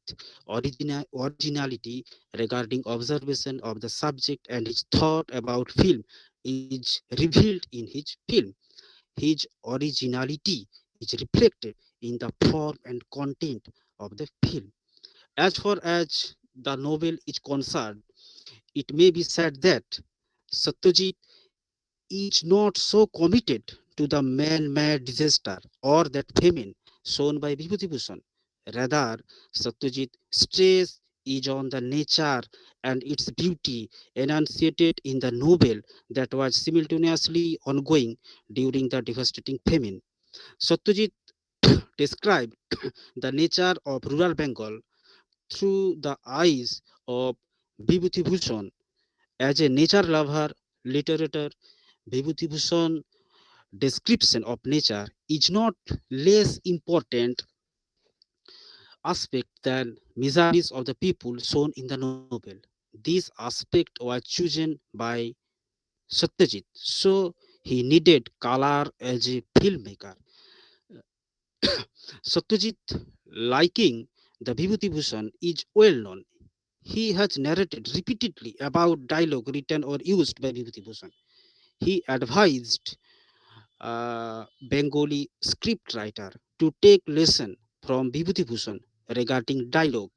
originality regarding observation of the subject and his thought about film is revealed in his film. His originality is reflected in the form and content of the film. As far as the novel is concerned, it may be said that Satyajit is not so committed to the man-made disaster or that famine shown by Vibhuti Bhushan. Rather, Satyajit stress is on the nature and its beauty enunciated in the novel that was simultaneously ongoing during the devastating famine. Satyajit described the nature of rural Bengal through the eyes of Vibhuti Bhushan. As a nature lover, literature, Vibhuti Bhushan description of nature is not less important aspect than miseries of the people shown in the novel. This aspect was chosen by Satyajit, so he needed color as a filmmaker. Satyajit liking the Vibhuti Bhushan is well known. He has narrated repeatedly about dialogue written or used by Vibhuti Bhushan. He advised Bengali scriptwriter to take lesson from Vibhuti Bhushan regarding dialogue.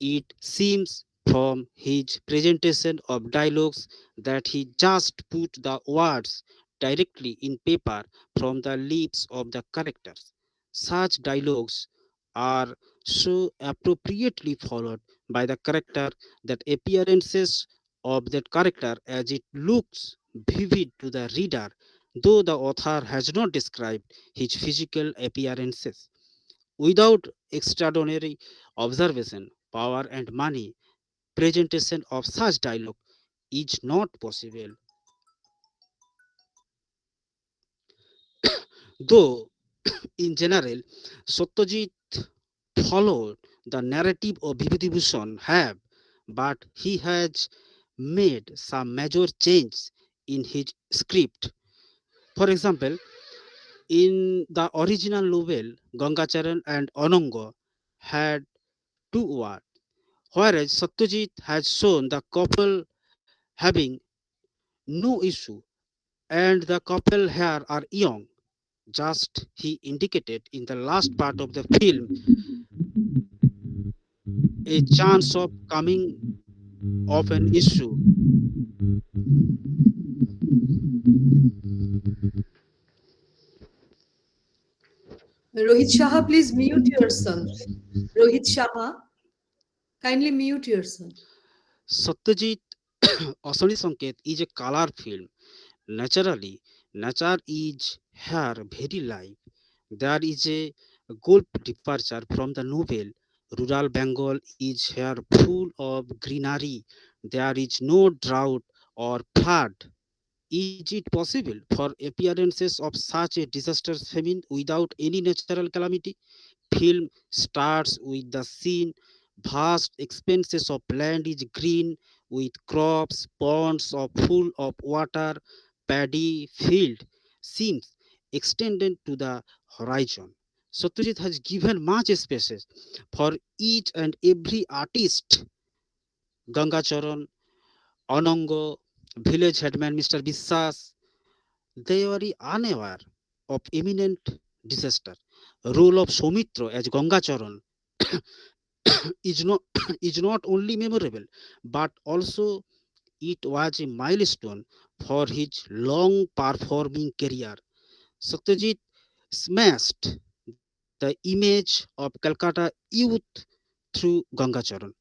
It seems from his presentation of dialogues that he just put the words directly in paper from the lips of the characters. Such dialogues are so appropriately followed by the character that appearances of that character as it looks vivid to the reader, though the author has not described his physical appearances. Without extraordinary observation, power, and money, presentation of such dialogue is not possible. Though, in general, Satyajit followed the narrative of Vibhuti have, but he has made some major changes in his script. For example, in the original novel, Gangacharan and Ananga had two words, whereas Satyajit has shown the couple having no issue and the couple here are young. Just he indicated in the last part of the film a chance of coming of an issue. Rohit Shaha, please mute yourself. Rohit Shaha, kindly mute yourself. Satyajit Asali Sanket is a color film. Naturally, nature is here very live. There is a gulf departure from the novel. Rural Bengal is here full of greenery. There is no drought or flood. Is it possible for appearances of such a disastrous famine without any natural calamity? Film starts with the scene. Vast expanses of land is green with crops, ponds of full of water, paddy field seems extended to the horizon. Satyajit has given much spaces for each and every artist. Gangacharan, Ananga, village headman Mr. Biswas, they were unaware of imminent disaster. Role of Soumitra as Gangacharan is not is not only memorable but also it was a milestone for his long performing career. Satyajit smashed the image of Calcutta youth through Gangacharan.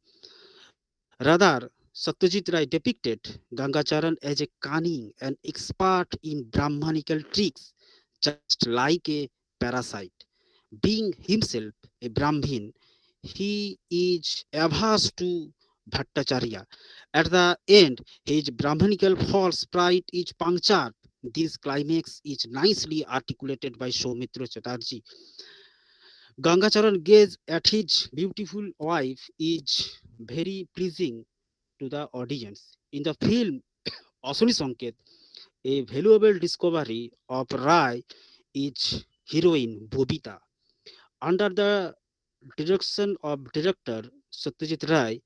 Rather, Satyajit Ray depicted Gangacharan as a cunning and expert in Brahmanical tricks, just like a parasite. Being himself a Brahmin, he is averse to Bhattacharya. At the end, his Brahmanical false pride is punctured. This climax is nicely articulated by Soumitra Chatterjee. Gangacharan gaze at his beautiful wife is very pleasing to the audience. In the film Asuli Sanket, a valuable discovery of Rai is heroine Bobita. Under the direction of director Satyajit Ray,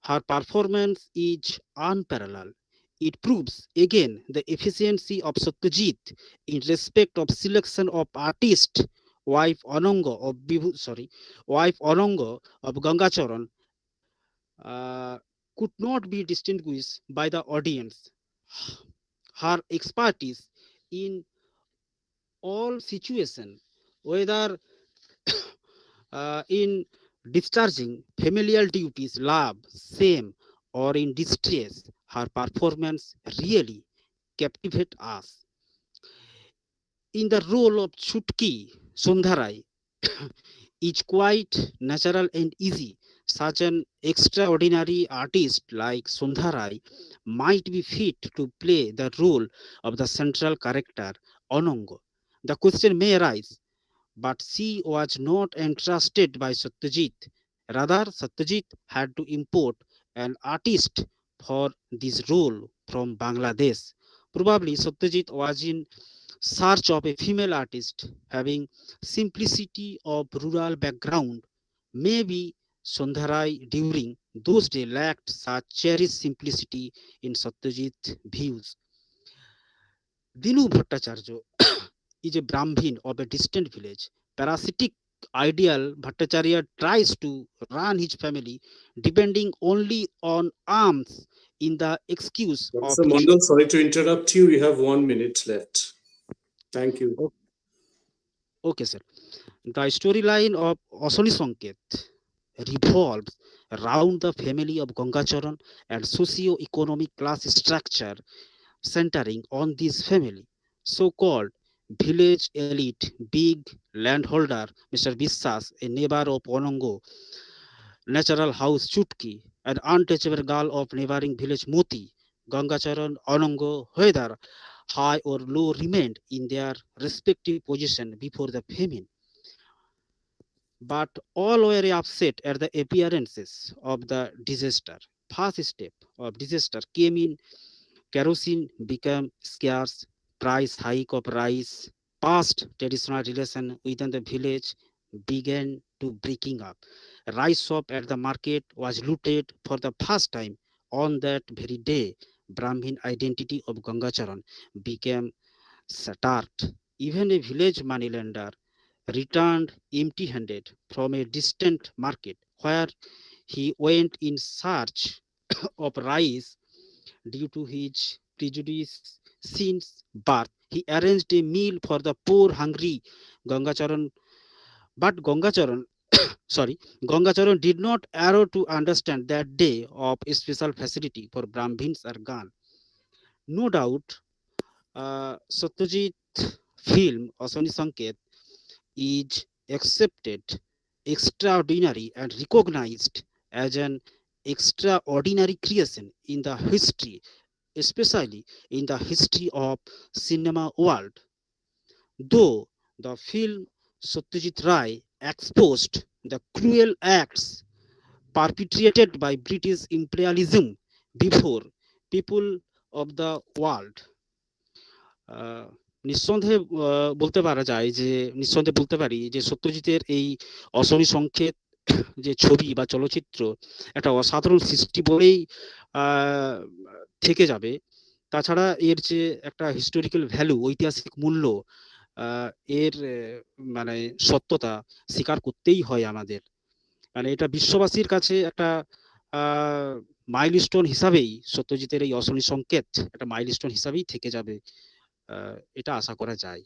her performance is unparalleled. It proves again the efficiency of Satyajit in respect of selection of artist. Wife Ananga of wife Ananga of Gangacharan uh, could not be distinguished by the audience. Her expertise in all situations, whether in discharging familial duties, love, shame, or in distress, her performance really captivate us. In the role of Chutki, Sundharai is quite natural and easy. Such an extraordinary artist like Sundharai might be fit to play the role of the central character, Onongo. The question may arise, but she was not entrusted by Satyajit. Rather, Satyajit had to import an artist for this role from Bangladesh. Probably Satyajit was in search of a female artist having simplicity of rural background. Maybe Sondharai during those days lacked such cherished simplicity in Satyajit's views. Dinu Bhattacharya is a Brahmin of a distant village. Parasitic ideal, Bhattacharya tries to run his family depending only on alms in the excuse of Professor Mondal, sorry to interrupt you. We have 1 minute left. Thank you. Okay, sir. The storyline of Asani Sanket revolves around the family of Gangacharan and socio-economic class structure centering on this family. So-called village elite, big landholder Mr. Bissas, a neighbor of Onongo, natural house Chutki, an untouchable girl of neighboring village Moti, Gangacharan, Onongo, whether high or low remained in their respective position before the famine. But all were upset at the appearances of the disaster. First step of disaster came in kerosene became scarce, price hike of rice, past traditional relation within the village began to breaking up. Rice shop at the market was looted for the first time. On that very day, Brahmin identity of Gangacharan became shattered. Even a village moneylender returned empty-handed from a distant market where he went in search of rice due to his prejudice since birth. He arranged a meal for the poor hungry Gangacharan, but Gangacharan did not arrow to understand that day of special facility for Brahmins are gone. No doubt, Satyajit film Asani Sanket is accepted, extraordinary, and recognized as an extraordinary creation in the history, especially in the history of cinema world. Though the film Satyajit Ray exposed the cruel acts perpetrated by British imperialism before people of the world. নিঃসন্দেহে বলতে পারা যায় যে নিঃসন্দেহে বলতে পারি যে সত্যজিতের এই অশনি সংকেত যে ছবি বা চলচ্চিত্র একটা অসাধারণ সৃষ্টি বলেই থেকে যাবে। তাছাড়া এর যে একটা হিস্টোরিক্যাল ভ্যালু, ঐতিহাসিক মূল্য, এর মানে সত্যতা স্বীকার করতেই হয় আমাদের। মানে এটা বিশ্ববাসীর কাছে একটা মাইলস্টোন হিসাবেই সত্যজিতের এই অশনি সংকেত একটা মাইলস্টোন হিসাবেই থেকে যাবে, এটা আশা করা যায়।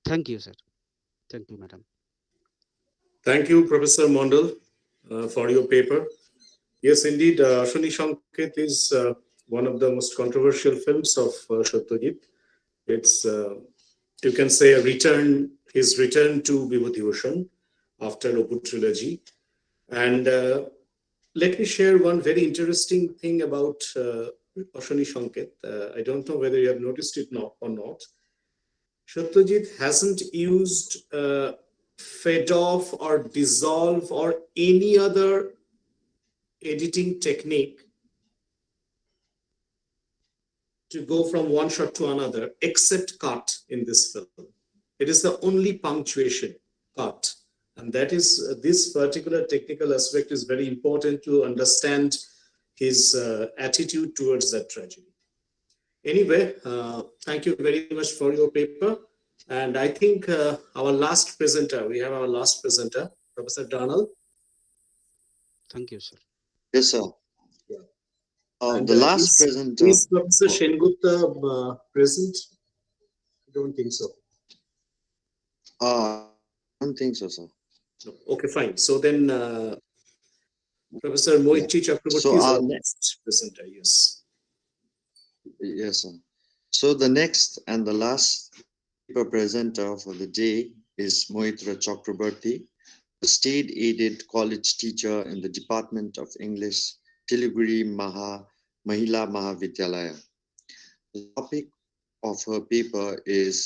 Thank you sir, thank you madam. Thank you, Professor Mondal, for your paper. Yes, indeed, Ashwini Sanket is one of the most controversial films of Satyajit. It's, you can say, his return to Vibhuti-Bhushan after Lopu Trilogy. And let me share one very interesting thing about Ashwini Sanket. I don't know whether you have noticed it or not. Satyajit hasn't used fade off or dissolve or any other editing technique to go from one shot to another except cut in this film. It is the only punctuation cut, and that is this particular technical aspect is very important to understand his attitude towards that tragedy. Anyway, thank you very much for your paper. And I think we have our last presenter, Professor Donald. Thank you, sir. Yes, sir. And, the last presenter. Is Professor Sengupta present? I don't think so. I don't think so, sir. No. Okay, fine. So then, Professor Moichi Chakraborty is our next presenter. Yes. Yes, sir. So the next and the last paper presenter for the day is Mohitra Chakraborty, a state-aided college teacher in the Department of English, Siliguri Mahila Mahavidyalaya. The topic of her paper is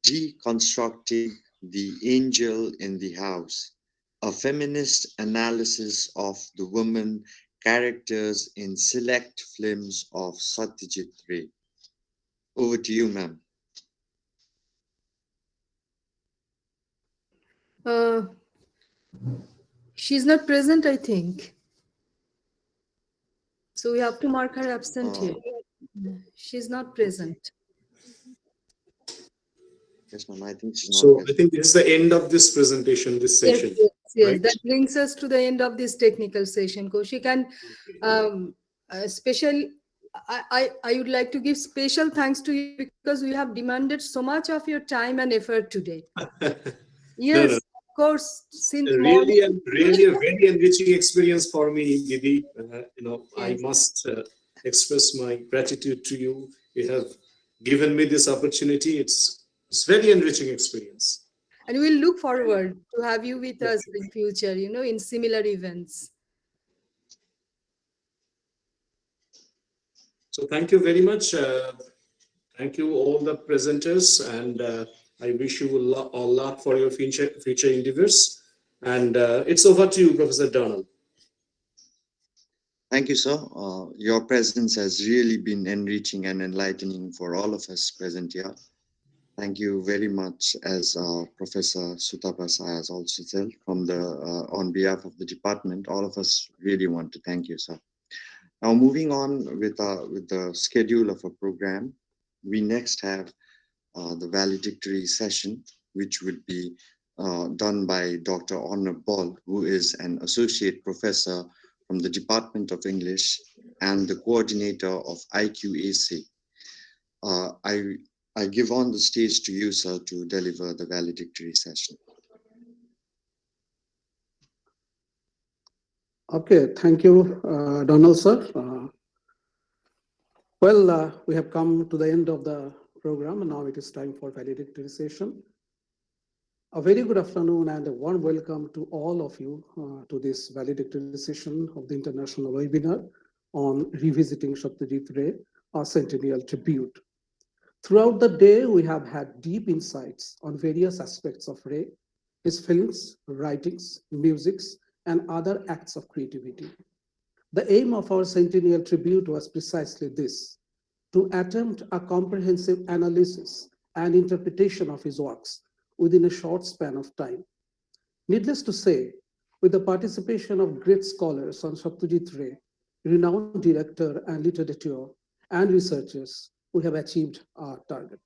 Deconstructing The Angel in the House, a feminist analysis of the women characters in select films of Satyajit Ray. Over to you, ma'am. Uh, she's not present, I think. So we have to mark her absent here. She's not present. Yes, ma'am, I think she's not So I present. think this is the end of this presentation, this Yes, session, yes. right? That brings us to the end of this technical session. Kaushik, and I would like to give special thanks to you because we have demanded so much of your time and effort today. Yes, No. of course. Since Really a very enriching experience for me, Didi. I Yes. must express my gratitude to you. You have given me this opportunity. It's very enriching experience. And we'll look forward to have you with us in future, in similar events. So thank you very much. Thank you all the presenters, and I wish you a lot for your future endeavors. And it's over to you, Professor Donald. Thank you, sir. Your presence has really been enriching and enlightening for all of us present here. Thank you very much, as Professor Sutapasa has also said, on behalf of the department. All of us really want to thank you, sir. Now, moving on with the schedule of a program, we next have the valedictory session, which would be done by Dr. Honor Ball, who is an associate professor from the Department of English and the coordinator of IQAC. I give on the stage to you, sir, to deliver the valedictory session. Okay, thank you, Donald, sir. We have come to the end of the program, and now it is time for valedictory session. A very good afternoon and a warm welcome to all of you to this valedictory session of the international webinar on revisiting Satyajit Ray, a Centennial tribute. Throughout the day, we have had deep insights on various aspects of Ray, his films, writings, musics, and other acts of creativity. The aim of our Centennial tribute was precisely this: to attempt a comprehensive analysis and interpretation of his works within a short span of time. Needless to say, with the participation of great scholars on Satyajit Ray, renowned director and literature, and researchers, we have achieved our target.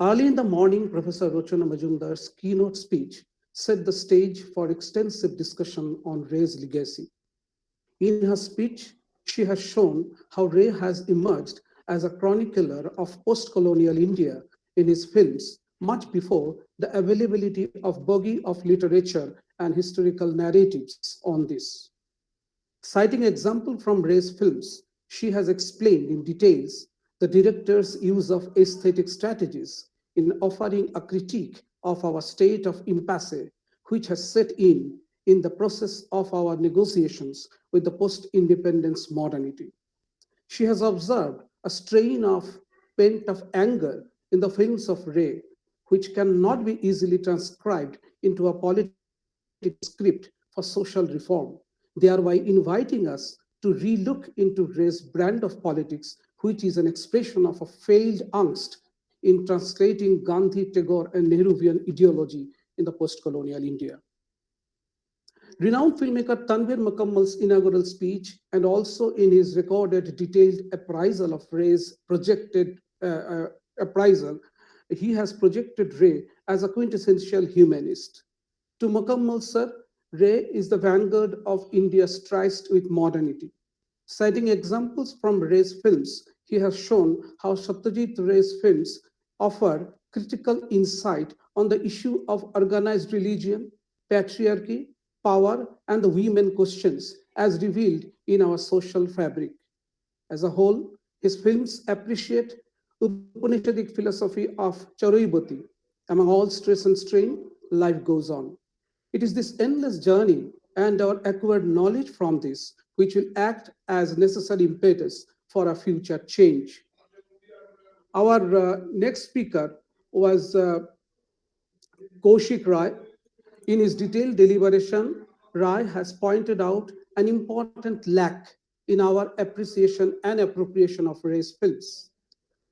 Early in the morning, Professor Rochana Majumdar's keynote speech set the stage for extensive discussion on Ray's legacy. In her speech, she has shown how Ray has emerged as a chronicler of post-colonial India in his films much before the availability of body of literature and historical narratives on this. Citing example from Ray's films, she has explained in details the director's use of aesthetic strategies in offering a critique of our state of impasse, which has set in the process of our negotiations with the post-independence modernity. She has observed a strain of pent-up anger in the films of Ray, which cannot be easily transcribed into a political script for social reform, thereby inviting us to relook into Ray's brand of politics, which is an expression of a failed angst in translating Gandhi, Tagore, and Nehruvian ideology in the post-colonial India. Renowned filmmaker Tanvir Mukammal's inaugural speech, and also in his recorded detailed appraisal of Ray's projected appraisal, he has projected Ray as a quintessential humanist. To Mukammal sir, Ray is the vanguard of India's tryst with modernity. Citing examples from Ray's films, he has shown how Satyajit Ray's films offer critical insight on the issue of organized religion, patriarchy, power, and the women questions as revealed in our social fabric. As a whole, his films appreciate Upanishadic philosophy of Charoibati. Among all stress and strain, life goes on. It is this endless journey and our acquired knowledge from this which will act as necessary impetus for a future change. Our next speaker was Kaushik Rai. In his detailed deliberation, Rai has pointed out an important lack in our appreciation and appropriation of Ray's films.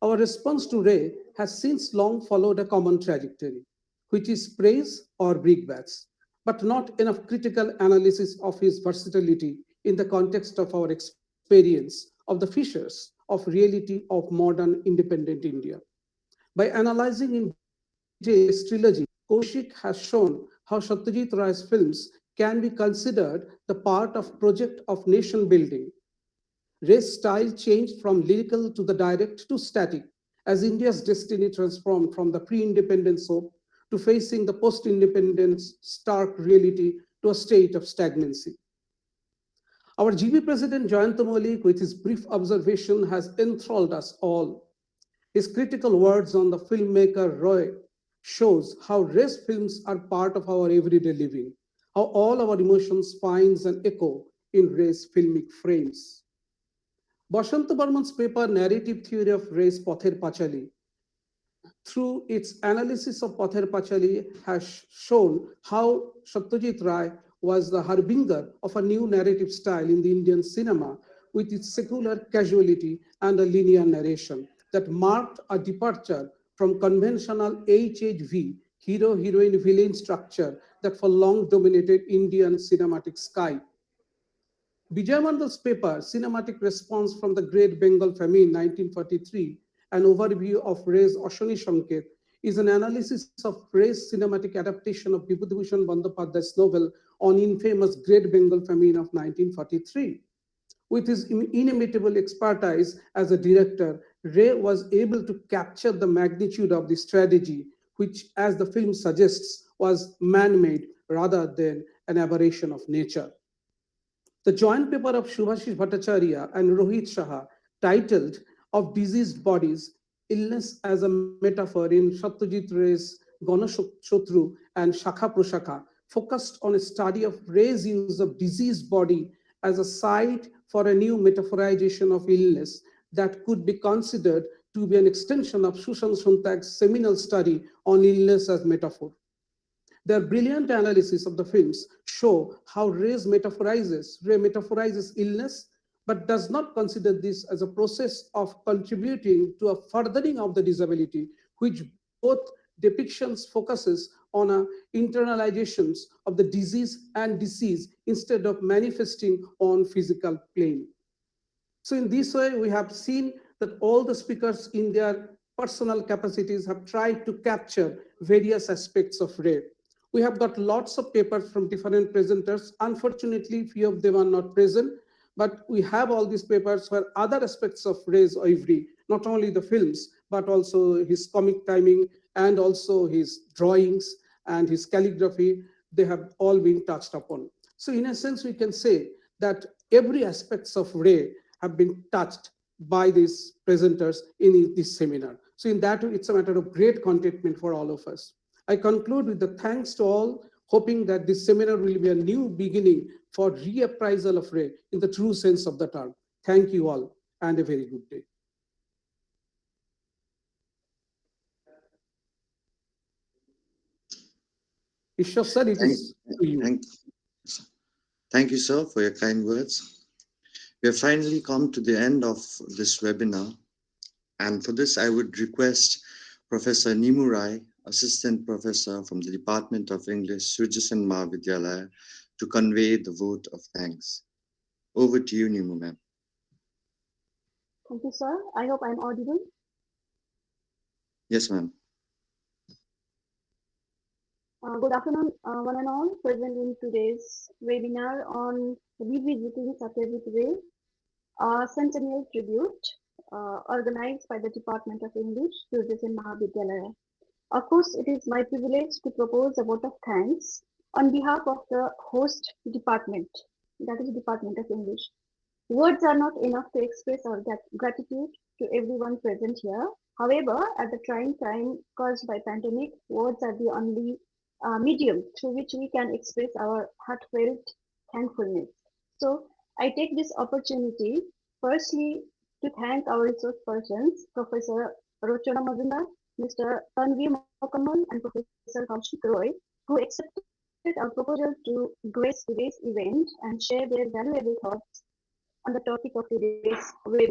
Our response to Ray has since long followed a common trajectory, which is praise or brickbats, but not enough critical analysis of his versatility in the context of our experience of the fissures of reality of modern independent India. By analyzing in detail Ray's trilogy, Kaushik has shown how Satyajit Ray's films can be considered the part of project of nation building. Ray's style changed from lyrical to the direct to static as India's destiny transformed from the pre-independence hope to facing the post-independence stark reality to a state of stagnancy. Our GB President Jayant Malik, with his brief observation, has enthralled us all. His critical words on the filmmaker Roy shows how Ray's films are part of our everyday living, how all our emotions finds an echo in Ray's filmic frames. Bashanta Barman's paper Narrative Theory of Race Pather Pachali, through its analysis of Pather Pachali, has shown how Satyajit Ray was the harbinger of a new narrative style in the Indian cinema with its secular casuality and a linear narration that marked a departure from conventional HHV hero-heroine villain structure that for long dominated Indian cinematic sky. Vijay Mandal's paper, Cinematic Response from the Great Bengal Famine 1943, an overview of Ray's Ashwini Sanket, is an analysis of Ray's cinematic adaptation of Vibhutibhushan Bandyopadhyay's novel on infamous Great Bengal Famine of 1943. With his inimitable expertise as a director, Ray was able to capture the magnitude of the strategy, which, as the film suggests, was man-made rather than an aberration of nature. The joint paper of Subhashish Bhattacharya and Rohit Saha, titled Of Diseased Bodies, Illness as a Metaphor in Satyajit Ray's Ganashotru and Shakha Proshakha, focused on a study of Ray's use of diseased body as a site for a new metaphorization of illness that could be considered to be an extension of Sushant Sontag's seminal study on illness as metaphor. Their brilliant analysis of the films show how Ray metaphorizes illness, but does not consider this as a process of contributing to a furthering of the disability, which both depictions focuses on internalizations of the disease and disease instead of manifesting on physical plane. So in this way, we have seen that all the speakers in their personal capacities have tried to capture various aspects of Ray. We have got lots of papers from different presenters. Unfortunately, few of them are not present, but we have all these papers where other aspects of Ray's oeuvre, not only the films, but also his comic timing and also his drawings and his calligraphy, they have all been touched upon. So in a sense, we can say that every aspects of Ray have been touched by these presenters in this seminar. So in that way, it's a matter of great contentment for all of us. I conclude with the thanks to all, hoping that this seminar will be a new beginning for reappraisal of Ray in the true sense of the term. Thank you all, and a very good day. Ishwar sir, it is to you. Thank you, sir, for your kind words. We have finally come to the end of this webinar. And for this, I would request Professor Nimu Rai, Assistant Professor from the Department of English, Surya Mahavidyalaya, to convey the vote of thanks. Over to you, Nimu ma'am. Thank you, sir. I hope I'm audible. Yes, ma'am. Good afternoon, one and all present in today's webinar on revisiting Satyajit Ray, Centennial Tribute, organized by the Department of English, Surya Mahavidyalaya. Of course, it is my privilege to propose a vote of thanks on behalf of the host department, that is the Department of English. Words are not enough to express our gratitude to everyone present here. However, at the trying time caused by pandemic, words are the only medium through which we can express our heartfelt thankfulness. So I take this opportunity firstly to thank our resource persons, Professor Rochana Mazumdar, Mr. Tanveer Mokamal and Professor Kaushik Roy, who accepted our proposal to grace today's event and share their valuable thoughts on the topic of today's webinar.